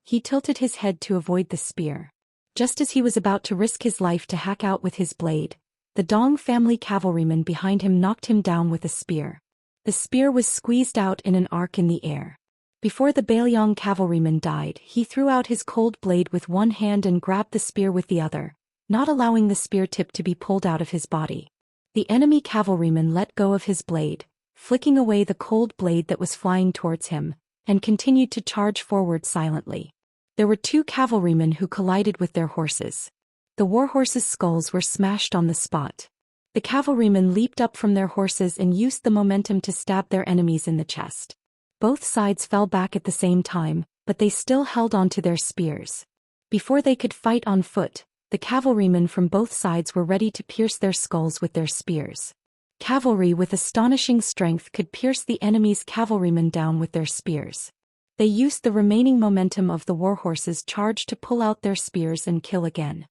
He tilted his head to avoid the spear. Just as he was about to risk his life to hack out with his blade, the Dong family cavalryman behind him knocked him down with a spear. The spear was squeezed out in an arc in the air. Before the Bailiang cavalryman died, he threw out his cold blade with one hand and grabbed the spear with the other, not allowing the spear tip to be pulled out of his body. The enemy cavalryman let go of his blade, flicking away the cold blade that was flying towards him, and continued to charge forward silently. There were two cavalrymen who collided with their horses. The warhorses' skulls were smashed on the spot. The cavalrymen leaped up from their horses and used the momentum to stab their enemies in the chest. Both sides fell back at the same time, but they still held on to their spears. Before they could fight on foot, the cavalrymen from both sides were ready to pierce their skulls with their spears. Cavalry with astonishing strength could pierce the enemy's cavalrymen down with their spears. They used the remaining momentum of the warhorses' charge to pull out their spears and kill again.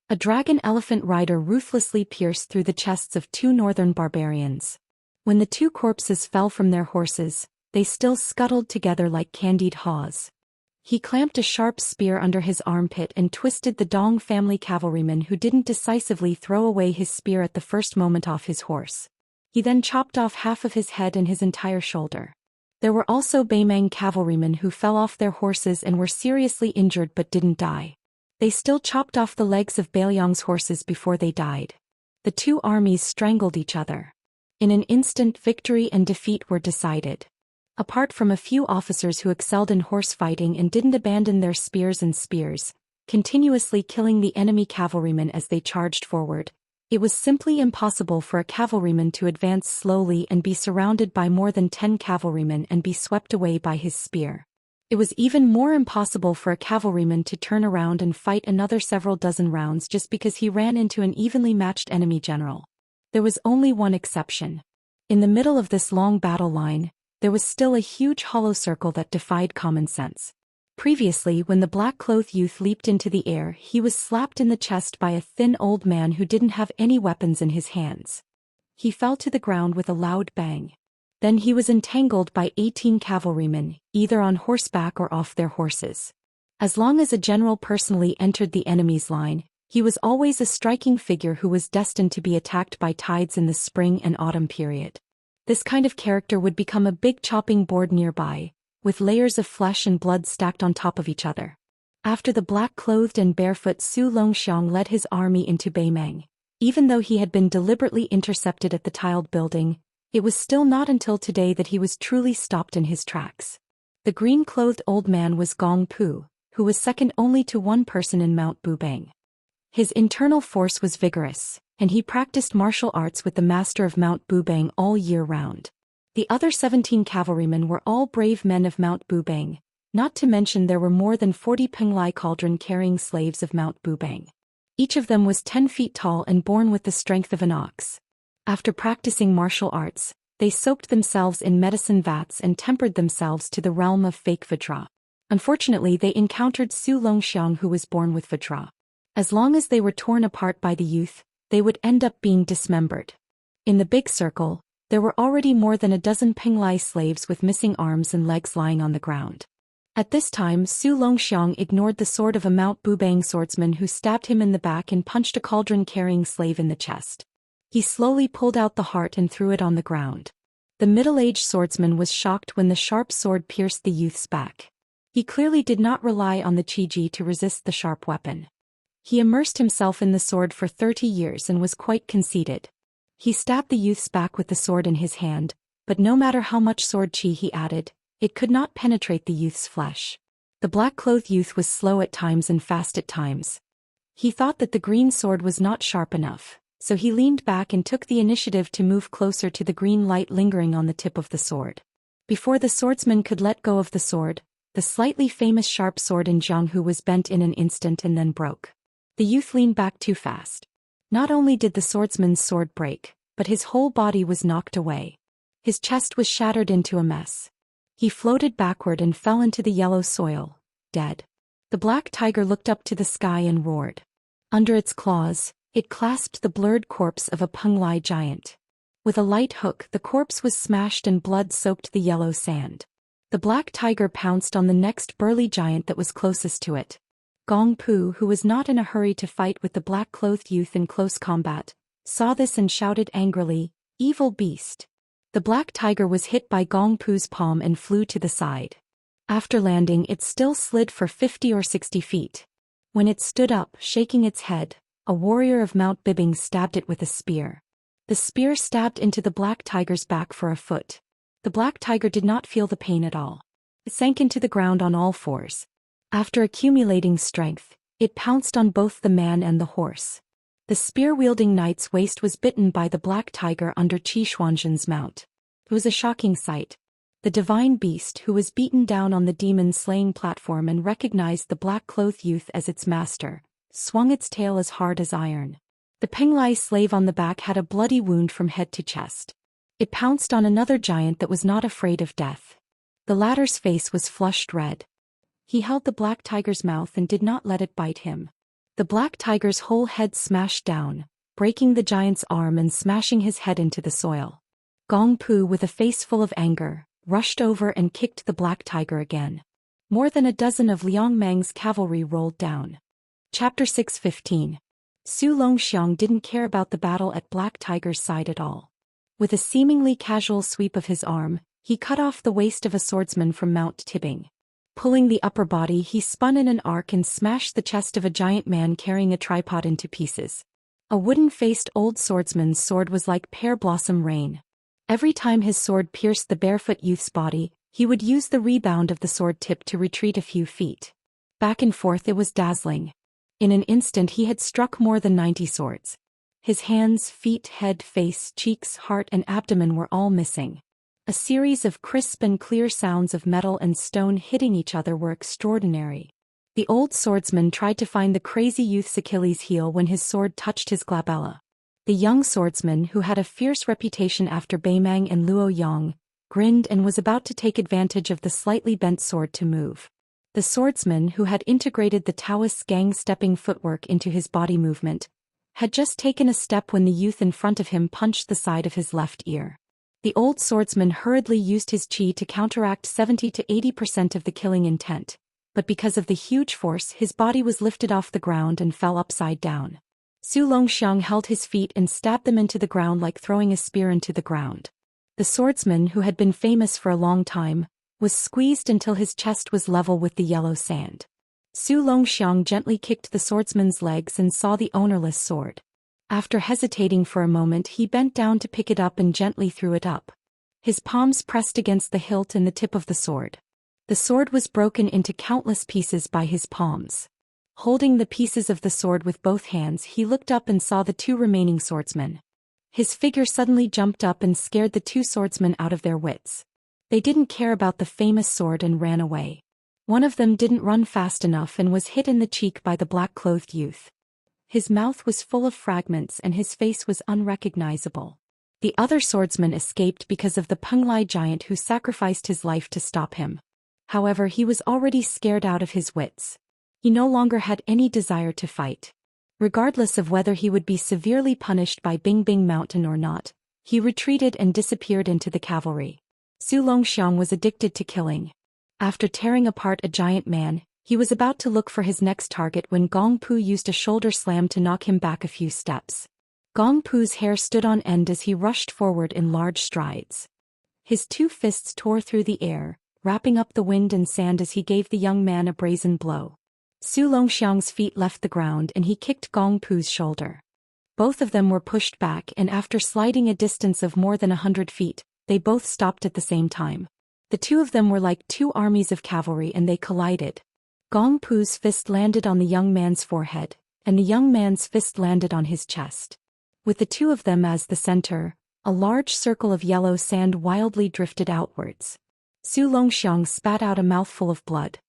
A dragon elephant rider ruthlessly pierced through the chests of two northern barbarians. When the two corpses fell from their horses, they still scuttled together like candied haws. He clamped a sharp spear under his armpit and twisted the Dong family cavalryman who didn't decisively throw away his spear at the first moment off his horse. He then chopped off half of his head and his entire shoulder. There were also Baimang cavalrymen who fell off their horses and were seriously injured but didn't die. They still chopped off the legs of Bailiang's horses before they died. The two armies strangled each other. In an instant, victory and defeat were decided. Apart from a few officers who excelled in horse fighting and didn't abandon their spears, continuously killing the enemy cavalrymen as they charged forward, it was simply impossible for a cavalryman to advance slowly and be surrounded by more than 10 cavalrymen and be swept away by his spear. It was even more impossible for a cavalryman to turn around and fight another several dozen rounds just because he ran into an evenly matched enemy general. There was only one exception. In the middle of this long battle line, there was still a huge hollow circle that defied common sense. Previously, when the black-clothed youth leaped into the air, he was slapped in the chest by a thin old man who didn't have any weapons in his hands. He fell to the ground with a loud bang. Then he was entangled by 18 cavalrymen, either on horseback or off their horses. As long as a general personally entered the enemy's line, he was always a striking figure who was destined to be attacked by tides in the spring and autumn period. This kind of character would become a big chopping board nearby, with layers of flesh and blood stacked on top of each other. After the black-clothed and barefoot Zhou Xian led his army into Baimang, even though he had been deliberately intercepted at the tiled building, it was still not until today that he was truly stopped in his tracks. The green-clothed old man was Gong Pu, who was second only to one person in Mount Bubang. His internal force was vigorous, and he practiced martial arts with the master of Mount Bubang all year round. The other 17 cavalrymen were all brave men of Mount Bubang, not to mention there were more than 40 Penglai cauldron-carrying slaves of Mount Bubang. Each of them was 10 feet tall and born with the strength of an ox. After practicing martial arts, they soaked themselves in medicine vats and tempered themselves to the realm of fake Vajra. Unfortunately, they encountered Zhou Xian, who was born with Vajra. As long as they were torn apart by the youth, they would end up being dismembered. In the big circle, there were already more than a dozen Penglai slaves with missing arms and legs lying on the ground. At this time, Zhou Xian ignored the sword of a Mount Bubang swordsman who stabbed him in the back and punched a cauldron-carrying slave in the chest. He slowly pulled out the heart and threw it on the ground. The middle-aged swordsman was shocked when the sharp sword pierced the youth's back. He clearly did not rely on the Qiji to resist the sharp weapon. He immersed himself in the sword for 30 years and was quite conceited. He stabbed the youth's back with the sword in his hand, but no matter how much sword qi he added, it could not penetrate the youth's flesh. The black-clothed youth was slow at times and fast at times. He thought that the green sword was not sharp enough, so he leaned back and took the initiative to move closer to the green light lingering on the tip of the sword. Before the swordsman could let go of the sword, the slightly famous sharp sword in Jianghu was bent in an instant and then broke. The youth leaned back too fast. Not only did the swordsman's sword break, but his whole body was knocked away. His chest was shattered into a mess. He floated backward and fell into the yellow soil, dead. The black tiger looked up to the sky and roared. Under its claws, it clasped the blurred corpse of a Penglai giant. With a light hook, the corpse was smashed and blood soaked the yellow sand. The black tiger pounced on the next burly giant that was closest to it. Gong Pu, who was not in a hurry to fight with the black-clothed youth in close combat, saw this and shouted angrily, "Evil beast!" The black tiger was hit by Gong Pu's palm and flew to the side. After landing, it still slid for 50 or 60 feet. When it stood up, shaking its head, a warrior of Mount Bibbing stabbed it with a spear. The spear stabbed into the black tiger's back for a foot. The black tiger did not feel the pain at all. It sank into the ground on all fours. After accumulating strength, it pounced on both the man and the horse. The spear-wielding knight's waist was bitten by the black tiger under Qi Xuanzhen's mount. It was a shocking sight. The divine beast, who was beaten down on the demon-slaying platform and recognized the black-clothed youth as its master, swung its tail as hard as iron. The Penglai slave on the back had a bloody wound from head to chest. It pounced on another giant that was not afraid of death. The latter's face was flushed red. He held the black tiger's mouth and did not let it bite him. The black tiger's whole head smashed down, breaking the giant's arm and smashing his head into the soil. Gong Pu, with a face full of anger, rushed over and kicked the black tiger again. More than a dozen of Liang Mang's cavalry rolled down. Chapter 6:15. Su Longxiang didn't care about the battle at Black Tiger's side at all. With a seemingly casual sweep of his arm, he cut off the waist of a swordsman from Mount Tibbing. Pulling the upper body, he spun in an arc and smashed the chest of a giant man carrying a tripod into pieces. A wooden-faced old swordsman's sword was like pear blossom rain. Every time his sword pierced the barefoot youth's body, he would use the rebound of the sword tip to retreat a few feet. Back and forth it was dazzling. In an instant he had struck more than 90 swords. His hands, feet, head, face, cheeks, heart and abdomen were all missing. A series of crisp and clear sounds of metal and stone hitting each other were extraordinary. The old swordsman tried to find the crazy youth's Achilles heel when his sword touched his glabella. The young swordsman, who had a fierce reputation after Beimang and Luo Yang, grinned and was about to take advantage of the slightly bent sword to move. The swordsman, who had integrated the Taoist gang-stepping footwork into his body movement, had just taken a step when the youth in front of him punched the side of his left ear. The old swordsman hurriedly used his qi to counteract 70 to 80% of the killing intent, but because of the huge force, his body was lifted off the ground and fell upside down. Su Longxiang held his feet and stabbed them into the ground like throwing a spear into the ground. The swordsman, who had been famous for a long time, was squeezed until his chest was level with the yellow sand. Su Longxiang gently kicked the swordsman's legs and saw the ownerless sword. After hesitating for a moment, he bent down to pick it up and gently threw it up. His palms pressed against the hilt and the tip of the sword. The sword was broken into countless pieces by his palms. Holding the pieces of the sword with both hands, he looked up and saw the two remaining swordsmen. His figure suddenly jumped up and scared the two swordsmen out of their wits. They didn't care about the famous sword and ran away. One of them didn't run fast enough and was hit in the cheek by the black-clothed youth. His mouth was full of fragments and his face was unrecognizable. The other swordsman escaped because of the Penglai giant who sacrificed his life to stop him. However, he was already scared out of his wits. He no longer had any desire to fight. Regardless of whether he would be severely punished by Bingbing Mountain or not, he retreated and disappeared into the cavalry. Su Longxiang was addicted to killing. After tearing apart a giant man, he was about to look for his next target when Gong Pu used a shoulder slam to knock him back a few steps. Gong Pu's hair stood on end as he rushed forward in large strides. His two fists tore through the air, wrapping up the wind and sand as he gave the young man a brazen blow. Su Longxiang's feet left the ground and he kicked Gong Pu's shoulder. Both of them were pushed back, and after sliding a distance of more than 100 feet, they both stopped at the same time. The two of them were like two armies of cavalry and they collided. Gong Pu's fist landed on the young man's forehead, and the young man's fist landed on his chest. With the two of them as the center, a large circle of yellow sand wildly drifted outwards. Zhou Xian spat out a mouthful of blood.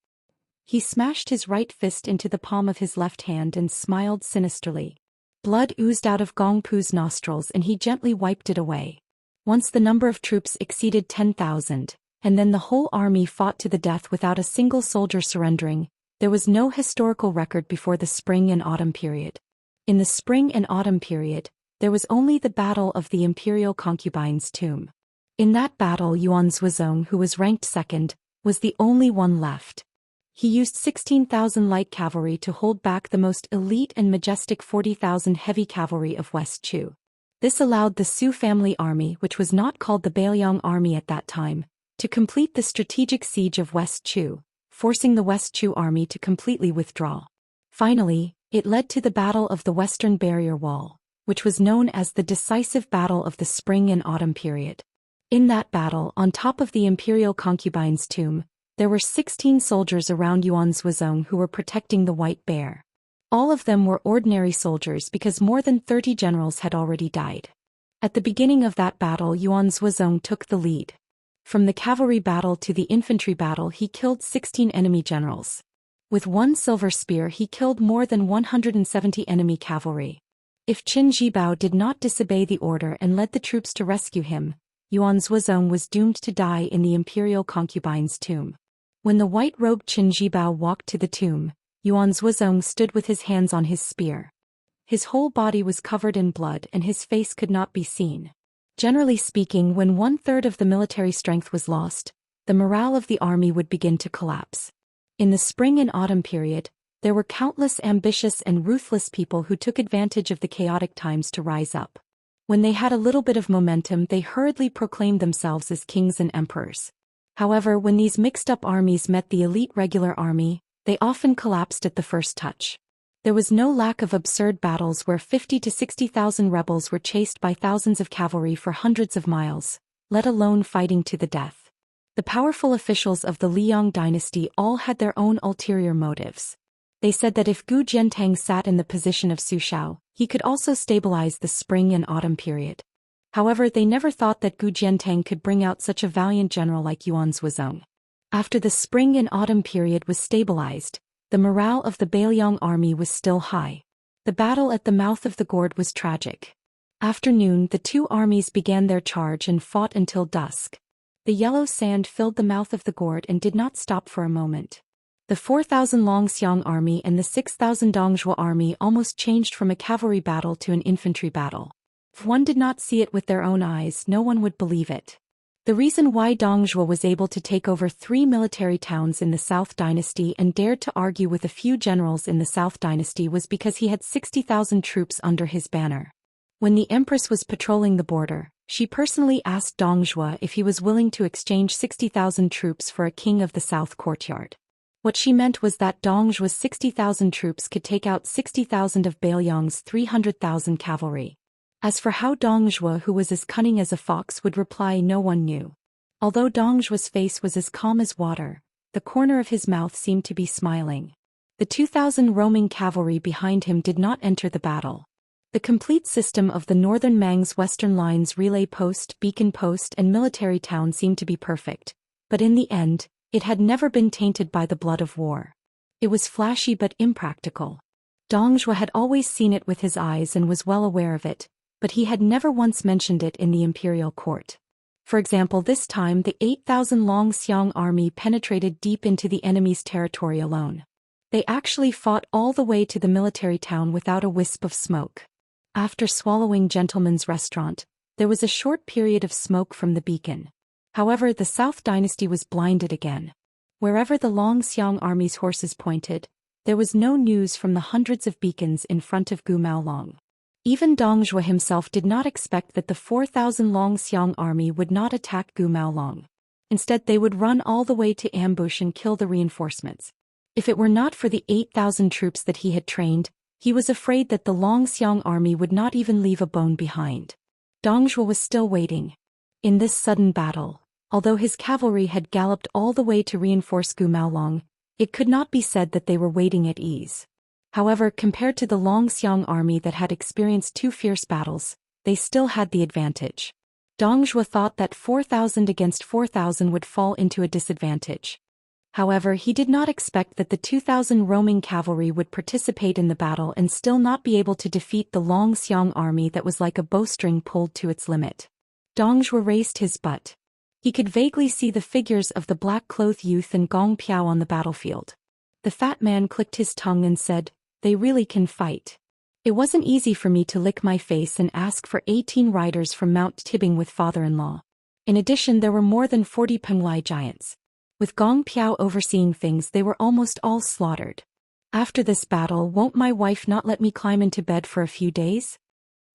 He smashed his right fist into the palm of his left hand and smiled sinisterly. Blood oozed out of Gong Pu's nostrils and he gently wiped it away. Once the number of troops exceeded 10,000, and then the whole army fought to the death without a single soldier surrendering. There was no historical record before the spring and autumn period. In the spring and autumn period, there was only the Battle of the Imperial Concubine's Tomb. In that battle Yuan Zhuozong, who was ranked second, was the only one left. He used 16,000 light cavalry to hold back the most elite and majestic 40,000 heavy cavalry of West Chu. This allowed the Su family army, which was not called the Bailiang army at that time, to complete the strategic siege of West Chu, forcing the West Chu army to completely withdraw. Finally, it led to the Battle of the Western Barrier Wall, which was known as the decisive battle of the spring and autumn period. In that battle, on top of the Imperial Concubine's Tomb, there were 16 soldiers around Yuan Zhuozong who were protecting the White Bear. All of them were ordinary soldiers because more than 30 generals had already died. At the beginning of that battle Yuan Zhuozong took the lead. From the cavalry battle to the infantry battle he killed 16 enemy generals. With one silver spear he killed more than 170 enemy cavalry. If Qin Jibao did not disobey the order and led the troops to rescue him, Yuan Zhuozong was doomed to die in the Imperial Concubine's Tomb. When the white-robed Qin Jibao walked to the tomb, Yuan Zhuozong stood with his hands on his spear. His whole body was covered in blood and his face could not be seen. Generally speaking, when 1/3 of the military strength was lost, the morale of the army would begin to collapse. In the spring and autumn period, there were countless ambitious and ruthless people who took advantage of the chaotic times to rise up. When they had a little bit of momentum, they hurriedly proclaimed themselves as kings and emperors. However, when these mixed-up armies met the elite regular army, they often collapsed at the first touch. There was no lack of absurd battles where 50 to 60,000 rebels were chased by thousands of cavalry for hundreds of miles, let alone fighting to the death. The powerful officials of the Liang dynasty all had their own ulterior motives. They said that if Gu Jiantang sat in the position of Su Shao, he could also stabilize the spring and autumn period. However, they never thought that Gu Jiantang could bring out such a valiant general like Yuan Zhuozong. After the spring and autumn period was stabilized, the morale of the Bailiang army was still high. The battle at the mouth of the gorge was tragic. After noon, the two armies began their charge and fought until dusk. The yellow sand filled the mouth of the gorge and did not stop for a moment. The 4,000 Longxiang army and the 6,000 Dongzhuo army almost changed from a cavalry battle to an infantry battle. If one did not see it with their own eyes, no one would believe it. The reason why Dongzhuo was able to take over 3 military towns in the South Dynasty and dared to argue with a few generals in the South Dynasty was because he had 60,000 troops under his banner. When the Empress was patrolling the border, she personally asked Dongzhuo if he was willing to exchange 60,000 troops for a king of the South courtyard. What she meant was that Dongzhuo's 60,000 troops could take out 60,000 of Bailiang's 300,000 cavalry. As for how Dongzhuo, who was as cunning as a fox, would reply, no one knew. Although Dongzhuo's face was as calm as water, the corner of his mouth seemed to be smiling. The 2,000 roaming cavalry behind him did not enter the battle. The complete system of the Northern Mang's Western Lines relay post, beacon post and military town seemed to be perfect, but in the end, it had never been tainted by the blood of war. It was flashy but impractical. Dongzhuo had always seen it with his eyes and was well aware of it, but he had never once mentioned it in the imperial court. For example, this time the 8,000 Longxiang army penetrated deep into the enemy's territory alone. They actually fought all the way to the military town without a wisp of smoke. After swallowing Gentleman's Restaurant, there was a short period of smoke from the beacon. However, the South Dynasty was blinded again. Wherever the Longxiang army's horses pointed, there was no news from the hundreds of beacons in front of Gu Maolong. Even Dongzhuo himself did not expect that the 4,000 Longxiang army would not attack Gu Maolong. Instead, they would run all the way to ambush and kill the reinforcements. If it were not for the 8,000 troops that he had trained, he was afraid that the Longxiang army would not even leave a bone behind. Dongzhuo was still waiting. In this sudden battle, although his cavalry had galloped all the way to reinforce Gu Maolong, it could not be said that they were waiting at ease. However, compared to the Longxiang army that had experienced 2 fierce battles, they still had the advantage. Dong Zhuo thought that 4,000 against 4,000 would fall into a disadvantage. However, he did not expect that the 2,000 roaming cavalry would participate in the battle and still not be able to defeat the Long Xiang army that was like a bowstring pulled to its limit. Dong Zhuo raised his butt. He could vaguely see the figures of the black-clothed youth and Gong Piao on the battlefield. The fat man clicked his tongue and said, "They really can fight." It wasn't easy for me to lick my face and ask for 18 riders from Mount Tibbing with father-in-law. In addition, there were more than 40 Penglai giants. With Gong Piao overseeing things, they were almost all slaughtered. After this battle, won't my wife not let me climb into bed for a few days?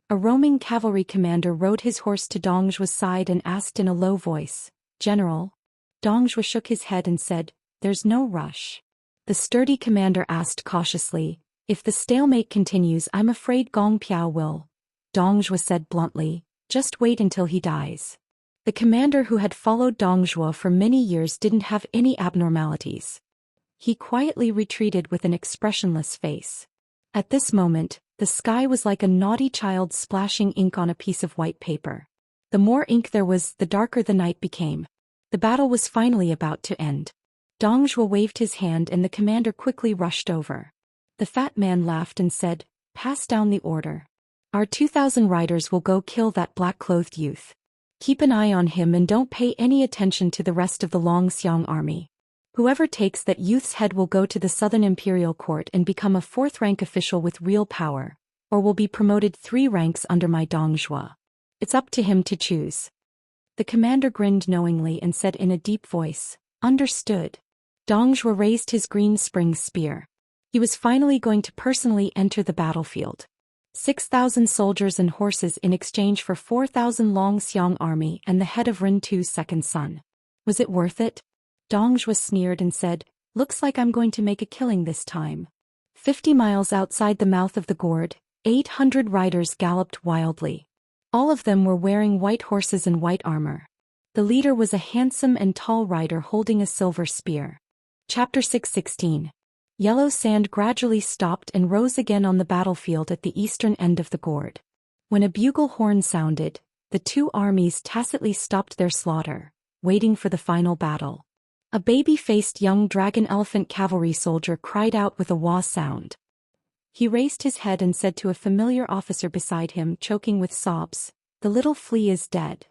A roaming cavalry commander rode his horse to Dong Zhuo's side and asked in a low voice, "General?" Dong Zhuo shook his head and said, "There's no rush." The sturdy commander asked cautiously, "If the stalemate continues, I'm afraid Gong Piao will." Dong Zhuo said bluntly, "Just wait until he dies." The commander who had followed Dong Zhuo for many years didn't have any abnormalities. He quietly retreated with an expressionless face. At this moment, the sky was like a naughty child splashing ink on a piece of white paper. The more ink there was, the darker the night became. The battle was finally about to end. Dong Zhuo waved his hand and the commander quickly rushed over. The fat man laughed and said, "Pass down the order. Our 2,000 riders will go kill that black-clothed youth. Keep an eye on him and don't pay any attention to the rest of the Long Xiang army. Whoever takes that youth's head will go to the Southern Imperial Court and become a 4th-rank official with real power, or will be promoted 3 ranks under my Dong Zhuo. It's up to him to choose." The commander grinned knowingly and said in a deep voice, "Understood." Dong Zhuo raised his green spring spear. He was finally going to personally enter the battlefield. 6,000 soldiers and horses in exchange for 4,000 Long Xiang army and the head of Rin Tu's second son. Was it worth it? Dong Zhuo sneered and said, "Looks like I'm going to make a killing this time." 50 miles outside the mouth of the gourd, 800 riders galloped wildly. All of them were wearing white horses and white armor. The leader was a handsome and tall rider holding a silver spear. Chapter 6:16. Yellow sand gradually stopped and rose again on the battlefield at the eastern end of the gourd. When a bugle horn sounded, the 2 armies tacitly stopped their slaughter, waiting for the final battle. A baby-faced young dragon-elephant cavalry soldier cried out with a wah sound. He raised his head and said to a familiar officer beside him, choking with sobs, "The little flea is dead."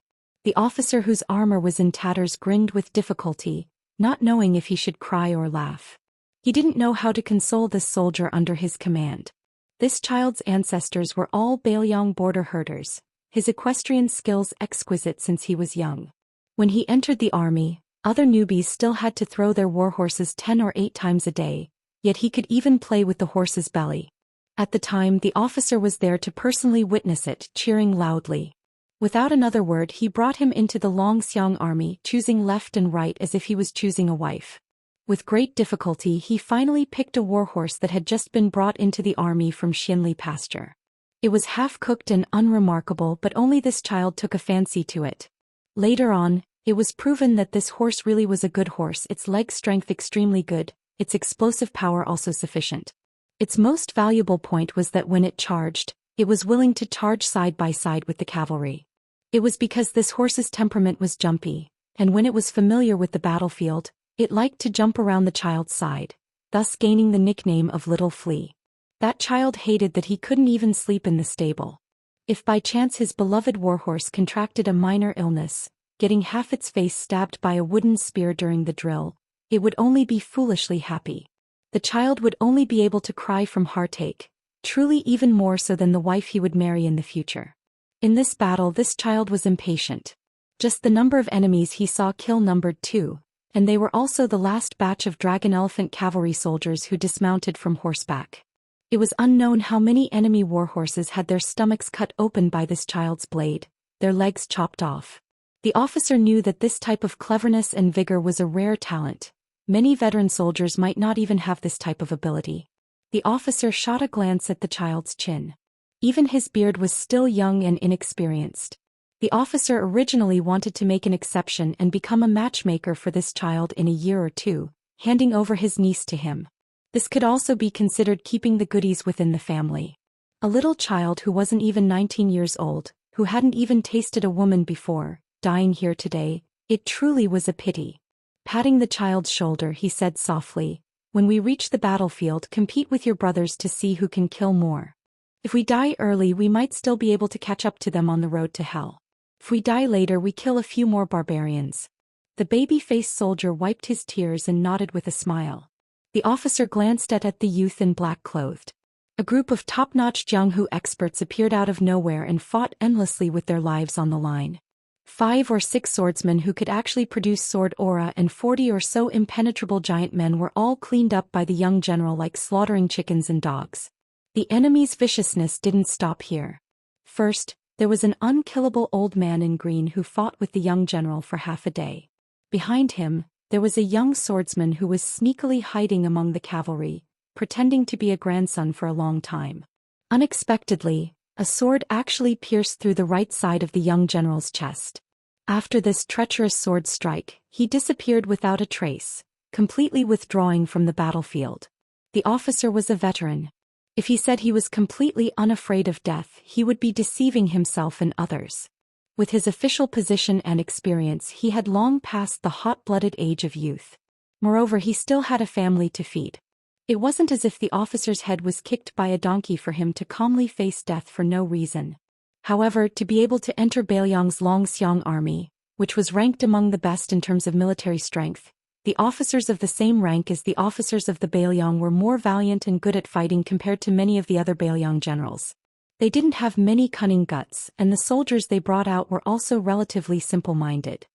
The officer whose armor was in tatters grinned with difficulty, not knowing if he should cry or laugh. He didn't know how to console this soldier under his command. This child's ancestors were all Bailiang border herders, his equestrian skills exquisite since he was young. When he entered the army, other newbies still had to throw their warhorses 10 or 8 times a day, yet he could even play with the horse's belly. At the time, the officer was there to personally witness it, cheering loudly. Without another word, he brought him into the Long Xiang army, choosing left and right as if he was choosing a wife. With great difficulty, he finally picked a warhorse that had just been brought into the army from Xianli pasture. It was half-cooked and unremarkable, but only this child took a fancy to it. Later on, it was proven that this horse really was a good horse, its leg strength extremely good, its explosive power also sufficient. Its most valuable point was that when it charged, it was willing to charge side by side with the cavalry. It was because this horse's temperament was jumpy, and when it was familiar with the battlefield, it liked to jump around the child's side, thus gaining the nickname of Little Flea. That child hated that he couldn't even sleep in the stable. If by chance his beloved warhorse contracted a minor illness, getting half its face stabbed by a wooden spear during the drill, it would only be foolishly happy. The child would only be able to cry from heartache, truly even more so than the wife he would marry in the future. In this battle, this child was impatient. Just the number of enemies he saw kill numbered 2. And they were also the last batch of dragon-elephant cavalry soldiers who dismounted from horseback. It was unknown how many enemy warhorses had their stomachs cut open by this child's blade, their legs chopped off. The officer knew that this type of cleverness and vigor was a rare talent. Many veteran soldiers might not even have this type of ability. The officer shot a glance at the child's chin. Even his beard was still young and inexperienced. The officer originally wanted to make an exception and become a matchmaker for this child in a year or 2, handing over his niece to him. This could also be considered keeping the goodies within the family. A little child who wasn't even 19 years old, who hadn't even tasted a woman before, dying here today. It truly was a pity. Patting the child's shoulder, he said softly, "When we reach the battlefield, compete with your brothers to see who can kill more. If we die early, we might still be able to catch up to them on the road to hell. If we die later, we kill a few more barbarians." The baby-faced soldier wiped his tears and nodded with a smile. The officer glanced at the youth in black clothed. A group of top-notch Jianghu experts appeared out of nowhere and fought endlessly with their lives on the line. 5 or 6 swordsmen who could actually produce sword aura and 40 or so impenetrable giant men were all cleaned up by the young general like slaughtering chickens and dogs. The enemy's viciousness didn't stop here. First, there was an unkillable old man in green who fought with the young general for half a day. Behind him, there was a young swordsman who was sneakily hiding among the cavalry, pretending to be a grandson for a long time. Unexpectedly, a sword actually pierced through the right side of the young general's chest. After this treacherous sword strike, he disappeared without a trace, completely withdrawing from the battlefield. The officer was a veteran. If he said he was completely unafraid of death, he would be deceiving himself and others. With his official position and experience, he had long passed the hot-blooded age of youth. Moreover, he still had a family to feed. It wasn't as if the officer's head was kicked by a donkey for him to calmly face death for no reason. However, to be able to enter Beiliang's Xiang army, which was ranked among the best in terms of military strength, the officers of the same rank as the officers of the Beiliang were more valiant and good at fighting compared to many of the other Beiliang generals. They didn't have many cunning guts, and the soldiers they brought out were also relatively simple-minded.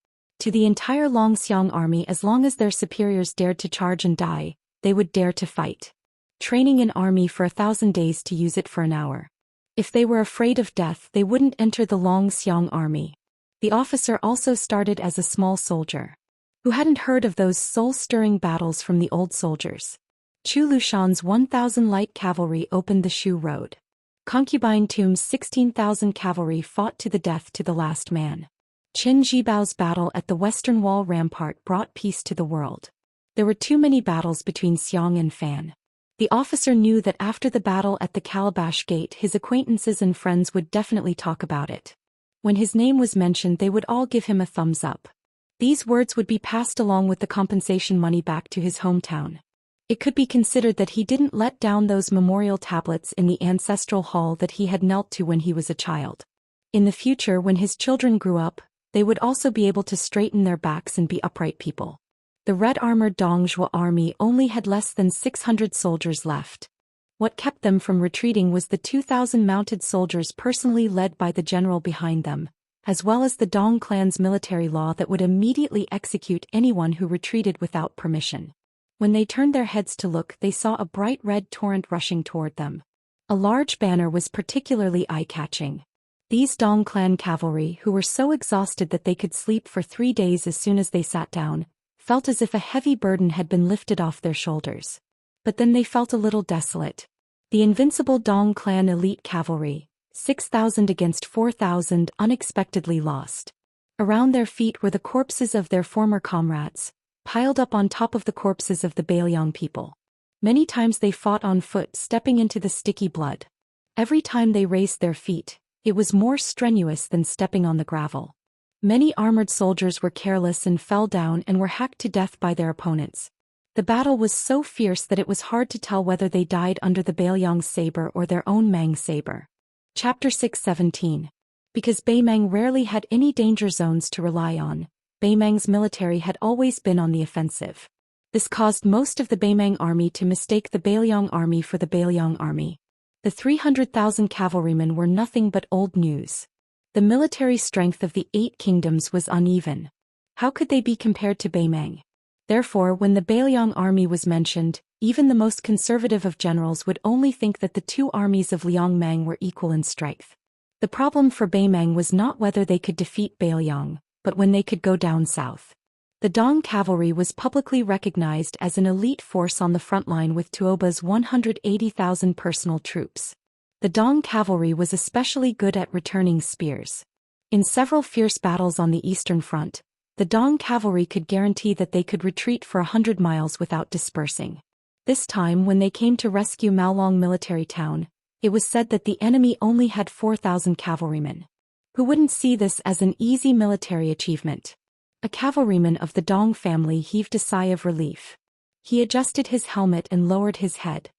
To the entire Xiang army, as long as their superiors dared to charge and die, they would dare to fight. Training an army for 1,000 days to use it for an hour. If they were afraid of death, they wouldn't enter the Xiang army. The officer also started as a small soldier, who hadn't heard of those soul-stirring battles from the old soldiers. Chu Lushan's 1,000 light cavalry opened the Shu road. Concubine Tomb's 16,000 cavalry fought to the death to the last man. Qin Jibao's battle at the Western Wall rampart brought peace to the world. There were too many battles between Xiang and Fan. The officer knew that after the battle at the Calabash Gate, his acquaintances and friends would definitely talk about it. When his name was mentioned, they would all give him a thumbs up. These words would be passed along with the compensation money back to his hometown. It could be considered that he didn't let down those memorial tablets in the ancestral hall that he had knelt to when he was a child. In the future, when his children grew up, they would also be able to straighten their backs and be upright people. The red-armored Dongzhuo army only had less than 600 soldiers left. What kept them from retreating was the 2,000 mounted soldiers personally led by the general behind them, as well as the Dong clan's military law that would immediately execute anyone who retreated without permission. When they turned their heads to look, they saw a bright red torrent rushing toward them. A large banner was particularly eye-catching. These Dong clan cavalry, who were so exhausted that they could sleep for 3 days as soon as they sat down, felt as if a heavy burden had been lifted off their shoulders. But then they felt a little desolate. The invincible Dong clan elite cavalry, 6,000 against 4,000, unexpectedly lost. Around their feet were the corpses of their former comrades, piled up on top of the corpses of the Beiliang people. Many times they fought on foot, stepping into the sticky blood. Every time they raised their feet, it was more strenuous than stepping on the gravel. Many armored soldiers were careless and fell down and were hacked to death by their opponents. The battle was so fierce that it was hard to tell whether they died under the Beiliang's saber or their own Mang saber. Chapter 6:17. Because Beimang rarely had any danger zones to rely on, Beimang's military had always been on the offensive. This caused most of the Beimang army to mistake the Beiliang army for the Beiliang army. The 300,000 cavalrymen were nothing but old news. The military strength of the 8 kingdoms was uneven. How could they be compared to Beimang? Therefore, when the Beiliang army was mentioned, even the most conservative of generals would only think that the 2 armies of Liangmang were equal in strength. The problem for Beimang was not whether they could defeat Beiliang, but when they could go down south. The Dong cavalry was publicly recognized as an elite force on the front line with Tuoba's 180,000 personal troops. The Dong cavalry was especially good at returning spears. In several fierce battles on the Eastern Front, the Dong cavalry could guarantee that they could retreat for 100 miles without dispersing. This time, when they came to rescue Maolong military town, it was said that the enemy only had 4,000 cavalrymen. Who wouldn't see this as an easy military achievement? A cavalryman of the Dong family heaved a sigh of relief. He adjusted his helmet and lowered his head.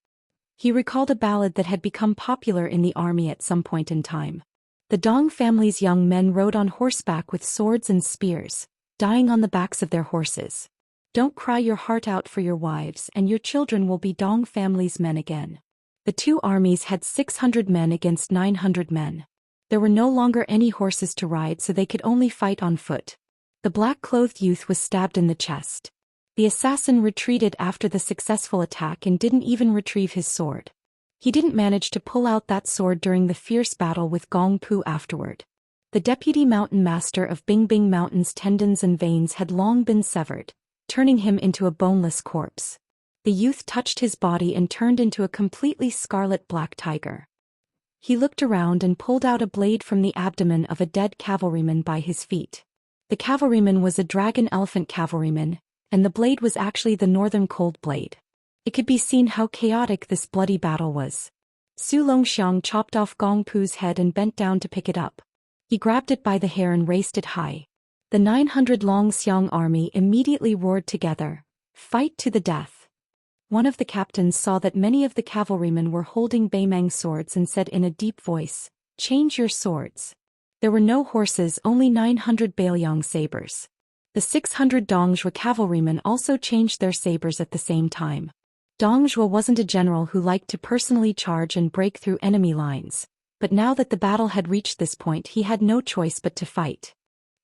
He recalled a ballad that had become popular in the army at some point in time. The Dong family's young men rode on horseback with swords and spears, dying on the backs of their horses. Don't cry your heart out for your wives, and your children will be Dong family's men again. The two armies had 600 men against 900 men. There were no longer any horses to ride, so they could only fight on foot. The black-clothed youth was stabbed in the chest. The assassin retreated after the successful attack and didn't even retrieve his sword. He didn't manage to pull out that sword during the fierce battle with Gong Pu afterward. The deputy mountain master of Bingbing Mountain's tendons and veins had long been severed, turning him into a boneless corpse. The youth touched his body and turned into a completely scarlet black tiger. He looked around and pulled out a blade from the abdomen of a dead cavalryman by his feet. The cavalryman was a dragon elephant cavalryman, and the blade was actually the northern cold blade. It could be seen how chaotic this bloody battle was. Zhou Xian chopped off Gong Pu's head and bent down to pick it up. He grabbed it by the hair and raised it high. The 900 Long Xiang army immediately roared together, "Fight to the death!" One of the captains saw that many of the cavalrymen were holding Beimang swords and said in a deep voice, "Change your swords." There were no horses, only 900 Bailiang sabers. The 600 Dongzhuo cavalrymen also changed their sabers at the same time. Dongzhuo wasn't a general who liked to personally charge and break through enemy lines, but now that the battle had reached this point, he had no choice but to fight.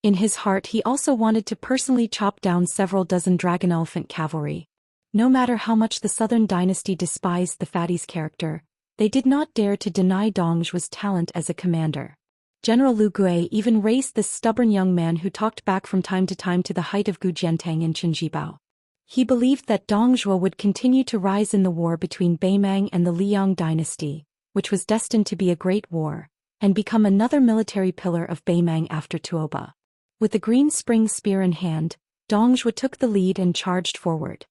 In his heart, he also wanted to personally chop down several dozen dragon elephant cavalry. No matter how much the Southern dynasty despised the fatty's character, they did not dare to deny Dongzhuo's talent as a commander. General Lu Gui even raised this stubborn young man who talked back from time to the height of Gu Jiantang and Qinjibao. He believed that Dongzhuo would continue to rise in the war between Beimang and the Liang dynasty, which was destined to be a great war, and become another military pillar of Beimang after Tuoba. With the green spring spear in hand, Dongzhuo took the lead and charged forward.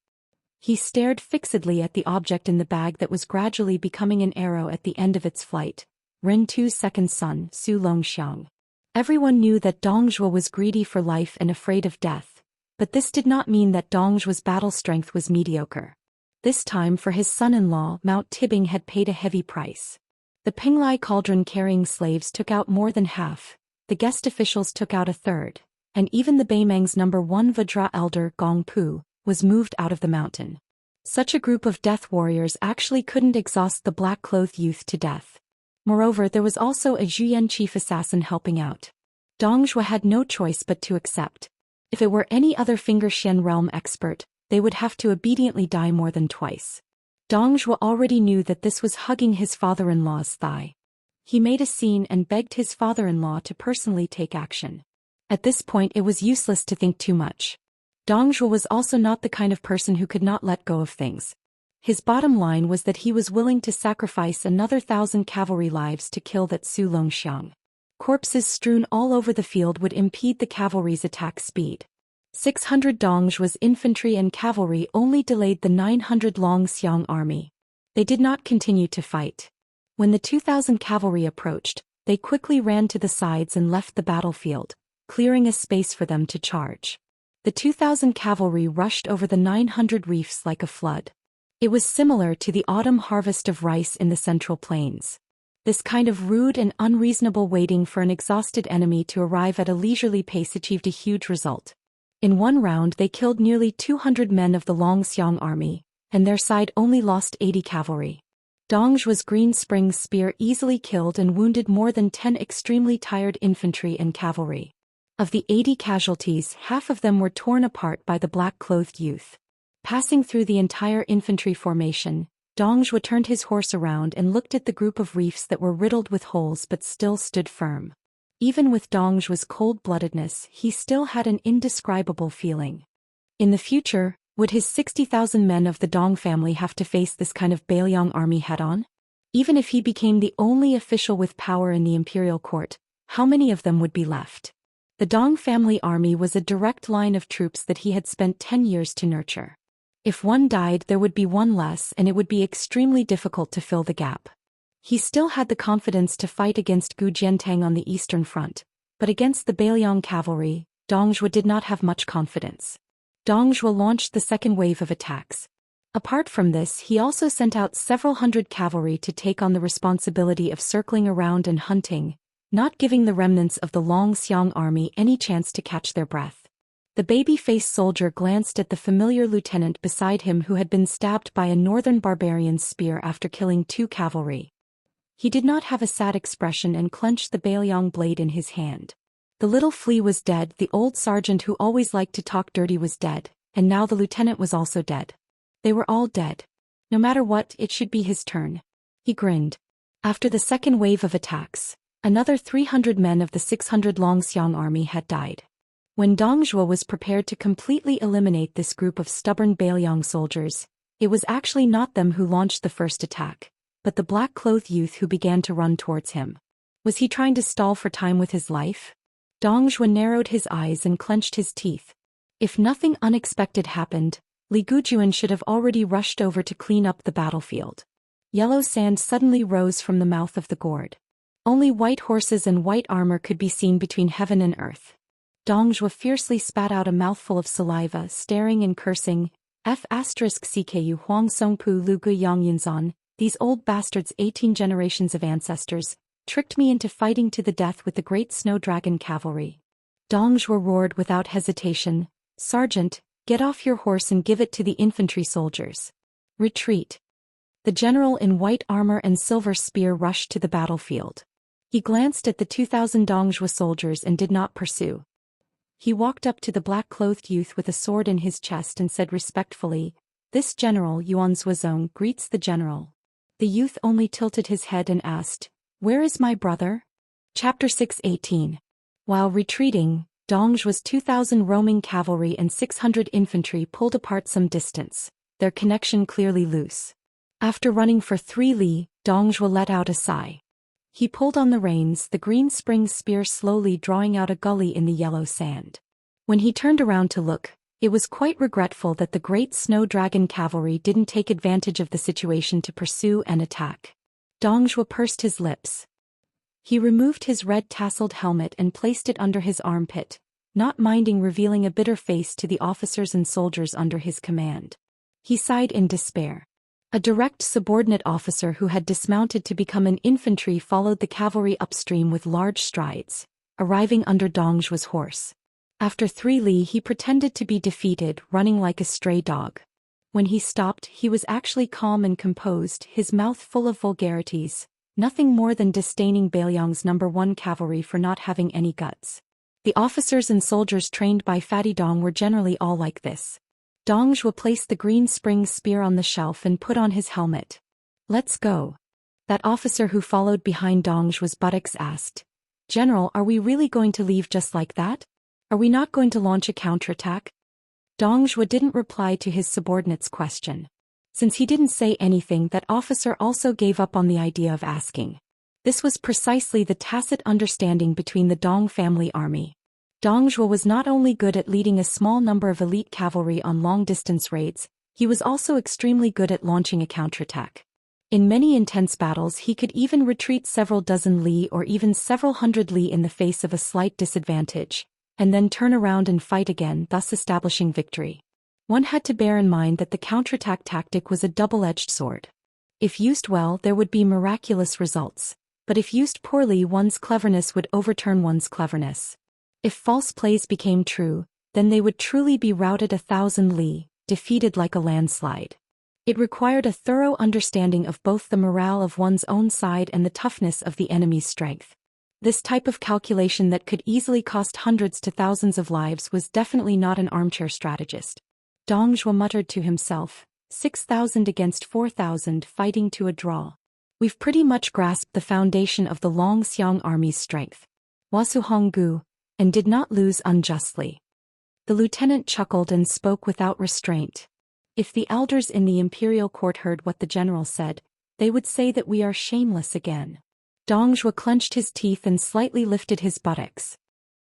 He stared fixedly at the object in the bag that was gradually becoming an arrow at the end of its flight. Ren Tu's second son, Zhou Xian. Everyone knew that Dongzhuo was greedy for life and afraid of death, but this did not mean that Dongzhuo's battle strength was mediocre. This time for his son-in-law, Mount Tibing had paid a heavy price. The Penglai cauldron-carrying slaves took out more than half, the guest officials took out a third, and even the Beimang's #1 Vajra elder, Gong Pu, was moved out of the mountain. Such a group of death warriors actually couldn't exhaust the black-clothed youth to death. Moreover, there was also a Zhuyan chief assassin helping out. Dongzhuo had no choice but to accept. If it were any other Finger Xian realm expert, they would have to obediently die more than twice. Dongzhuo already knew that this was hugging his father-in-law's thigh. He made a scene and begged his father-in-law to personally take action. At this point, it was useless to think too much. Dongzhuo was also not the kind of person who could not let go of things. His bottom line was that he was willing to sacrifice another 1,000 cavalry lives to kill that Zhou Xian. Corpses strewn all over the field would impede the cavalry's attack speed. 600 Dongzhuo's infantry and cavalry only delayed the 900 Long Xiang army. They did not continue to fight. When the 2,000 cavalry approached, they quickly ran to the sides and left the battlefield, clearing a space for them to charge. The 2,000 cavalry rushed over the 900 reefs like a flood. It was similar to the autumn harvest of rice in the Central Plains. This kind of rude and unreasonable waiting for an exhausted enemy to arrive at a leisurely pace achieved a huge result. In one round they killed nearly 200 men of the Long Xiang army, and their side only lost 80 cavalry. Dongzhuo's green spring spear easily killed and wounded more than 10 extremely tired infantry and cavalry. Of the 80 casualties, half of them were torn apart by the black-clothed youth. Passing through the entire infantry formation, Dongzhuo turned his horse around and looked at the group of reefs that were riddled with holes but still stood firm. Even with Dongzhuo's cold-bloodedness, he still had an indescribable feeling. In the future, would his 60,000 men of the Dong family have to face this kind of Bailiang army head-on? Even if he became the only official with power in the imperial court, how many of them would be left? The Dong family army was a direct line of troops that he had spent 10 years to nurture. If one died, there would be one less, and it would be extremely difficult to fill the gap. He still had the confidence to fight against Gu Jiantang on the Eastern Front, But against the Bailiang cavalry, Dong Zhuo did not have much confidence. Dong Zhuo launched the second wave of attacks. Apart from this, he also sent out several hundred cavalry to take on the responsibility of circling around and hunting, not giving the remnants of the Long Xiang army any chance to catch their breath. The baby-faced soldier glanced at the familiar lieutenant beside him who had been stabbed by a northern barbarian's spear after killing 2 cavalry. He did not have a sad expression and clenched the Bailiang blade in his hand. The little flea was dead, the old sergeant who always liked to talk dirty was dead, and now the lieutenant was also dead. They were all dead. No matter what, it should be his turn. He grinned. After the second wave of attacks, another 300 men of the 600 Longxiang army had died. When Dong Zhuo was prepared to completely eliminate this group of stubborn Bailiang soldiers, it was actually not them who launched the first attack, but the black-clothed youth who began to run towards him. Was he trying to stall for time with his life? Dong Zhuo narrowed his eyes and clenched his teeth. If nothing unexpected happened, Li Gujuan should have already rushed over to clean up the battlefield. Yellow sand suddenly rose from the mouth of the gourd. Only white horses and white armor could be seen between heaven and earth. Dong Zhuo fiercely spat out a mouthful of saliva, staring and cursing, F***CKU Huang Songpu Lu Gu Yang Yinzan, these old bastards 18 generations of ancestors, tricked me into fighting to the death with the great snow dragon cavalry. Dong Zhuo roared without hesitation, Sergeant, get off your horse and give it to the infantry soldiers. Retreat. The general in white armor and silver spear rushed to the battlefield. He glanced at the 2,000 Dong Zhuo soldiers and did not pursue. He walked up to the black-clothed youth with a sword in his chest and said respectfully, This general Yuan Zuozong greets the general. The youth only tilted his head and asked, Where is my brother? Chapter 6:18. While retreating, Dong Zhuo's 2,000 roaming cavalry and 600 infantry pulled apart some distance, their connection clearly loose. After running for 3 li, Dong Zhuo let out a sigh. He pulled on the reins, the green spring spear slowly drawing out a gully in the yellow sand. When he turned around to look, it was quite regretful that the great snow dragon cavalry didn't take advantage of the situation to pursue and attack. Dong Zhuo pursed his lips. He removed his red tasseled helmet and placed it under his armpit, not minding revealing a bitter face to the officers and soldiers under his command. He sighed in despair. A direct subordinate officer who had dismounted to become an infantry followed the cavalry upstream with large strides, arriving under Dong Zhuo's horse. After 3 li he pretended to be defeated, running like a stray dog. When he stopped, he was actually calm and composed, his mouth full of vulgarities, nothing more than disdaining Bailiang's No. 1 cavalry for not having any guts. The officers and soldiers trained by Fatty Dong were generally all like this. Dong Zhuo placed the green spring spear on the shelf and put on his helmet. Let's go. That officer who followed behind Dong Zhuo's buttocks asked, General, are we really going to leave just like that? Are we not going to launch a counterattack? Dong Zhuo didn't reply to his subordinate's question. Since he didn't say anything, that officer also gave up on the idea of asking. This was precisely the tacit understanding between the Dong family army. Dong Zhuo was not only good at leading a small number of elite cavalry on long-distance raids, he was also extremely good at launching a counterattack. In many intense battles he could even retreat several dozen li or even several hundred li in the face of a slight disadvantage, and then turn around and fight again, thus establishing victory. One had to bear in mind that the counterattack tactic was a double-edged sword. If used well, there would be miraculous results, but if used poorly, one's cleverness would overturn one's cleverness. If false plays became true, then they would truly be routed 1,000 li, defeated like a landslide. It required a thorough understanding of both the morale of one's own side and the toughness of the enemy's strength. This type of calculation that could easily cost hundreds to thousands of lives was definitely not an armchair strategist. Dong Zhuo muttered to himself, 6,000 against 4,000 fighting to a draw. We've pretty much grasped the foundation of the Long Xiang army's strength. Wasu Honggu, and did not lose unjustly. The lieutenant chuckled and spoke without restraint. If the elders in the imperial court heard what the general said, they would say that we are shameless again. Dong Zhuo clenched his teeth and slightly lifted his buttocks.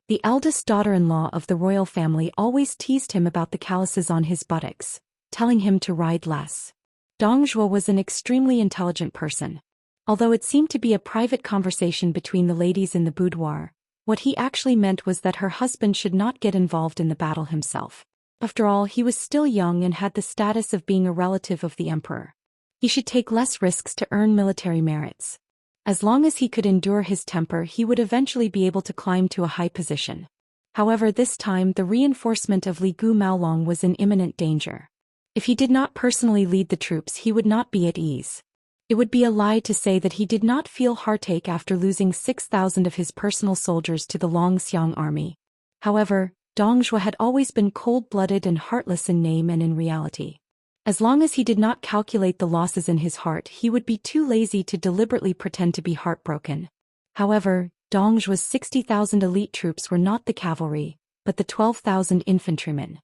The eldest daughter-in-law of the royal family always teased him about the calluses on his buttocks, telling him to ride less. Dong Zhuo was an extremely intelligent person. Although it seemed to be a private conversation between the ladies in the boudoir, What he actually meant was that her husband should not get involved in the battle himself. After all, he was still young and had the status of being a relative of the emperor. He should take less risks to earn military merits. As long as he could endure his temper, he would eventually be able to climb to a high position. However, this time the reinforcement of Li Gu Maolong was in imminent danger. If he did not personally lead the troops, he would not be at ease. It would be a lie to say that he did not feel heartache after losing 6,000 of his personal soldiers to the Longxiang army. However, Dong Zhuo had always been cold-blooded and heartless in name and in reality. As long as he did not calculate the losses in his heart, he would be too lazy to deliberately pretend to be heartbroken. However, Dong Zhuo's 60,000 elite troops were not the cavalry, but the 12,000 infantrymen.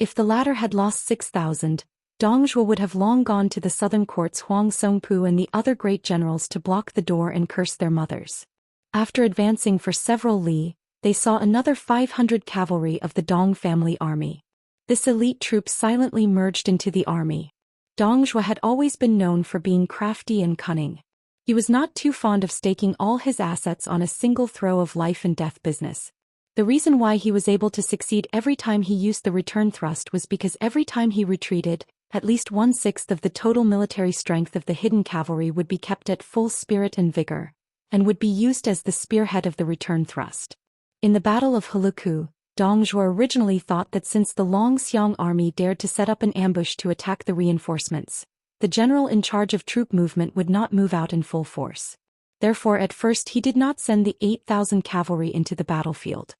If the latter had lost 6,000, Dong Zhuo would have long gone to the southern courts Huang Songpu and the other great generals to block the door and curse their mothers. After advancing for several li, they saw another 500 cavalry of the Dong family army. This elite troop silently merged into the army. Dong Zhuo had always been known for being crafty and cunning. He was not too fond of staking all his assets on a single throw of life and death business. The reason why he was able to succeed every time he used the return thrust was because every time he retreated, at least 1/6 of the total military strength of the hidden cavalry would be kept at full spirit and vigor, and would be used as the spearhead of the return thrust. In the Battle of Heluku, Dong Zhuo originally thought that since the Longxiang army dared to set up an ambush to attack the reinforcements, the general in charge of troop movement would not move out in full force. Therefore, at first he did not send the 8,000 cavalry into the battlefield.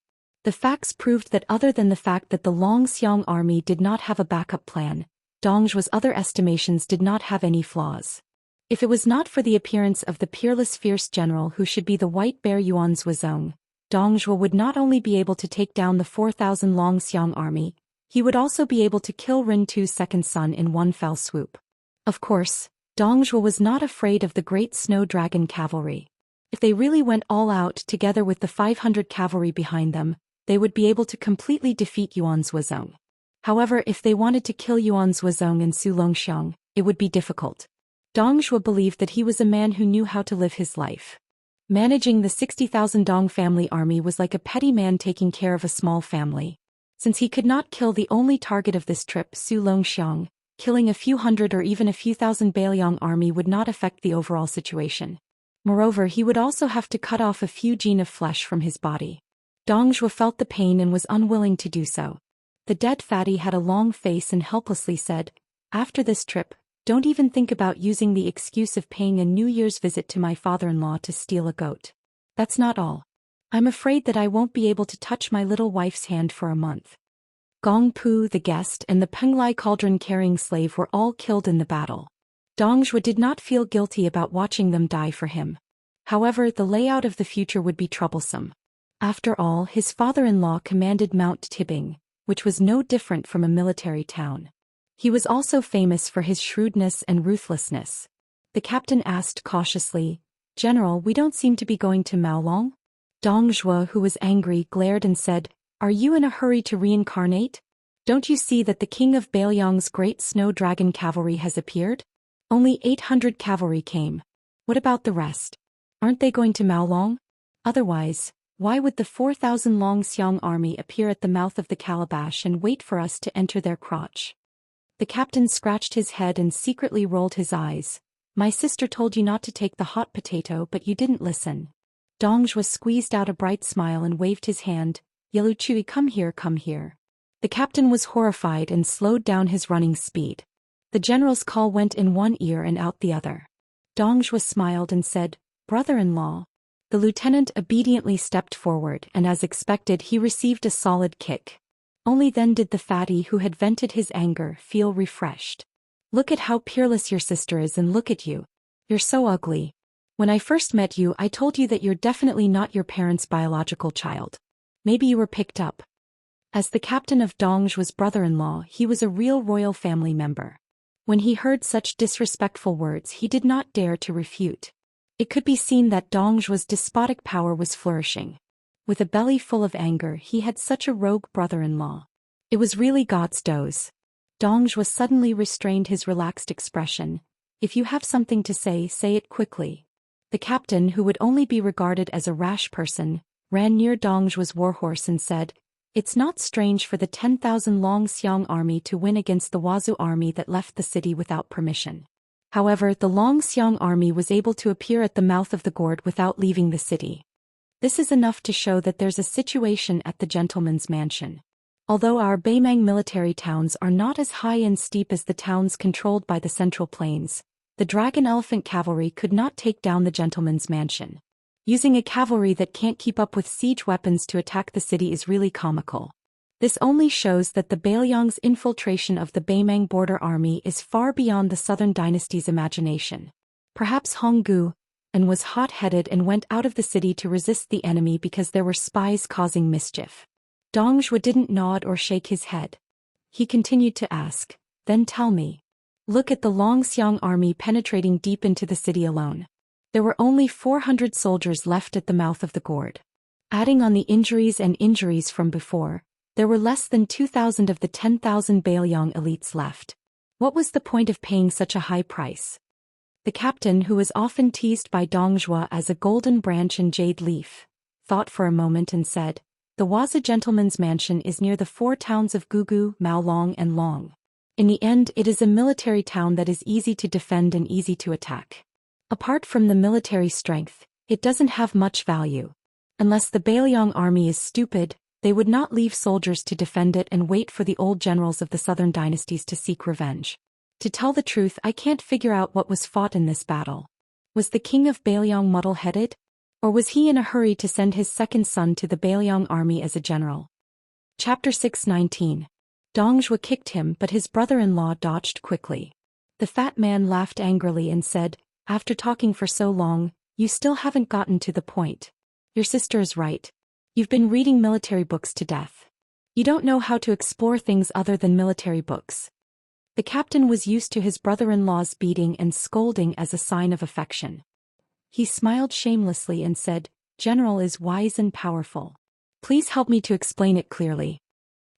The facts proved that other than the fact that the Longxiang army did not have a backup plan, Dong Zhuo's other estimations did not have any flaws. If it was not for the appearance of the peerless fierce general who should be the white bear Yuan Zhuozong, Dong Zhuo would not only be able to take down the 4,000 Longxiang army, he would also be able to kill Rin Tu's second son in one fell swoop. Of course, Dong Zhuo was not afraid of the great snow dragon cavalry. If they really went all out together with the 500 cavalry behind them, they would be able to completely defeat Yuan Zhuozong. However, if they wanted to kill Yuan Zhuozong and Su Longxiang, it would be difficult. Dong Zhuo believed that he was a man who knew how to live his life. Managing the 60,000 Dong family army was like a petty man taking care of a small family. Since he could not kill the only target of this trip, Su Longxiang, killing a few hundred or even a few thousand Bailiang army would not affect the overall situation. Moreover, he would also have to cut off a few gene of flesh from his body. Dong Zhuo felt the pain and was unwilling to do so. The dead fatty had a long face and helplessly said, "After this trip, don't even think about using the excuse of paying a New Year's visit to my father-in-law to steal a goat. That's not all. I'm afraid that I won't be able to touch my little wife's hand for a month." Gong Pu, the guest, and the Penglai cauldron-carrying slave were all killed in the battle. Dong Zhuo did not feel guilty about watching them die for him. However, the layout of the future would be troublesome. After all, his father-in-law commanded Mount Tibing, which was no different from a military town. He was also famous for his shrewdness and ruthlessness. The captain asked cautiously, "General, we don't seem to be going to Maolong?" Dong Zhuo, who was angry, glared and said, "Are you in a hurry to reincarnate? Don't you see that the king of Bailiang's great snow dragon cavalry has appeared? Only 800 cavalry came. What about the rest? Aren't they going to Maolong? Otherwise, why would the 4,000 Longxiang army appear at the mouth of the calabash and wait for us to enter their crotch?" The captain scratched his head and secretly rolled his eyes. "My sister told you not to take the hot potato, but you didn't listen." Dong Zhuo squeezed out a bright smile and waved his hand. "Yellow Chui, come here, come here." The captain was horrified and slowed down his running speed. The general's call went in one ear and out the other. Dong Zhuo smiled and said, "Brother-in-law." The lieutenant obediently stepped forward, and as expected he received a solid kick. Only then did the fatty who had vented his anger feel refreshed. "Look at how peerless your sister is, and look at you. You're so ugly. When I first met you, I told you that you're definitely not your parents' biological child. Maybe you were picked up." As the captain of Dong Zhuo's brother-in-law, he was a real royal family member. When he heard such disrespectful words, he did not dare to refute. It could be seen that Dong Zhuo's despotic power was flourishing. With a belly full of anger, he had such a rogue brother-in-law. It was really God's dose. Dong Zhuo suddenly restrained his relaxed expression. "If you have something to say it quickly." The captain, who would only be regarded as a rash person, ran near Dongzhu's warhorse and said, "It's not strange for the 10,000 Longxiang army to win against the Wazhu army that left the city without permission. However, the Longxiang army was able to appear at the mouth of the gorge without leaving the city. This is enough to show that there's a situation at the gentleman's mansion. Although our Beimang military towns are not as high and steep as the towns controlled by the Central Plains, the Dragon Elephant cavalry could not take down the gentleman's mansion. Using a cavalry that can't keep up with siege weapons to attack the city is really comical. This only shows that the Bailiang's infiltration of the Beimang border army is far beyond the Southern dynasty's imagination. Perhaps Honggu and was hot-headed and went out of the city to resist the enemy because there were spies causing mischief." Dongzhu didn't nod or shake his head. He continued to ask, "Then tell me. Look at the Longxiang army penetrating deep into the city alone. There were only 400 soldiers left at the mouth of the gorge. Adding on the injuries from before, there were less than 2,000 of the 10,000 Bailiang elites left. What was the point of paying such a high price?" The captain, who was often teased by Dongzhu as a golden branch and jade leaf, thought for a moment and said, "The Wazhu gentleman's mansion is near the 4 towns of Gugu, Maolong and Long. In the end, it is a military town that is easy to defend and easy to attack. Apart from the military strength, it doesn't have much value. Unless the Bailiang army is stupid, they would not leave soldiers to defend it and wait for the old generals of the southern dynasties to seek revenge. To tell the truth, I can't figure out what was fought in this battle. Was the king of Bailiang muddle-headed? Or was he in a hurry to send his second son to the Bailiang army as a general?" Chapter 619. Dongzhu kicked him, but his brother-in-law dodged quickly. The fat man laughed angrily and said, "After talking for so long, you still haven't gotten to the point. Your sister is right. You've been reading military books to death. You don't know how to explore things other than military books." The captain was used to his brother-in-law's beating and scolding as a sign of affection. He smiled shamelessly and said, "General is wise and powerful. Please help me to explain it clearly."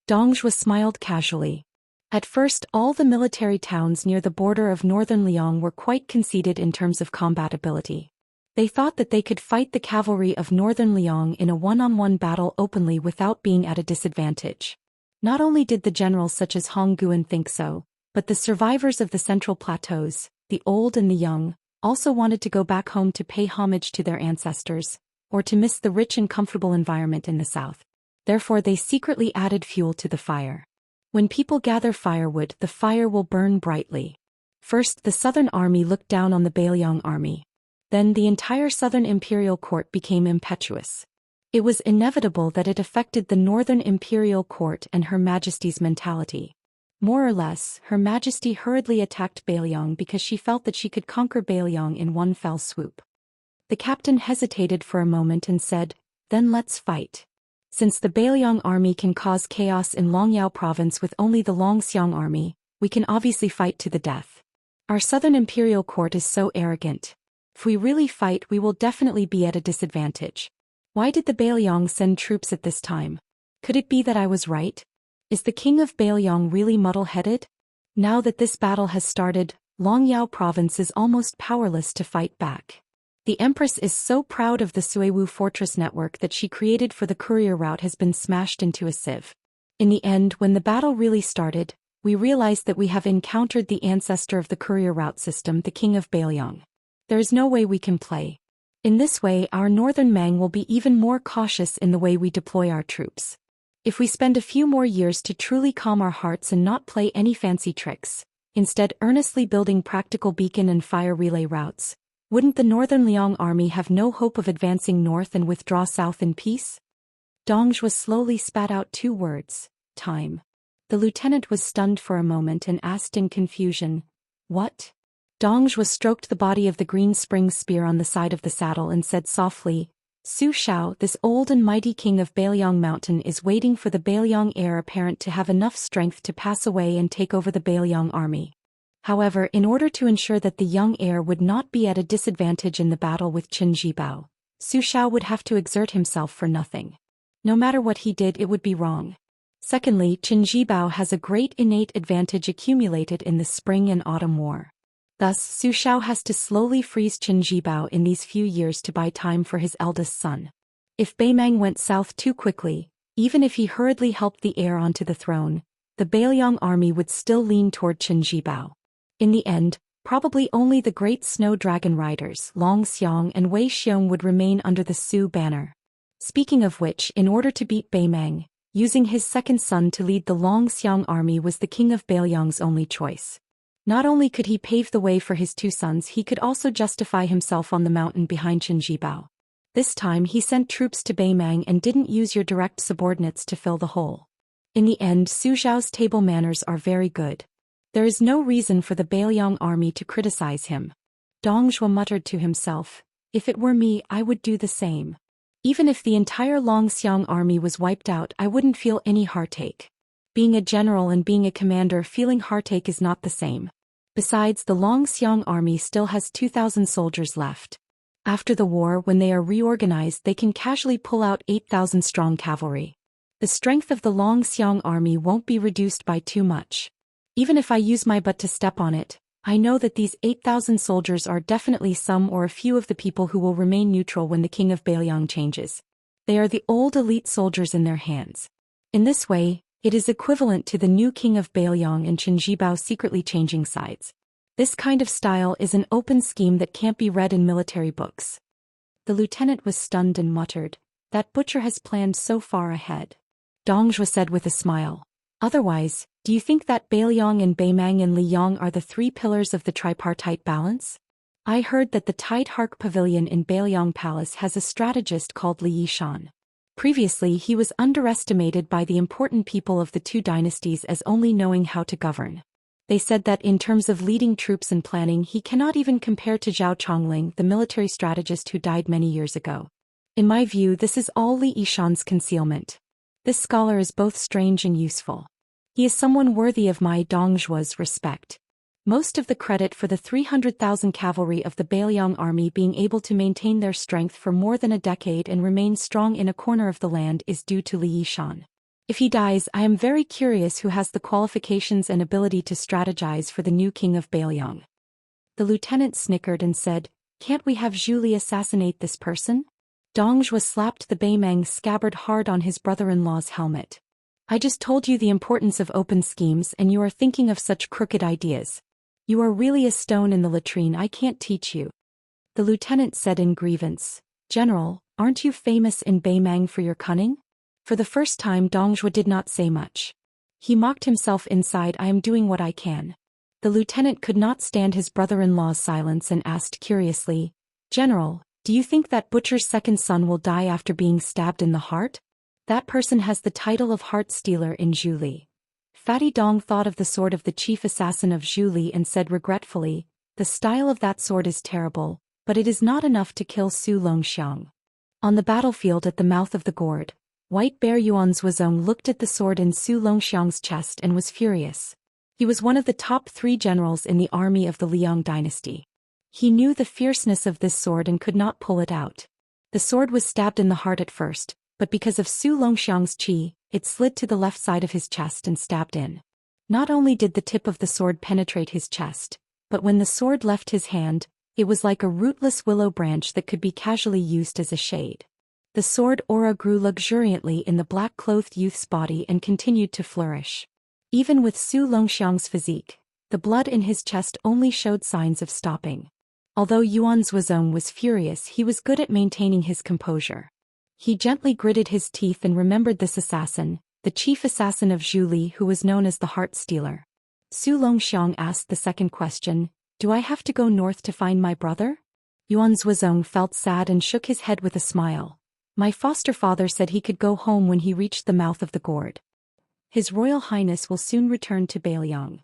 Dongzhu smiled casually. At first, all the military towns near the border of northern Liang were quite conceited in terms of combat ability. They thought that they could fight the cavalry of northern Liang in a one-on-one battle openly without being at a disadvantage. Not only did the generals such as Hong Guan think so, but the survivors of the central plateaus, the old and the young, also wanted to go back home to pay homage to their ancestors, or to miss the rich and comfortable environment in the south. Therefore they secretly added fuel to the fire. When people gather firewood, the fire will burn brightly. First, the southern army looked down on the Bailiang army. Then the entire southern imperial court became impetuous. It was inevitable that it affected the northern imperial court and Her Majesty's mentality. More or less, Her Majesty hurriedly attacked Bailiang because she felt that she could conquer Bailiang in one fell swoop. The captain hesitated for a moment and said, "Then let's fight. Since the Bailiang army can cause chaos in Longyao province with only the Longxiang army, we can obviously fight to the death. Our southern imperial court is so arrogant. If we really fight, we will definitely be at a disadvantage. Why did the Bailiang send troops at this time? Could it be that I was right? Is the king of Bailiang really muddle-headed? Now that this battle has started, Longyao province is almost powerless to fight back. The Empress is so proud of the Suiwu fortress network that she created for the courier route has been smashed into a sieve. In the end, when the battle really started, we realized that we have encountered the ancestor of the courier route system, the king of Bailiang. There is no way we can play. In this way, our northern Mang will be even more cautious in the way we deploy our troops. If we spend a few more years to truly calm our hearts and not play any fancy tricks, instead earnestly building practical beacon and fire relay routes, wouldn't the northern Liang army have no hope of advancing north and withdraw south in peace?" Dongzhu slowly spat out 2 words, "Time." The lieutenant was stunned for a moment and asked in confusion, "What?" Dongzhu stroked the body of the green spring spear on the side of the saddle and said softly, "Su Shao, this old and mighty king of Bailiang Mountain is waiting for the Bailiang heir apparent to have enough strength to pass away and take over the Bailiang army. However, in order to ensure that the young heir would not be at a disadvantage in the battle with Qin Jibao, Su Shao would have to exert himself for nothing. No matter what he did, it would be wrong. Secondly, Qin Jibao has a great innate advantage accumulated in the spring and autumn war. Thus, Su Shao has to slowly freeze Qin Jibao in these few years to buy time for his eldest son. If Beimang went south too quickly, even if he hurriedly helped the heir onto the throne, the Beiliang army would still lean toward Qinjibao. In the end, probably only the great snow dragon riders Long Xiang and Wei Xiong would remain under the Su banner. Speaking of which, in order to beat Beimang, using his second son to lead the Long Xiang army was the king of Beiliang's only choice. Not only could he pave the way for his two sons, he could also justify himself on the mountain behind Qinjibao. This time he sent troops to Beimang and didn't use your direct subordinates to fill the hole. In the end, Su Zhao's table manners are very good. There is no reason for the Beiliang army to criticize him. Dong Zhuo muttered to himself, if it were me, I would do the same. Even if the entire Long Xiang army was wiped out, I wouldn't feel any heartache. Being a general and being a commander, feeling heartache is not the same. Besides, the Long Xiang army still has 2,000 soldiers left. After the war, when they are reorganized, they can casually pull out 8,000 strong cavalry. The strength of the Long Xiang army won't be reduced by too much. Even if I use my butt to step on it, I know that these 8,000 soldiers are definitely some or a few of the people who will remain neutral when the king of Beiliang changes. They are the old elite soldiers in their hands. In this way, it is equivalent to the new king of Beiliang and Qinjibao secretly changing sides. This kind of style is an open scheme that can't be read in military books. The lieutenant was stunned and muttered, that butcher has planned so far ahead. Dong Zhuo said with a smile. Otherwise, do you think that Beiliang and Beimang and Liyang are the three pillars of the tripartite balance? I heard that the Tide Hark Pavilion in Beiliang Palace has a strategist called Li Yishan. Previously he was underestimated by the important people of the two dynasties as only knowing how to govern. They said that in terms of leading troops and planning he cannot even compare to Zhao Chongling, the military strategist who died many years ago. In my view, this is all Li Yishan's concealment. This scholar is both strange and useful. He is someone worthy of my Dong Zhuo's respect. Most of the credit for the 300,000 cavalry of the Beiliang army being able to maintain their strength for more than a decade and remain strong in a corner of the land is due to Li Yishan. If he dies, I am very curious who has the qualifications and ability to strategize for the new king of Beiliang. The lieutenant snickered and said, can't we have Zhu Li assassinate this person? Dong Zhuo slapped the Beimang scabbard hard on his brother-in-law's helmet. I just told you the importance of open schemes and you are thinking of such crooked ideas. You are really a stone in the latrine, I can't teach you. The lieutenant said in grievance, General, aren't you famous in Beimang for your cunning? For the first time Dong Zhuo did not say much. He mocked himself inside, I am doing what I can. The lieutenant could not stand his brother-in-law's silence and asked curiously, General, do you think that butcher's second son will die after being stabbed in the heart? That person has the title of heart stealer in Zhu Li. Fatty Dong thought of the sword of the chief assassin of Zhu Li and said regretfully, the style of that sword is terrible, but it is not enough to kill Su Longxiang. On the battlefield at the mouth of the gourd, White Bear Yuan Zuozong looked at the sword in Su Longxiang's chest and was furious. He was one of the top 3 generals in the army of the Liang dynasty. He knew the fierceness of this sword and could not pull it out. The sword was stabbed in the heart at first, but because of Su Longxiang's qi, it slid to the left side of his chest and stabbed in. Not only did the tip of the sword penetrate his chest, but when the sword left his hand, it was like a rootless willow branch that could be casually used as a shade. The sword aura grew luxuriantly in the black-clothed youth's body and continued to flourish. Even with Su Longxiang's physique, the blood in his chest only showed signs of stopping. Although Yuan Zuozong was furious, he was good at maintaining his composure. He gently gritted his teeth and remembered this assassin, the chief assassin of Zhu Li who was known as the Heart Stealer. Su Longxiang asked the second question, do I have to go north to find my brother? Yuan Zuozong felt sad and shook his head with a smile. My foster father said he could go home when he reached the mouth of the gourd. His Royal Highness will soon return to Beiliang.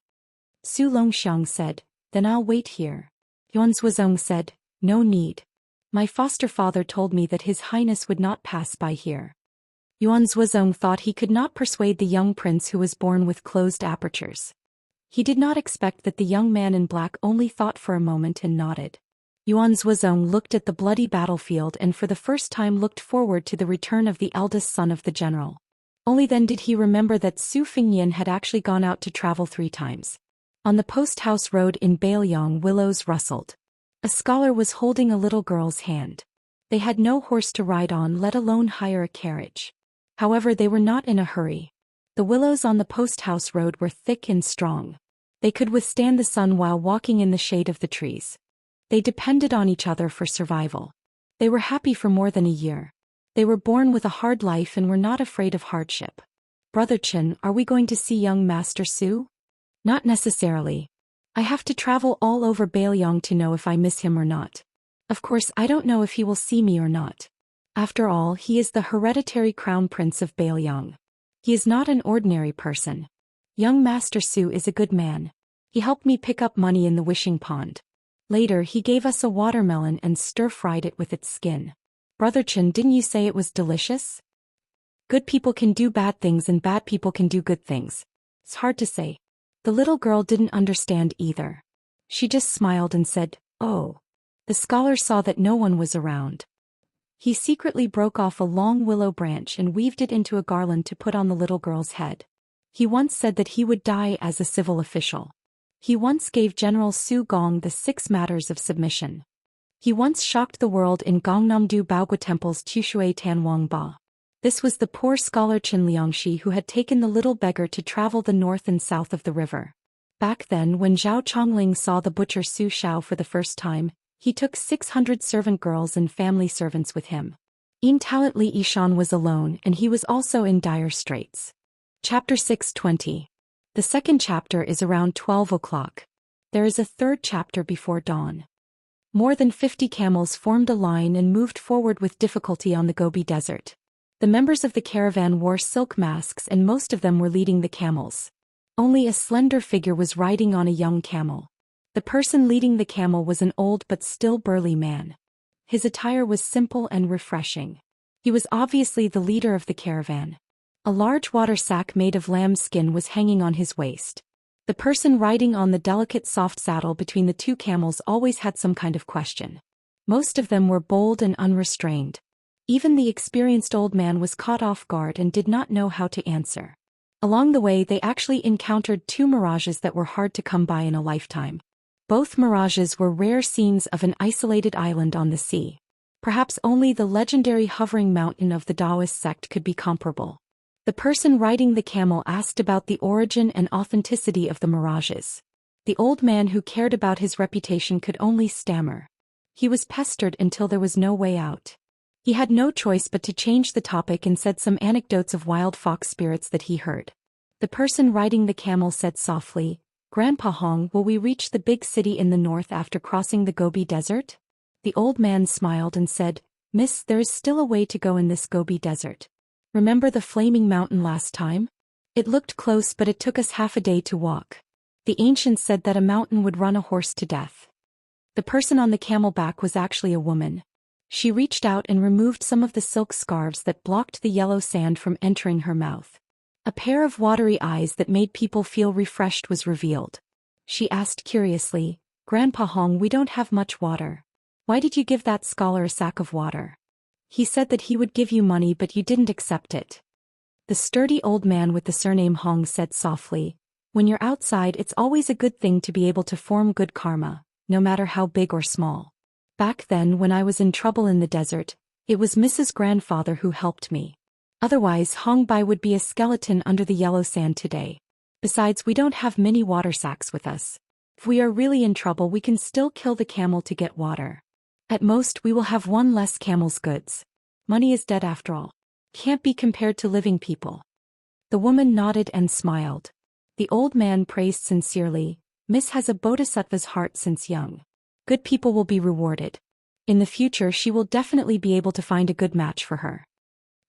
Su Longxiang said, then I'll wait here. Yuan Zuozong said, no need. My foster father told me that His Highness would not pass by here. Yuan Zuozong thought he could not persuade the young prince who was born with closed apertures. He did not expect that the young man in black only thought for a moment and nodded. Yuan Zuozong looked at the bloody battlefield and for the first time looked forward to the return of the eldest son of the general. Only then did he remember that Su Fingyan had actually gone out to travel 3 times. On the post-house road in Beiliang, willows rustled. A scholar was holding a little girl's hand. They had no horse to ride on, let alone hire a carriage. However, they were not in a hurry. The willows on the post-house road were thick and strong. They could withstand the sun while walking in the shade of the trees. They depended on each other for survival. They were happy for more than a year. They were born with a hard life and were not afraid of hardship. Brother Chen, are we going to see young Master Su? Not necessarily. I have to travel all over Bailiang to know if I miss him or not. Of course, I don't know if he will see me or not. After all, he is the hereditary crown prince of Bailiang. He is not an ordinary person. Young Master Su is a good man. He helped me pick up money in the wishing pond. Later, he gave us a watermelon and stir-fried it with its skin. Brother Chen, didn't you say it was delicious? Good people can do bad things and bad people can do good things. It's hard to say. The little girl didn't understand either. She just smiled and said, "Oh." The scholar saw that no one was around. He secretly broke off a long willow branch and weaved it into a garland to put on the little girl's head. He once said that he would die as a civil official. He once gave General Su Gong the 6 matters of submission. He once shocked the world in Gongnamdu Baogua Temple's Tushui Tanwang Ba. This was the poor scholar Chen Liangxi who had taken the little beggar to travel the north and south of the river. Back then, when Zhao Chongling saw the butcher Su Xiao for the first time, he took 600 servant girls and family servants with him. In Talently Ishan was alone and he was also in dire straits. Chapter 620. The second chapter is around 12 o'clock. There is a third chapter before dawn. More than 50 camels formed a line and moved forward with difficulty on the Gobi Desert. The members of the caravan wore silk masks and most of them were leading the camels. Only a slender figure was riding on a young camel. The person leading the camel was an old but still burly man. His attire was simple and refreshing. He was obviously the leader of the caravan. A large water sack made of lamb's skin was hanging on his waist. The person riding on the delicate soft saddle between the 2 camels always had some kind of question. Most of them were bold and unrestrained. Even the experienced old man was caught off guard and did not know how to answer. Along the way they actually encountered 2 mirages that were hard to come by in a lifetime. Both mirages were rare scenes of an isolated island on the sea. Perhaps only the legendary hovering mountain of the Daoist sect could be comparable. The person riding the camel asked about the origin and authenticity of the mirages. The old man who cared about his reputation could only stammer. He was pestered until there was no way out. He had no choice but to change the topic and said some anecdotes of wild fox spirits that he heard. The person riding the camel said softly, "Grandpa Hong, will we reach the big city in the north after crossing the Gobi Desert?" The old man smiled and said, "Miss, there is still a way to go in this Gobi Desert. Remember the flaming mountain last time? It looked close but it took us half a day to walk. The ancients said that a mountain would run a horse to death." The person on the camel back was actually a woman. She reached out and removed some of the silk scarves that blocked the yellow sand from entering her mouth. A pair of watery eyes that made people feel refreshed was revealed. She asked curiously, "Grandpa Hong, we don't have much water. Why did you give that scholar a sack of water? He said that he would give you money but you didn't accept it." The sturdy old man with the surname Hong said softly, "When you're outside it's always a good thing to be able to form good karma, no matter how big or small. Back then when I was in trouble in the desert, it was Mrs. Grandfather who helped me. Otherwise Hong Bai would be a skeleton under the yellow sand today. Besides, we don't have many water sacks with us. If we are really in trouble we can still kill the camel to get water. At most we will have 1 less camel's goods. Money is dead after all. Can't be compared to living people." The woman nodded and smiled. The old man praised sincerely, "Miss has a bodhisattva's heart since young. Good people will be rewarded. In the future she will definitely be able to find a good match for her."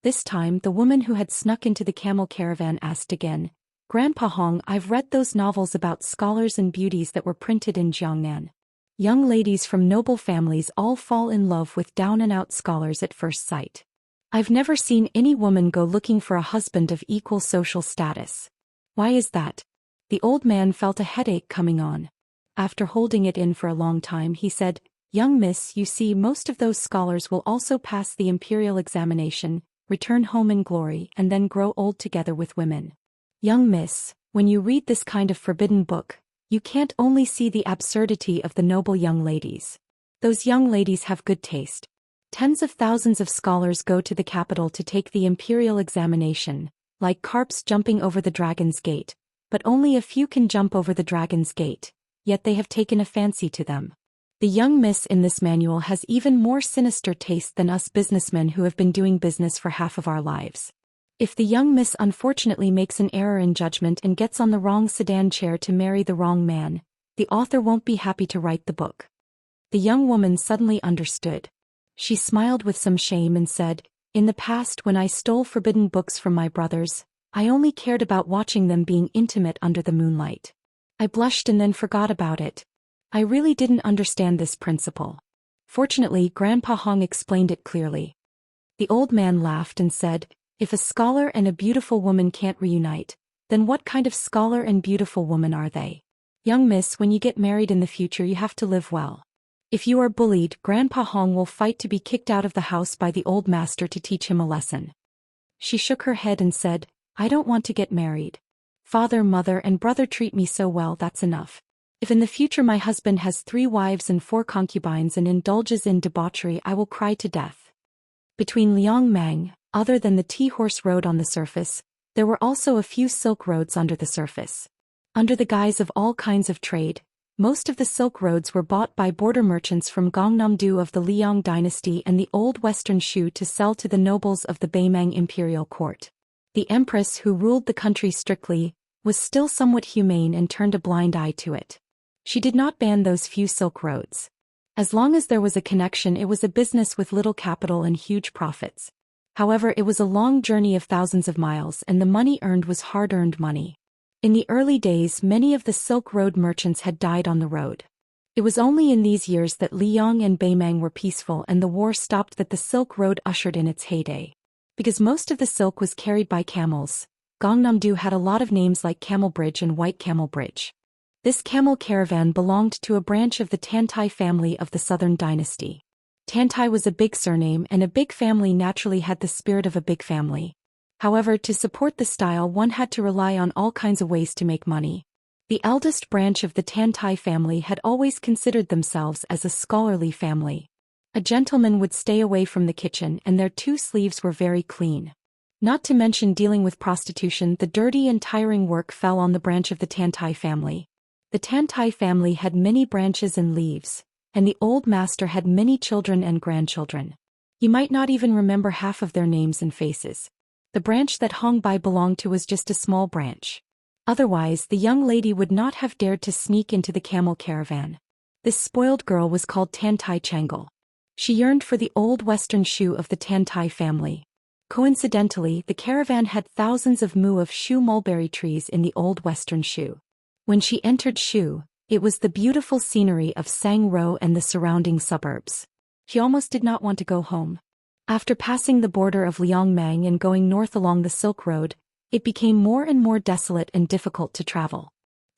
This time the woman who had snuck into the camel caravan asked again, "Grandpa Hong, I've read those novels about scholars and beauties that were printed in Jiangnan. Young ladies from noble families all fall in love with down-and-out scholars at first sight. I've never seen any woman go looking for a husband of equal social status. Why is that?" The old man felt a headache coming on. After holding it in for a long time he said, "Young miss, you see most of those scholars will also pass the imperial examination, return home in glory and then grow old together with women. Young miss, when you read this kind of forbidden book, you can't only see the absurdity of the noble young ladies. Those young ladies have good taste. Tens of thousands of scholars go to the capital to take the imperial examination, like carps jumping over the dragon's gate, but only a few can jump over the dragon's gate, yet they have taken a fancy to them. The young miss in this manual has even more sinister taste than us businessmen who have been doing business for half of our lives. If the young miss unfortunately makes an error in judgment and gets on the wrong sedan chair to marry the wrong man, the author won't be happy to write the book. The young woman suddenly understood. She smiled with some shame and said, "In the past when I stole forbidden books from my brothers, I only cared about watching them being intimate under the moonlight. I blushed and then forgot about it. I really didn't understand this principle." Fortunately, Grandpa Hong explained it clearly. The old man laughed and said, "If a scholar and a beautiful woman can't reunite, then what kind of scholar and beautiful woman are they? Young miss, when you get married in the future you have to live well. If you are bullied, Grandpa Hong will fight to be kicked out of the house by the old master to teach him a lesson." She shook her head and said, "I don't want to get married. Father, mother, and brother treat me so well, that's enough. If in the future my husband has 3 wives and 4 concubines and indulges in debauchery, I will cry to death." Between Liangmang, other than the tea-horse road on the surface, there were also a few silk roads under the surface. Under the guise of all kinds of trade, most of the silk roads were bought by border merchants from Gangnam-do of the Liang dynasty and the old western Shu to sell to the nobles of the Beimang imperial court. The empress, who ruled the country strictly, was still somewhat humane and turned a blind eye to it. She did not ban those few silk roads. As long as there was a connection, it was a business with little capital and huge profits. However, it was a long journey of thousands of miles and the money earned was hard-earned money. In the early days, many of the Silk Road merchants had died on the road. It was only in these years that Liang and Beimang were peaceful and the war stopped that the Silk Road ushered in its heyday. Because most of the silk was carried by camels, Gangnam-do had a lot of names like Camel Bridge and White Camel Bridge. This camel caravan belonged to a branch of the Tantai family of the Southern Dynasty. Tantai was a big surname and a big family naturally had the spirit of a big family. However, to support the style one had to rely on all kinds of ways to make money. The eldest branch of the Tantai family had always considered themselves as a scholarly family. A gentleman would stay away from the kitchen and their 2 sleeves were very clean. Not to mention dealing with prostitution, the dirty and tiring work fell on the branch of the Tantai family. The Tantai family had many branches and leaves, and the old master had many children and grandchildren. You might not even remember half of their names and faces. The branch that Hong Bai belonged to was just a small branch. Otherwise, the young lady would not have dared to sneak into the camel caravan. This spoiled girl was called Tantai Changle. She yearned for the old western Shu of the Tantai family. Coincidentally, the caravan had thousands of mu of Shu mulberry trees in the old western Shu. When she entered Shu, it was the beautiful scenery of Sang-ro and the surrounding suburbs. She almost did not want to go home. After passing the border of Liangmang and going north along the Silk Road, it became more and more desolate and difficult to travel.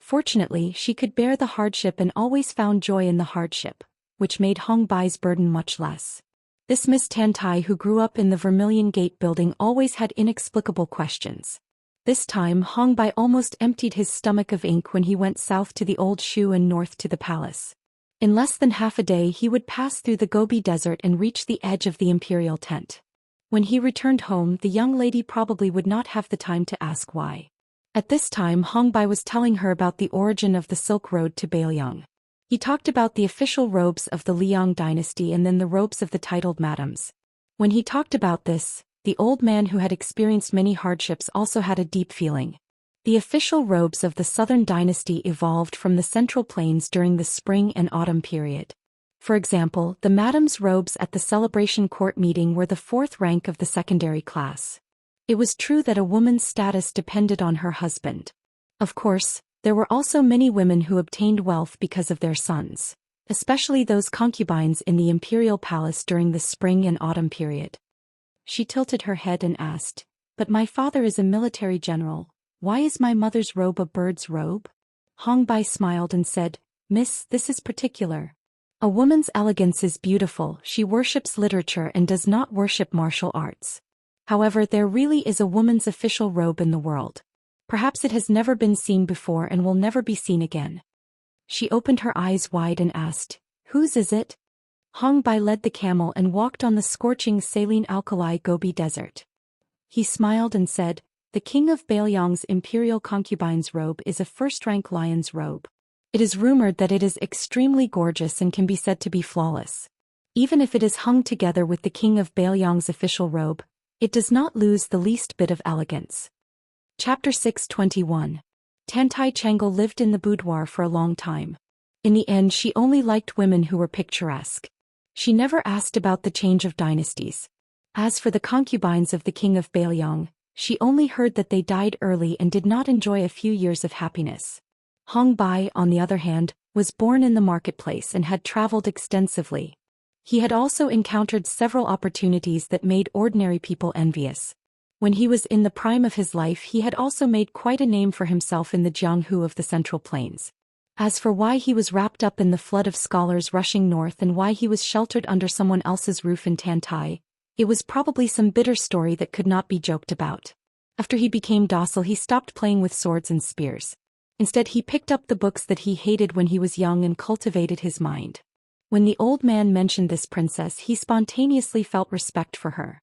Fortunately, she could bear the hardship and always found joy in the hardship, which made Hong Bai's burden much less. This Miss Tantai, who grew up in the Vermilion Gate building, always had inexplicable questions. This time Hong Bai almost emptied his stomach of ink when he went south to the old Shu and north to the palace. In less than half a day he would pass through the Gobi Desert and reach the edge of the imperial tent. When he returned home, the young lady probably would not have the time to ask why. At this time Hong Bai was telling her about the origin of the Silk Road to Beiliang. He talked about the official robes of the Liang dynasty and then the robes of the titled madams. When he talked about this, the old man who had experienced many hardships also had a deep feeling. The official robes of the Southern Dynasty evolved from the Central Plains during the spring and autumn period. For example, the madam's robes at the celebration court meeting were the 4th rank of the secondary class. It was true that a woman's status depended on her husband. Of course, there were also many women who obtained wealth because of their sons, especially those concubines in the imperial palace during the spring and autumn period. She tilted her head and asked, "But my father is a military general. Why is my mother's robe a bird's robe?" Hong Bai smiled and said, "Miss, this is particular. A woman's elegance is beautiful, she worships literature and does not worship martial arts. However, there really is a woman's official robe in the world. Perhaps it has never been seen before and will never be seen again." She opened her eyes wide and asked, "Whose is it?" Hong Bai led the camel and walked on the scorching saline alkali Gobi Desert. He smiled and said, "The king of Baoyang's imperial concubine's robe is a first-rank lion's robe. It is rumored that it is extremely gorgeous and can be said to be flawless. Even if it is hung together with the king of Baoyang's official robe, it does not lose the least bit of elegance." Chapter 621. Tantai Changle lived in the boudoir for a long time. In the end, she only liked women who were picturesque. She never asked about the change of dynasties. As for the concubines of the king of Baoyang, she only heard that they died early and did not enjoy a few years of happiness. Hong Bai, on the other hand, was born in the marketplace and had traveled extensively. He had also encountered several opportunities that made ordinary people envious. When he was in the prime of his life, he had also made quite a name for himself in the Jianghu of the Central Plains. As for why he was wrapped up in the flood of scholars rushing north and why he was sheltered under someone else's roof in Tantai, it was probably some bitter story that could not be joked about. After he became docile, he stopped playing with swords and spears. Instead, he picked up the books that he hated when he was young and cultivated his mind. When the old man mentioned this princess, he spontaneously felt respect for her.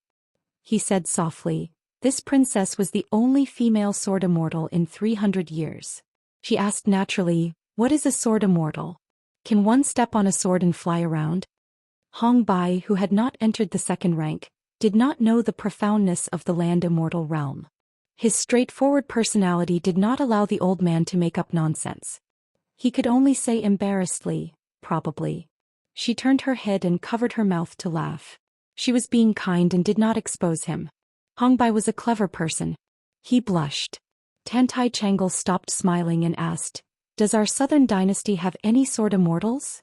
He said softly, "This princess was the only female sword immortal in 300 years. She asked naturally, "What is a sword immortal? Can one step on a sword and fly around?" Hong Bai, who had not entered the second rank, did not know the profoundness of the land immortal realm. His straightforward personality did not allow the old man to make up nonsense. He could only say embarrassedly, "Probably." She turned her head and covered her mouth to laugh. She was being kind and did not expose him. Hong Bai was a clever person. He blushed. Tantai Changle stopped smiling and asked, "Does our southern dynasty have any sword immortals?"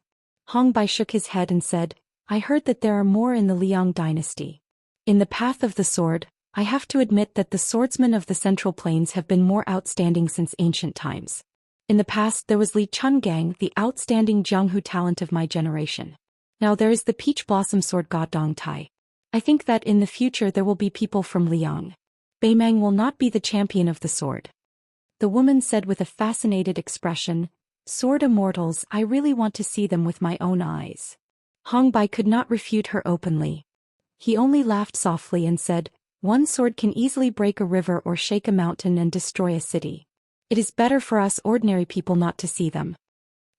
Hong Bai shook his head and said, "I heard that there are more in the Liang dynasty. In the path of the sword, I have to admit that the swordsmen of the Central Plains have been more outstanding since ancient times. In the past there was Li Chungang, the outstanding Jianghu talent of my generation. Now there is the peach blossom sword god Dong Tai. I think that in the future there will be people from Liang. Beimang will not be the champion of the sword." The woman said with a fascinated expression, "Sword immortals, I really want to see them with my own eyes." Hong Bai could not refute her openly. He only laughed softly and said, "One sword can easily break a river or shake a mountain and destroy a city. It is better for us ordinary people not to see them."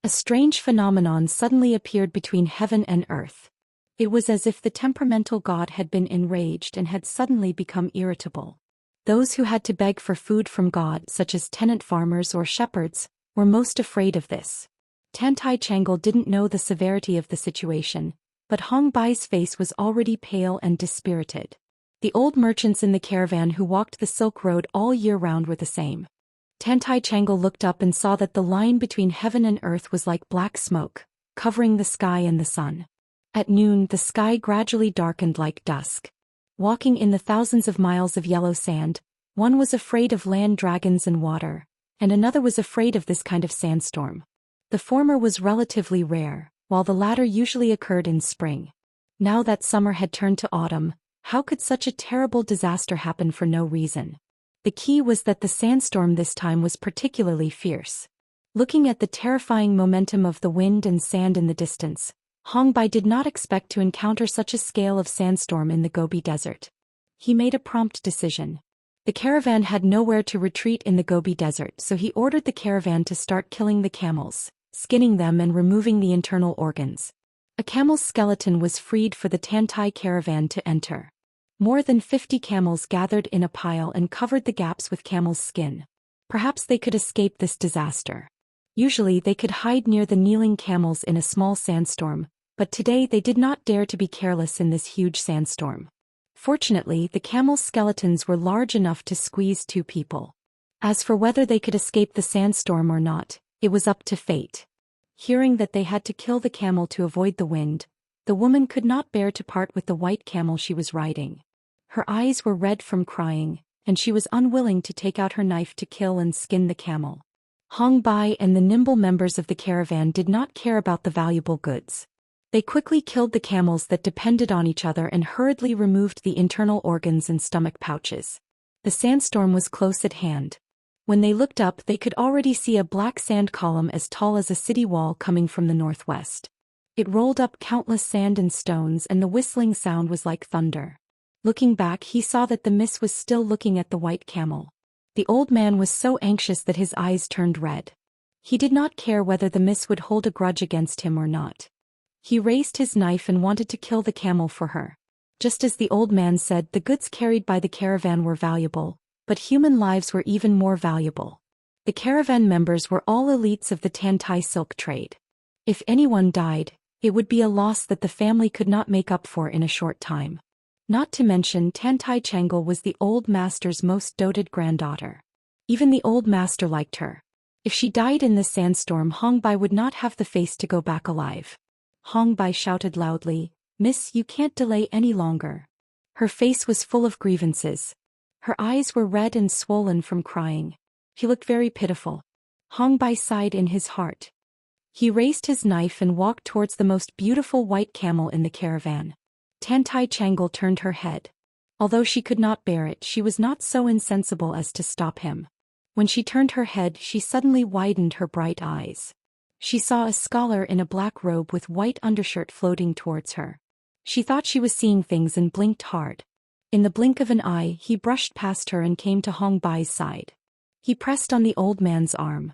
A strange phenomenon suddenly appeared between heaven and earth. It was as if the temperamental god had been enraged and had suddenly become irritable. Those who had to beg for food from God, such as tenant farmers or shepherds, were most afraid of this. Tantai Changle didn't know the severity of the situation, but Hong Bai's face was already pale and dispirited. The old merchants in the caravan who walked the Silk Road all year round were the same. Tantai Changle looked up and saw that the line between heaven and earth was like black smoke, covering the sky and the sun. At noon, the sky gradually darkened like dusk. Walking in the thousands of miles of yellow sand, one was afraid of land dragons and water, and another was afraid of this kind of sandstorm. The former was relatively rare, while the latter usually occurred in spring. Now that summer had turned to autumn, how could such a terrible disaster happen for no reason? The key was that the sandstorm this time was particularly fierce. Looking at the terrifying momentum of the wind and sand in the distance, Hong Bai did not expect to encounter such a scale of sandstorm in the Gobi Desert. He made a prompt decision. The caravan had nowhere to retreat in the Gobi Desert, so he ordered the caravan to start killing the camels, skinning them and removing the internal organs. A camel's skeleton was freed for the Tantai caravan to enter. More than 50 camels gathered in a pile and covered the gaps with camel's skin. Perhaps they could escape this disaster. Usually they could hide near the kneeling camels in a small sandstorm, but today they did not dare to be careless in this huge sandstorm. Fortunately, the camels' skeletons were large enough to squeeze 2 people. As for whether they could escape the sandstorm or not, it was up to fate. Hearing that they had to kill the camel to avoid the wind, the woman could not bear to part with the white camel she was riding. Her eyes were red from crying, and she was unwilling to take out her knife to kill and skin the camel. Hong Bai and the nimble members of the caravan did not care about the valuable goods. They quickly killed the camels that depended on each other and hurriedly removed the internal organs and stomach pouches. The sandstorm was close at hand. When they looked up, they could already see a black sand column as tall as a city wall coming from the northwest. It rolled up countless sand and stones, and the whistling sound was like thunder. Looking back, he saw that the miss was still looking at the white camel. The old man was so anxious that his eyes turned red. He did not care whether the miss would hold a grudge against him or not. He raised his knife and wanted to kill the camel for her. Just as the old man said, the goods carried by the caravan were valuable, but human lives were even more valuable. The caravan members were all elites of the Tantai silk trade. If anyone died, it would be a loss that the family could not make up for in a short time. Not to mention, Tantai Changel was the old master's most doted granddaughter. Even the old master liked her. If she died in the sandstorm, Hong Bai would not have the face to go back alive. Hong Bai shouted loudly, "Miss, you can't delay any longer." Her face was full of grievances. Her eyes were red and swollen from crying. She looked very pitiful. Hong Bai sighed in his heart. He raised his knife and walked towards the most beautiful white camel in the caravan. Tantai Changel turned her head. Although she could not bear it, she was not so insensible as to stop him. When she turned her head, she suddenly widened her bright eyes. She saw a scholar in a black robe with white undershirt floating towards her. She thought she was seeing things and blinked hard. In the blink of an eye, he brushed past her and came to Hong Bai's side. He pressed on the old man's arm.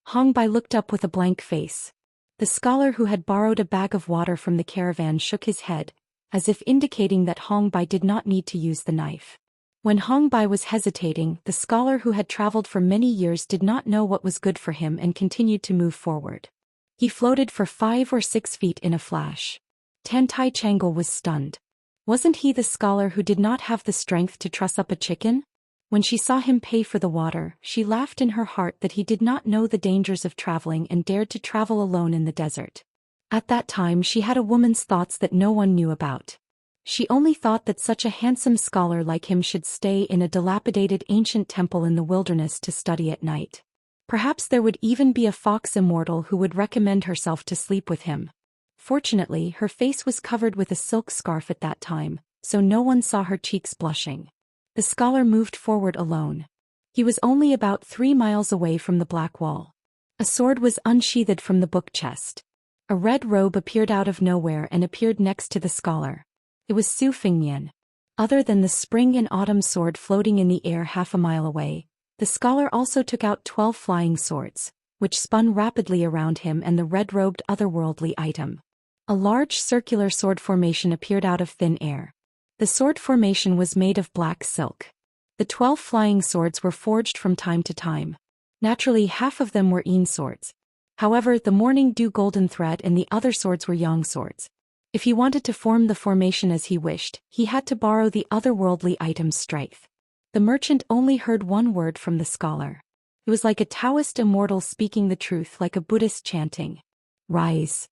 Hong Bai looked up with a blank face. The scholar who had borrowed a bag of water from the caravan shook his head, as if indicating that Hong Bai did not need to use the knife. When Hong Bai was hesitating, the scholar who had traveled for many years did not know what was good for him and continued to move forward. He floated for 5 or 6 feet in a flash. Tantai Changel was stunned. Wasn't he the scholar who did not have the strength to truss up a chicken? When she saw him pay for the water, she laughed in her heart that he did not know the dangers of traveling and dared to travel alone in the desert. At that time she had a woman's thoughts that no one knew about. She only thought that such a handsome scholar like him should stay in a dilapidated ancient temple in the wilderness to study at night. Perhaps there would even be a fox immortal who would recommend herself to sleep with him. Fortunately, her face was covered with a silk scarf at that time, so no one saw her cheeks blushing. The scholar moved forward alone. He was only about 3 miles away from the black wall. A sword was unsheathed from the book chest. A red robe appeared out of nowhere and appeared next to the scholar. It was Su Fingnian. Other than the spring and autumn sword floating in the air half a mile away, the scholar also took out 12 flying swords, which spun rapidly around him and the red-robed otherworldly item. A large circular sword formation appeared out of thin air. The sword formation was made of black silk. The 12 flying swords were forged from time to time. Naturally, half of them were Yin swords. However, the morning dew golden thread and the other swords were Yang swords. If he wanted to form the formation as he wished, he had to borrow the otherworldly item's strength. The merchant only heard one word from the scholar. It was like a Daoist immortal speaking the truth, like a Buddhist chanting. Rise.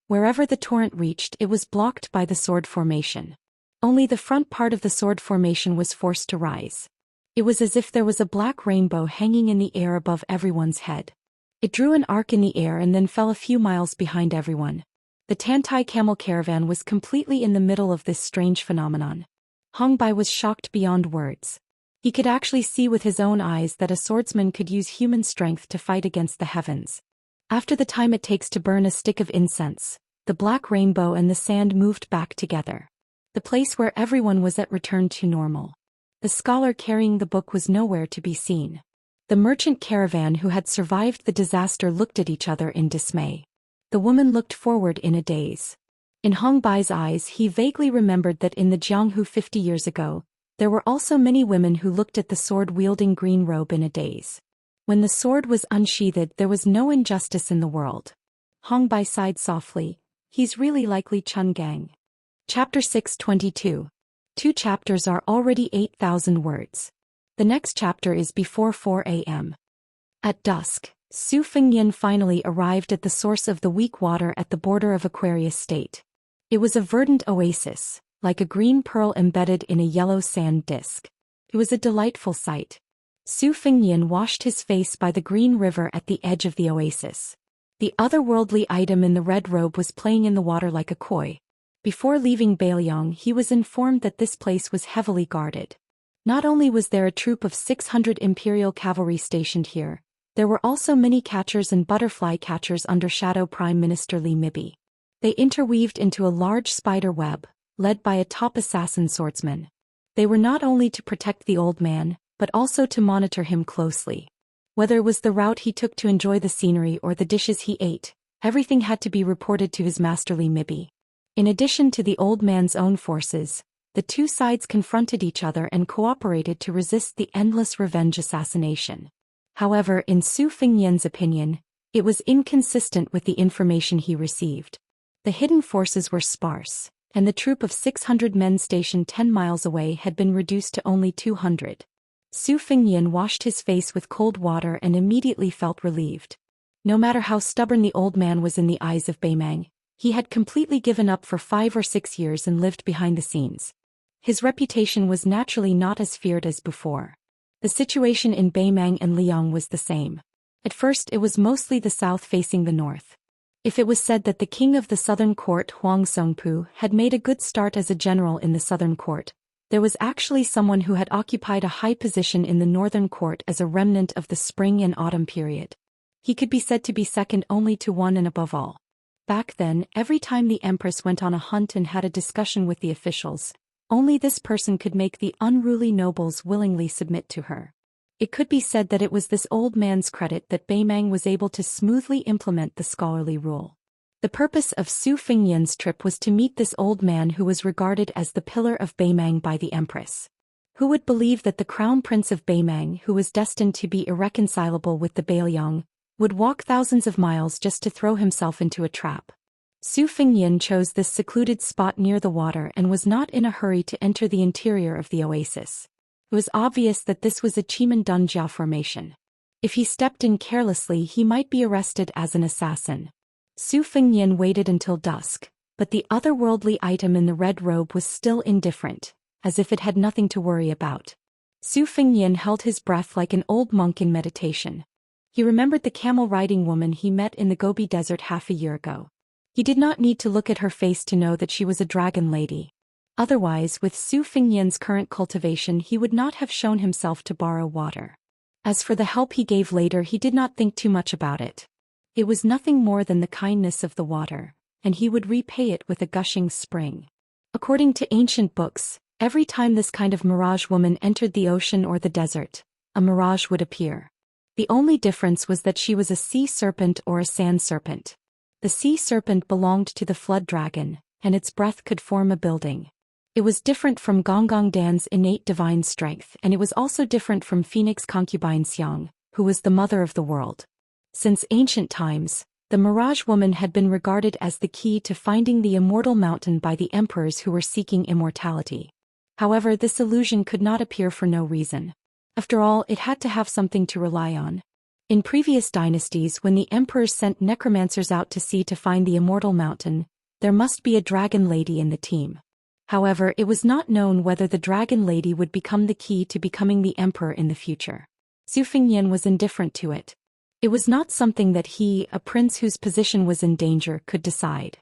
Wherever the torrent reached, it was blocked by the sword formation. Only the front part of the sword formation was forced to rise. It was as if there was a black rainbow hanging in the air above everyone's head. It drew an arc in the air and then fell a few miles behind everyone. The Tantai camel caravan was completely in the middle of this strange phenomenon. Hong Bai was shocked beyond words. He could actually see with his own eyes that a swordsman could use human strength to fight against the heavens. After the time it takes to burn a stick of incense, the black rainbow and the sand moved back together. The place where everyone was at returned to normal. The scholar carrying the book was nowhere to be seen. The merchant caravan who had survived the disaster looked at each other in dismay. The woman looked forward in a daze. In Hong Bai's eyes, he vaguely remembered that in the Jianghu 50 years ago, there were also many women who looked at the sword-wielding green robe in a daze. When the sword was unsheathed, there was no injustice in the world. Hong Bai sighed softly. He's really likely Chun Gang. Chapter 622. 2 chapters are already 8,000 words. The next chapter is before 4 a.m. At dusk, Su Fingyan finally arrived at the source of the weak water at the border of Aquarius State. It was a verdant oasis, like a green pearl embedded in a yellow sand disk. It was a delightful sight. Su Fingyan washed his face by the green river at the edge of the oasis. The otherworldly item in the red robe was playing in the water like a koi. Before leaving Bailiang, he was informed that this place was heavily guarded. Not only was there a troop of 600 imperial cavalry stationed here, there were also many catchers and butterfly catchers under Shadow Prime Minister Li Mibi. They interweaved into a large spider web, led by a top assassin swordsman. They were not only to protect the old man, but also to monitor him closely. Whether it was the route he took to enjoy the scenery or the dishes he ate, everything had to be reported to his masterly Mibi. In addition to the old man's own forces, the two sides confronted each other and cooperated to resist the endless revenge assassination. However, in Su Fengyan's opinion, it was inconsistent with the information he received. The hidden forces were sparse, and the troop of 600 men stationed 10 miles away had been reduced to only 200. Su Fengyan washed his face with cold water and immediately felt relieved. No matter how stubborn the old man was in the eyes of Beimang, he had completely given up for 5 or 6 years and lived behind the scenes. His reputation was naturally not as feared as before. The situation in Beimang and Liang was the same. At first it was mostly the south facing the north. If it was said that the king of the southern court Huang Songpu had made a good start as a general in the southern court, there was actually someone who had occupied a high position in the northern court as a remnant of the spring and autumn period. He could be said to be second only to one and above all. Back then, every time the empress went on a hunt and had a discussion with the officials, only this person could make the unruly nobles willingly submit to her. It could be said that it was this old man's credit that Beimang was able to smoothly implement the scholarly rule. The purpose of Su Fengyan's trip was to meet this old man who was regarded as the pillar of Beimang by the empress. Who would believe that the crown prince of Beimang, who was destined to be irreconcilable with the Bailiang, would walk thousands of miles just to throw himself into a trap? Su Fengyan chose this secluded spot near the water and was not in a hurry to enter the interior of the oasis. It was obvious that this was a Chimendunjia formation. If he stepped in carelessly, he might be arrested as an assassin. Su Fengyan waited until dusk, but the otherworldly item in the red robe was still indifferent, as if it had nothing to worry about. Su Fengyan held his breath like an old monk in meditation. He remembered the camel-riding woman he met in the Gobi Desert half a year ago. He did not need to look at her face to know that she was a dragon lady. Otherwise, with Su Fengyan's current cultivation, he would not have shown himself to borrow water. As for the help he gave later, he did not think too much about it. It was nothing more than the kindness of the water, and he would repay it with a gushing spring. According to ancient books, every time this kind of mirage woman entered the ocean or the desert, a mirage would appear. The only difference was that she was a sea serpent or a sand serpent. The sea serpent belonged to the flood dragon, and its breath could form a building. It was different from Gonggong Dan's innate divine strength, and it was also different from Phoenix concubine Xiang, who was the mother of the world. Since ancient times, the Mirage Woman had been regarded as the key to finding the immortal mountain by the emperors who were seeking immortality. However, this illusion could not appear for no reason. After all, it had to have something to rely on. In previous dynasties, when the emperors sent necromancers out to sea to find the immortal mountain, there must be a dragon lady in the team. However, it was not known whether the dragon lady would become the key to becoming the emperor in the future. Su Fengyan was indifferent to it. It was not something that he, a prince whose position was in danger, could decide.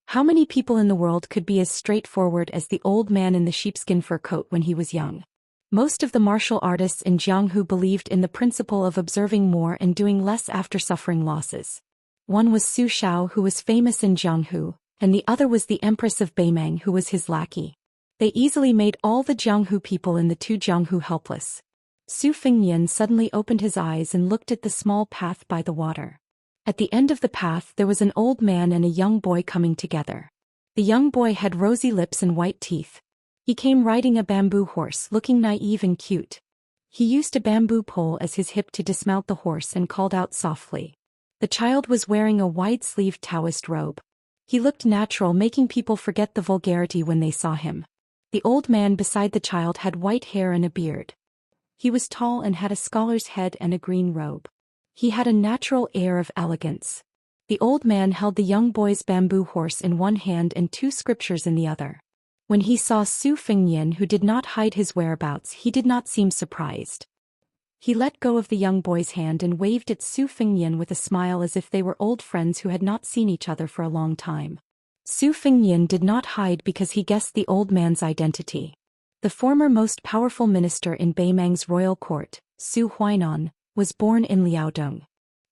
How many people in the world could be as straightforward as the old man in the sheepskin fur coat when he was young? Most of the martial artists in Jianghu believed in the principle of observing more and doing less after suffering losses. One was Su Shao, who was famous in Jianghu, and the other was the Empress of Beimang, who was his lackey. They easily made all the Jianghu people in the two Jianghu helpless. Su Fengyan suddenly opened his eyes and looked at the small path by the water. At the end of the path there was an old man and a young boy coming together. The young boy had rosy lips and white teeth. He came riding a bamboo horse, looking naive and cute. He used a bamboo pole as his hip to dismount the horse and called out softly. The child was wearing a wide-sleeved Daoist robe. He looked natural, making people forget the vulgarity when they saw him. The old man beside the child had white hair and a beard. He was tall and had a scholar's head and a green robe. He had a natural air of elegance. The old man held the young boy's bamboo horse in one hand and two scriptures in the other. When he saw Su Fengyan, who did not hide his whereabouts, he did not seem surprised. He let go of the young boy's hand and waved at Su Fengyan with a smile as if they were old friends who had not seen each other for a long time. Su Fengyan did not hide because he guessed the old man's identity. The former most powerful minister in Beimang's royal court, Su Huainan, was born in Liaodong.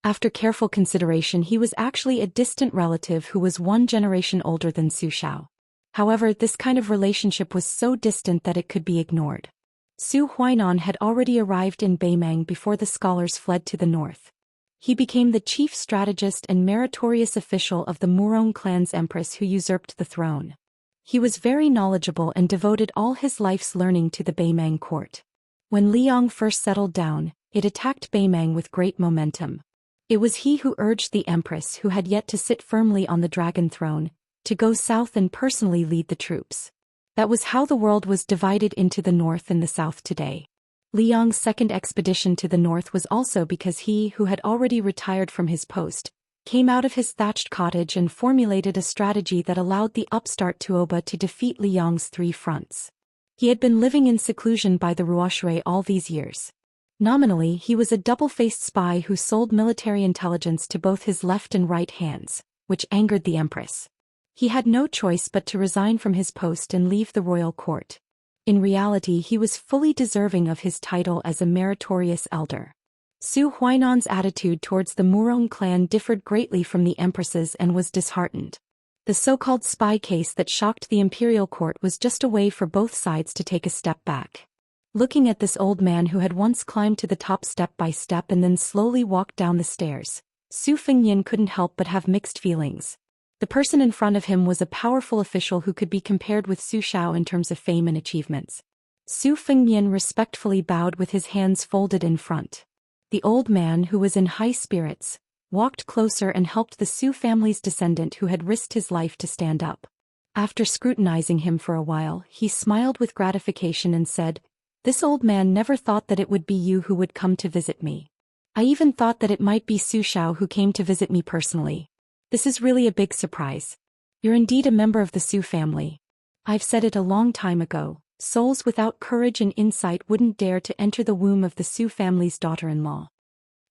After careful consideration, he was actually a distant relative who was 1 generation older than Su Xiao. However, this kind of relationship was so distant that it could be ignored. Su Huainan had already arrived in Beimang before the scholars fled to the north. He became the chief strategist and meritorious official of the Murong clan's empress who usurped the throne. He was very knowledgeable and devoted all his life's learning to the Beimang court. When Liang first settled down, it attacked Beimang with great momentum. It was he who urged the empress, who had yet to sit firmly on the dragon throne, to go south and personally lead the troops. That was how the world was divided into the north and the south today. Liang's second expedition to the north was also because he, who had already retired from his post, came out of his thatched cottage and formulated a strategy that allowed the upstart Tuoba to defeat Liang's 3 fronts. He had been living in seclusion by the Ruoshui all these years. Nominally, he was a double-faced spy who sold military intelligence to both his left and right hands, which angered the empress. He had no choice but to resign from his post and leave the royal court. In reality, he was fully deserving of his title as a meritorious elder. Su Huainan's attitude towards the Murong clan differed greatly from the empress's and was disheartened. The so-called spy case that shocked the imperial court was just a way for both sides to take a step back. Looking at this old man who had once climbed to the top step by step and then slowly walked down the stairs, Su Fengyan couldn't help but have mixed feelings. The person in front of him was a powerful official who could be compared with Su Xiao in terms of fame and achievements. Su Fengyan respectfully bowed with his hands folded in front. The old man, who was in high spirits, walked closer and helped the Su family's descendant who had risked his life to stand up. After scrutinizing him for a while, he smiled with gratification and said, "This old man never thought that it would be you who would come to visit me. I even thought that it might be Su Xiao who came to visit me personally. This is really a big surprise. You're indeed a member of the Su family. I've said it a long time ago, souls without courage and insight wouldn't dare to enter the womb of the Su family's daughter-in-law."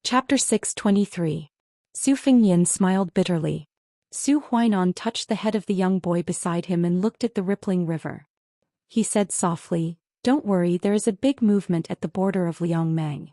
Chapter 623. Su Fengyan smiled bitterly. Su Huainan touched the head of the young boy beside him and looked at the rippling river. He said softly, "Don't worry, there is a big movement at the border of Liangmang.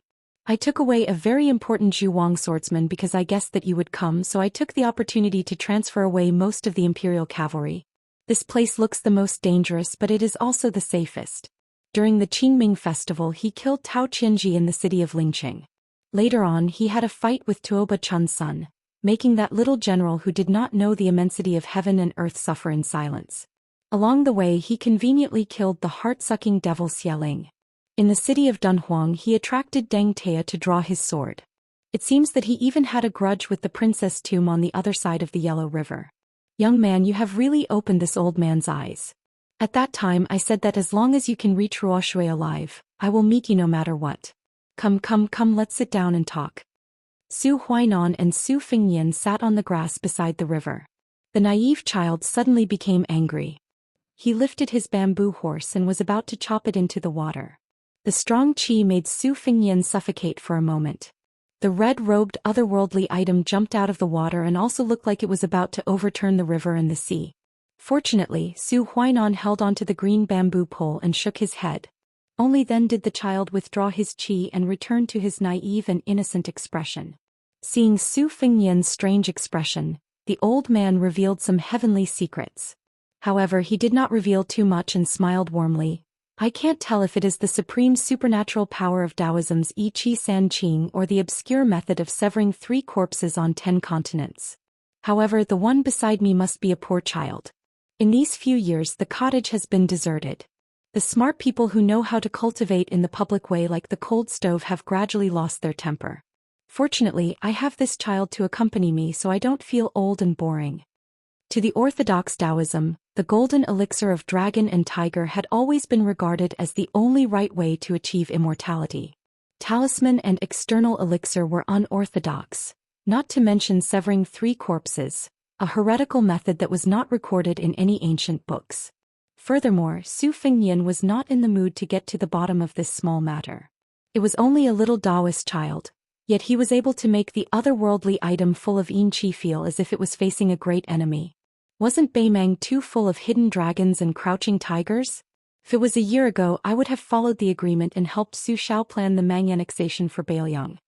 I took away a very important Zhuang swordsman because I guessed that you would come, so I took the opportunity to transfer away most of the imperial cavalry. This place looks the most dangerous, but it is also the safest." During the Qingming festival, he killed Tao Qianji in the city of Lingqing. Later on, he had a fight with Tuoba Chun's son, making that little general who did not know the immensity of heaven and earth suffer in silence. Along the way, he conveniently killed the heart-sucking devil Xieling. In the city of Dunhuang, he attracted Deng Tea to draw his sword. It seems that he even had a grudge with the princess tomb on the other side of the Yellow River. "Young man, you have really opened this old man's eyes. At that time I said that as long as you can reach Ruoshui alive, I will meet you no matter what. Come, let's sit down and talk." Su Huainan and Su Fengyan sat on the grass beside the river. The naive child suddenly became angry. He lifted his bamboo horse and was about to chop it into the water. The strong qi made Su Fengyan suffocate for a moment. The red-robed otherworldly item jumped out of the water and also looked like it was about to overturn the river and the sea. Fortunately, Su Huainan held onto the green bamboo pole and shook his head. Only then did the child withdraw his qi and return to his naive and innocent expression. Seeing Su Fengyan's strange expression, the old man revealed some heavenly secrets. However, he did not reveal too much and smiled warmly. "I can't tell if it is the supreme supernatural power of Taoism's I Chi San Qing or the obscure method of severing 3 corpses on 10 continents. However, the one beside me must be a poor child. In these few years the cottage has been deserted. The smart people who know how to cultivate in the public way like the cold stove have gradually lost their temper. Fortunately, I have this child to accompany me so I don't feel old and boring." To the orthodox Taoism, the golden elixir of dragon and tiger had always been regarded as the only right way to achieve immortality. Talisman and external elixir were unorthodox, not to mention severing 3 corpses, a heretical method that was not recorded in any ancient books. Furthermore, Su Fengyan was not in the mood to get to the bottom of this small matter. It was only a little Daoist child, yet he was able to make the otherworldly item full of yin qi feel as if it was facing a great enemy. Wasn't Beimang too full of hidden dragons and crouching tigers? If it was a year ago, I would have followed the agreement and helped Su Xiao plan the Mang annexation for Beiliang.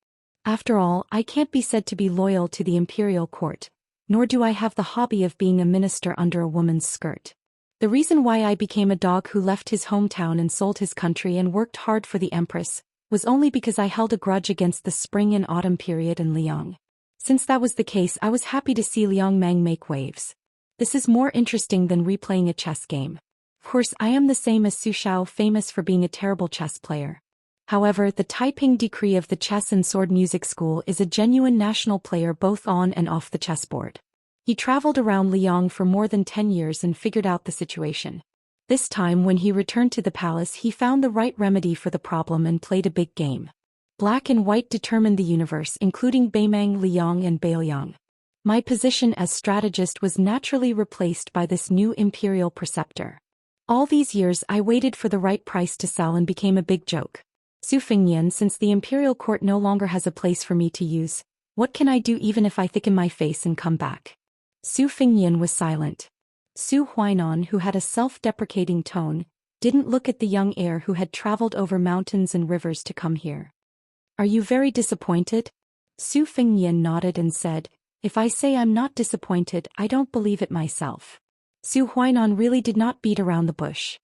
After all, I can't be said to be loyal to the imperial court, nor do I have the hobby of being a minister under a woman's skirt. The reason why I became a dog who left his hometown and sold his country and worked hard for the empress was only because I held a grudge against the spring and autumn period in Liang. Since that was the case, I was happy to see Liang Mang make waves. This is more interesting than replaying a chess game. Of course, I am the same as Su Xiao, famous for being a terrible chess player. However, the Taiping decree of the Chess and Sword Music School is a genuine national player both on and off the chessboard. He traveled around Liang for more than 10 years and figured out the situation. This time when he returned to the palace, he found the right remedy for the problem and played a big game. Black and white determined the universe, including Beimang, Liang and Beiliang. My position as strategist was naturally replaced by this new imperial preceptor. All these years I waited for the right price to sell and became a big joke. Su Fingyan, since the imperial court no longer has a place for me to use, what can I do even if I thicken my face and come back? Su Fingyan was silent. Su Huainan, who had a self-deprecating tone, didn't look at the young heir who had traveled over mountains and rivers to come here. Are you very disappointed? Su Fingyan nodded and said, if I say I'm not disappointed, I don't believe it myself. Su Huainan really did not beat around the bush.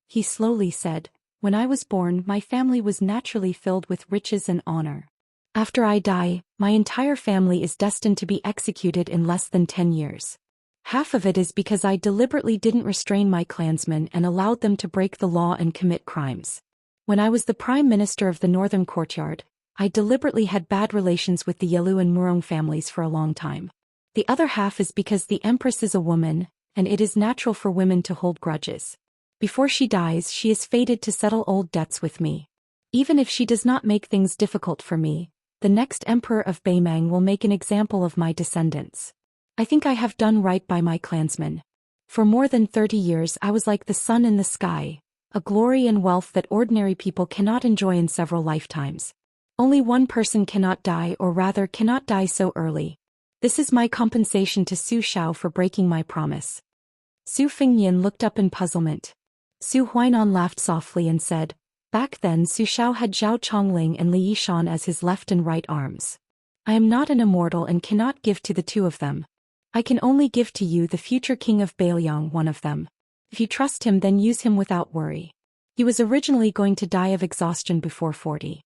He slowly said, when I was born, my family was naturally filled with riches and honor. After I die, my entire family is destined to be executed in less than 10 years. Half of it is because I deliberately didn't restrain my clansmen and allowed them to break the law and commit crimes. When I was the prime minister of the northern courtyard, I deliberately had bad relations with the Yalu and Murong families for a long time. The other half is because the empress is a woman, and it is natural for women to hold grudges. Before she dies, she is fated to settle old debts with me. Even if she does not make things difficult for me, the next emperor of Beimang will make an example of my descendants. I think I have done right by my clansmen. For more than 30 years I was like the sun in the sky, a glory and wealth that ordinary people cannot enjoy in several lifetimes. Only one person cannot die, or rather cannot die so early. This is my compensation to Su Xiao for breaking my promise. Su Fingyan looked up in puzzlement. Su Huainan laughed softly and said, back then Su Xiao had Zhao Chongling and Li Yishan as his left and right arms. I am not an immortal and cannot give to the two of them. I can only give to you, the future king of Beiliang, one of them. If you trust him, then use him without worry. He was originally going to die of exhaustion before 40.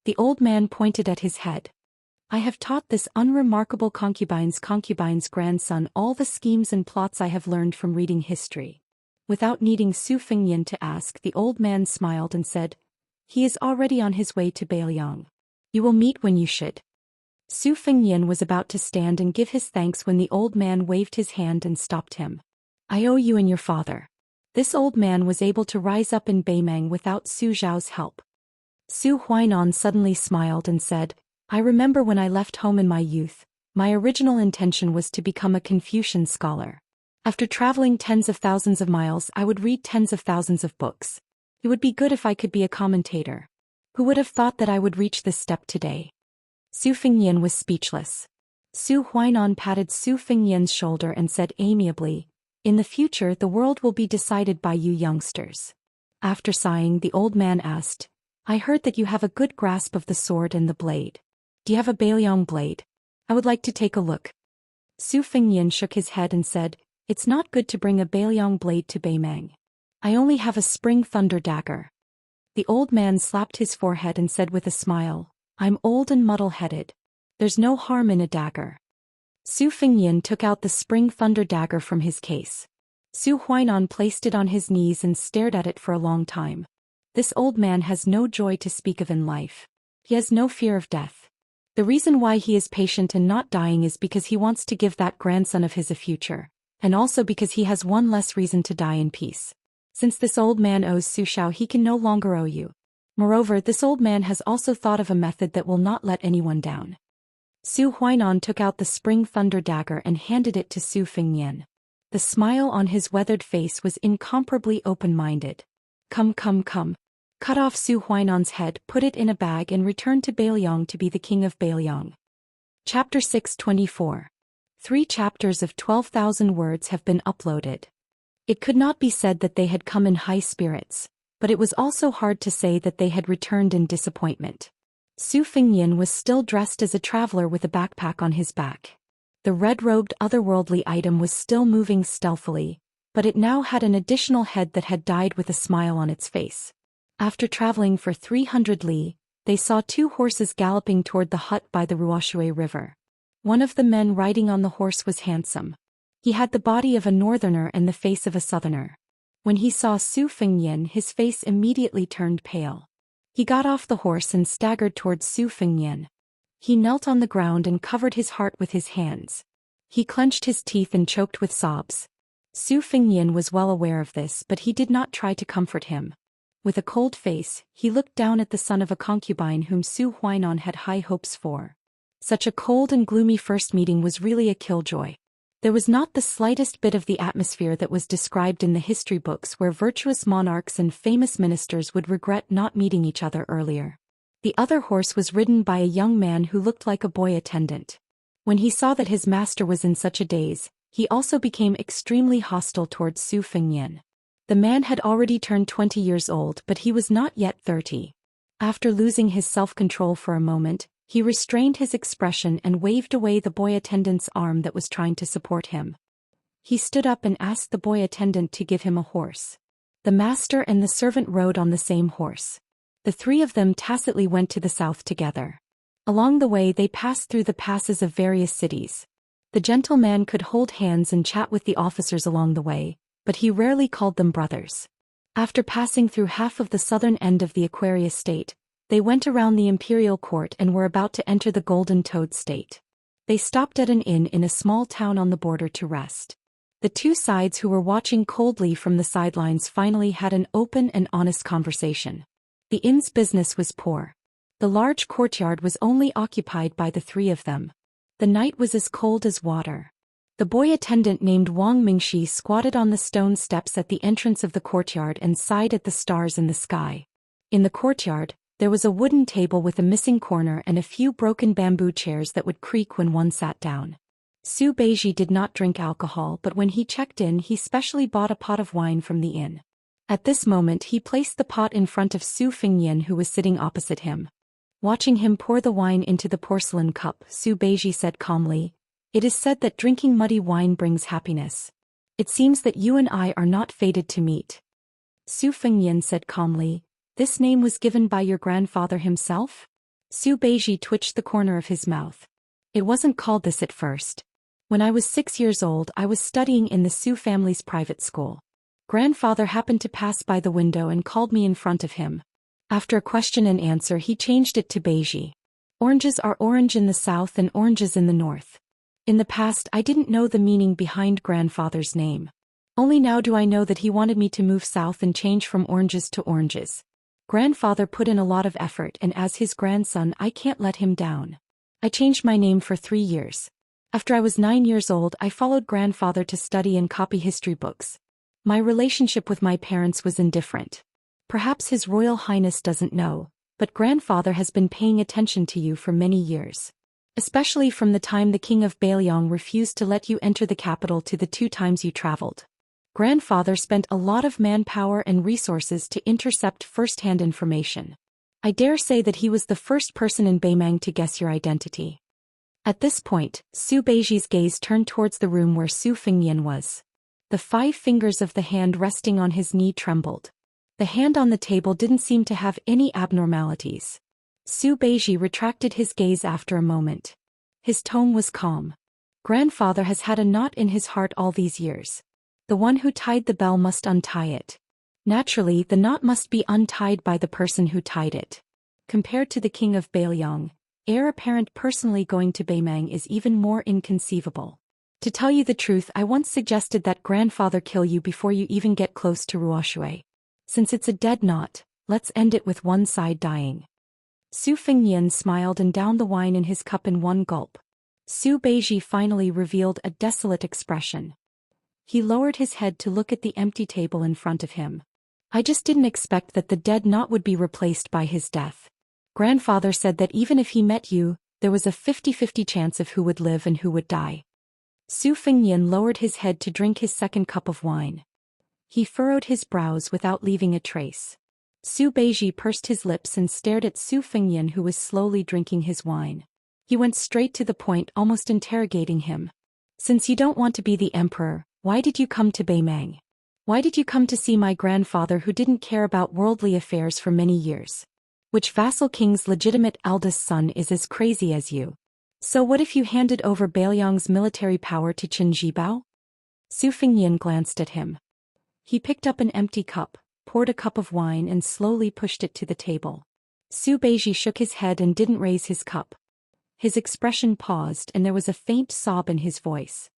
The old man pointed at his head. I have taught this unremarkable concubine's grandson all the schemes and plots I have learned from reading history. Without needing Su Fingyan to ask, the old man smiled and said, he is already on his way to Beiliang. You will meet when you should. Su Fingyan was about to stand and give his thanks when the old man waved his hand and stopped him. I owe you and your father. This old man was able to rise up in Beimang without Su Zhao's help. Su Huainan suddenly smiled and said, I remember when I left home in my youth, my original intention was to become a Confucian scholar. After traveling tens of thousands of miles, I would read tens of thousands of books. It would be good if I could be a commentator. Who would have thought that I would reach this step today? Su Fingyan was speechless. Su Huainan patted Su Fingyan's shoulder and said amiably, in the future the world will be decided by you youngsters. After sighing, the old man asked, I heard that you have a good grasp of the sword and the blade. Do you have a Beiliang blade? I would like to take a look. Su Fingyan shook his head and said, it's not good to bring a Beiliang blade to Beimang. I only have a spring thunder dagger. The old man slapped his forehead and said with a smile, I'm old and muddle-headed. There's no harm in a dagger. Su Fingyan took out the spring thunder dagger from his case. Su Huainan placed it on his knees and stared at it for a long time. This old man has no joy to speak of in life. He has no fear of death. The reason why he is patient and not dying is because he wants to give that grandson of his a future, and also because he has one less reason to die in peace. Since this old man owes Su Xiao, he can no longer owe you. Moreover, this old man has also thought of a method that will not let anyone down. Su Huainan took out the spring thunder dagger and handed it to Su Fingyan. The smile on his weathered face was incomparably open-minded. Come. Cut off Su Huainan's head, put it in a bag and return to Beiliang to be the king of Beiliang. Chapter 624. 3 chapters of 12,000 words have been uploaded. It could not be said that they had come in high spirits, but it was also hard to say that they had returned in disappointment. Su Fengyan was still dressed as a traveler with a backpack on his back. The red-robed otherworldly item was still moving stealthily, but it now had an additional head that had died with a smile on its face. After traveling for 300 li, they saw 2 horses galloping toward the hut by the Ruoshui River. One of the men riding on the horse was handsome. He had the body of a northerner and the face of a southerner. When he saw Su Fengyan, his face immediately turned pale. He got off the horse and staggered towards Su Fengyan. He knelt on the ground and covered his heart with his hands. He clenched his teeth and choked with sobs. Su Fengyan was well aware of this, but he did not try to comfort him. With a cold face, he looked down at the son of a concubine whom Su Huainan had high hopes for. Such a cold and gloomy first meeting was really a killjoy. There was not the slightest bit of the atmosphere that was described in the history books where virtuous monarchs and famous ministers would regret not meeting each other earlier. The other horse was ridden by a young man who looked like a boy attendant. When he saw that his master was in such a daze, he also became extremely hostile towards Su Fengyan. The man had already turned 20 years old, but he was not yet 30. After losing his self-control for a moment, he restrained his expression and waved away the boy attendant's arm that was trying to support him. He stood up and asked the boy attendant to give him a horse. The master and the servant rode on the same horse. The 3 of them tacitly went to the south together. Along the way they passed through the passes of various cities. The gentleman could hold hands and chat with the officers along the way, but he rarely called them brothers. After passing through half of the southern end of the Aquarius state, they went around the imperial court and were about to enter the Golden Toad state. They stopped at an inn in a small town on the border to rest. The 2 sides who were watching coldly from the sidelines finally had an open and honest conversation. The inn's business was poor. The large courtyard was only occupied by the 3 of them. The night was as cold as water. The boy attendant named Wang Mingxi squatted on the stone steps at the entrance of the courtyard and sighed at the stars in the sky. In the courtyard, there was a wooden table with a missing corner and a few broken bamboo chairs that would creak when one sat down. Su Beiji did not drink alcohol, but when he checked in he specially bought a pot of wine from the inn. At this moment he placed the pot in front of Su Fengyan, who was sitting opposite him. Watching him pour the wine into the porcelain cup, Su Beiji said calmly, "It is said that drinking muddy wine brings happiness. It seems that you and I are not fated to meet." Su Fengyan said calmly, "This name was given by your grandfather himself?" Su Beiji twitched the corner of his mouth. "It wasn't called this at first. When I was 6 years old I was studying in the Su family's private school. Grandfather happened to pass by the window and called me in front of him. After a question and answer he changed it to Beiji. Oranges are orange in the south and oranges in the north. In the past I didn't know the meaning behind grandfather's name. Only now do I know that he wanted me to move south and change from oranges to oranges. Grandfather put in a lot of effort, and as his grandson I can't let him down. I changed my name for 3 years. After I was 9 years old I followed grandfather to study and copy history books. My relationship with my parents was indifferent. Perhaps His Royal Highness doesn't know, but grandfather has been paying attention to you for many years. Especially from the time the King of Bailiang refused to let you enter the capital to the 2 times you traveled. Grandfather spent a lot of manpower and resources to intercept first-hand information. I dare say that he was the first person in Beimang to guess your identity." At this point, Su Beiji's gaze turned towards the room where Su Fengyan was. The 5 fingers of the hand resting on his knee trembled. The hand on the table didn't seem to have any abnormalities. Su Beiji retracted his gaze after a moment. His tone was calm. "Grandfather has had a knot in his heart all these years. The one who tied the bell must untie it. Naturally, the knot must be untied by the person who tied it. Compared to the King of Bailiang, heir apparent personally going to Beimang is even more inconceivable. To tell you the truth, I once suggested that grandfather kill you before you even get close to Ruoshui. Since it's a dead knot, let's end it with one side dying." Su Fengyan smiled and downed the wine in his cup in one gulp. Su Beiji finally revealed a desolate expression. He lowered his head to look at the empty table in front of him. "I just didn't expect that the dead knot would be replaced by his death. Grandfather said that even if he met you, there was a 50-50 chance of who would live and who would die." Su Fengyan lowered his head to drink his second cup of wine. He furrowed his brows without leaving a trace. Su Beiji pursed his lips and stared at Su Fengyan, who was slowly drinking his wine. He went straight to the point, almost interrogating him. Since you don't want to be the emperor, why did you come to Beimang? Why did you come to see my grandfather who didn't care about worldly affairs for many years? Which vassal king's legitimate eldest son is as crazy as you? So what if you handed over Beiliang's military power to Qin Jibao? Su Fengyan glanced at him. He picked up an empty cup, poured a cup of wine and slowly pushed it to the table. Su Beiji shook his head and didn't raise his cup. His expression paused and there was a faint sob in his voice.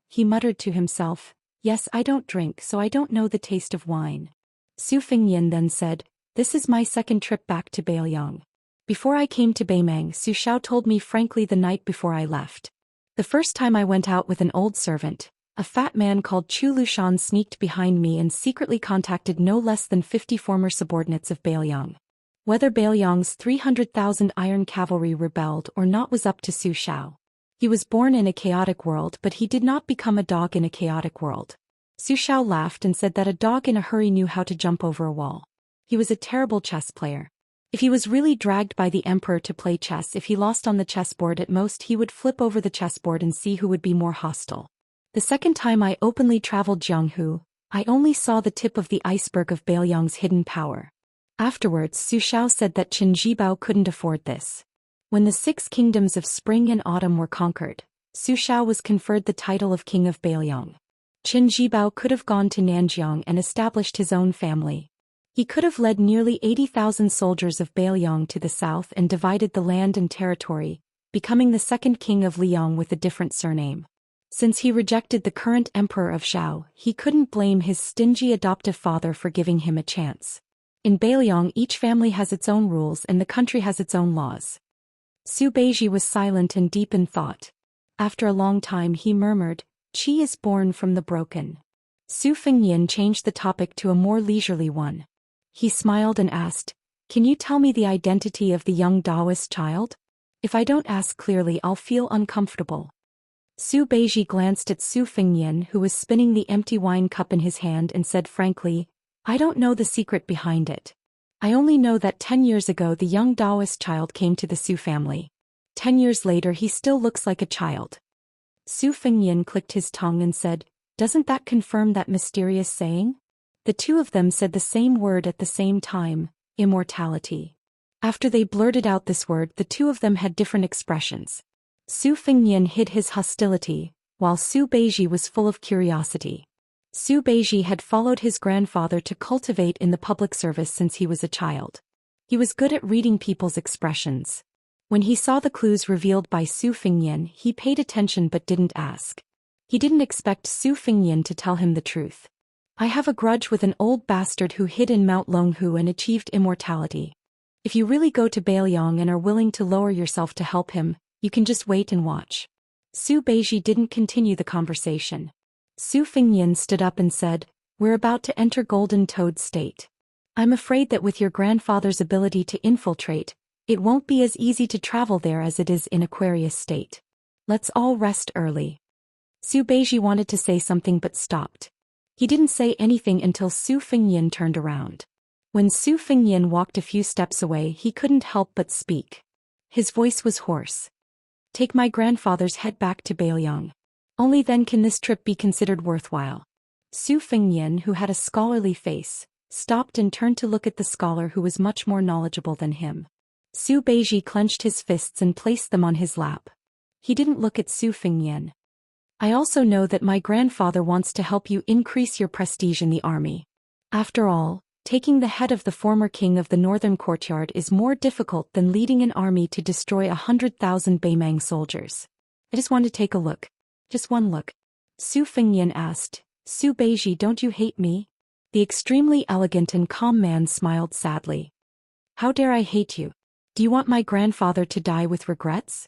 He muttered to himself, "Yes, I don't drink, so I don't know the taste of wine." Su Fengyan then said, "This is my second trip back to Beiliang. Before I came to Beimang, Su Xiao told me frankly the night before I left. The first time I went out with an old servant, a fat man called Chu Lushan sneaked behind me and secretly contacted no less than 50 former subordinates of Beiliang. Whether Beiliang's 300,000 iron cavalry rebelled or not was up to Su Xiao. He was born in a chaotic world, but he did not become a dog in a chaotic world." Su Xiao laughed and said that a dog in a hurry knew how to jump over a wall. He was a terrible chess player. If he was really dragged by the emperor to play chess, if he lost on the chessboard, at most he would flip over the chessboard and see who would be more hostile. The second time I openly traveled Jianghu, I only saw the tip of the iceberg of Beiliang's hidden power. Afterwards, Su Xiao said that Qin Jibao couldn't afford this. When the 6 kingdoms of spring and autumn were conquered, Su Xiao was conferred the title of King of Beiliang. Qin Jibao could have gone to Nanjiang and established his own family. He could have led nearly 80,000 soldiers of Beiliang to the south and divided the land and territory, becoming the second king of Liang with a different surname. Since he rejected the current emperor of Zhao, he couldn't blame his stingy adoptive father for giving him a chance. In Beiliang, each family has its own rules and the country has its own laws. Su Beiji was silent and deep in thought. After a long time he murmured, "Qi is born from the broken." Su Fengyan changed the topic to a more leisurely one. He smiled and asked, "Can you tell me the identity of the young Daoist child? If I don't ask clearly, I'll feel uncomfortable." Su Beiji glanced at Su Fengyan, who was spinning the empty wine cup in his hand, and said frankly, "I don't know the secret behind it. I only know that 10 years ago the young Daoist child came to the Su family. 10 years later he still looks like a child." Su Fengyan clicked his tongue and said, "Doesn't that confirm that mysterious saying?" The two of them said the same word at the same time, immortality. After they blurted out this word, the two of them had different expressions. Su Fengyan hid his hostility, while Su Beiji was full of curiosity. Su Beiji had followed his grandfather to cultivate in the public service since he was a child. He was good at reading people's expressions. When he saw the clues revealed by Su Fengyan, he paid attention but didn't ask. He didn't expect Su Fengyan to tell him the truth. "I have a grudge with an old bastard who hid in Mount Longhu and achieved immortality. If you really go to Beiliang and are willing to lower yourself to help him, you can just wait and watch." Su Beiji didn't continue the conversation. Su Fengyan stood up and said, "We're about to enter Golden Toad State. I'm afraid that with your grandfather's ability to infiltrate, it won't be as easy to travel there as it is in Aquarius State. Let's all rest early." Su Beiji wanted to say something but stopped. He didn't say anything until Su Fengyan turned around. When Su Fengyan walked a few steps away, he couldn't help but speak. His voice was hoarse. "Take my grandfather's head back to Beiliang. Only then can this trip be considered worthwhile." Su Fengyan, who had a scholarly face, stopped and turned to look at the scholar who was much more knowledgeable than him. Su Beiji clenched his fists and placed them on his lap. He didn't look at Su Fengyan. "I also know that my grandfather wants to help you increase your prestige in the army. After all, taking the head of the former king of the northern courtyard is more difficult than leading an army to destroy 100,000 Beimang soldiers. I just want to take a look. Just one look." Su Fengyan asked, "Su Beiji, don't you hate me?" The extremely elegant and calm man smiled sadly. "How dare I hate you? Do you want my grandfather to die with regrets?"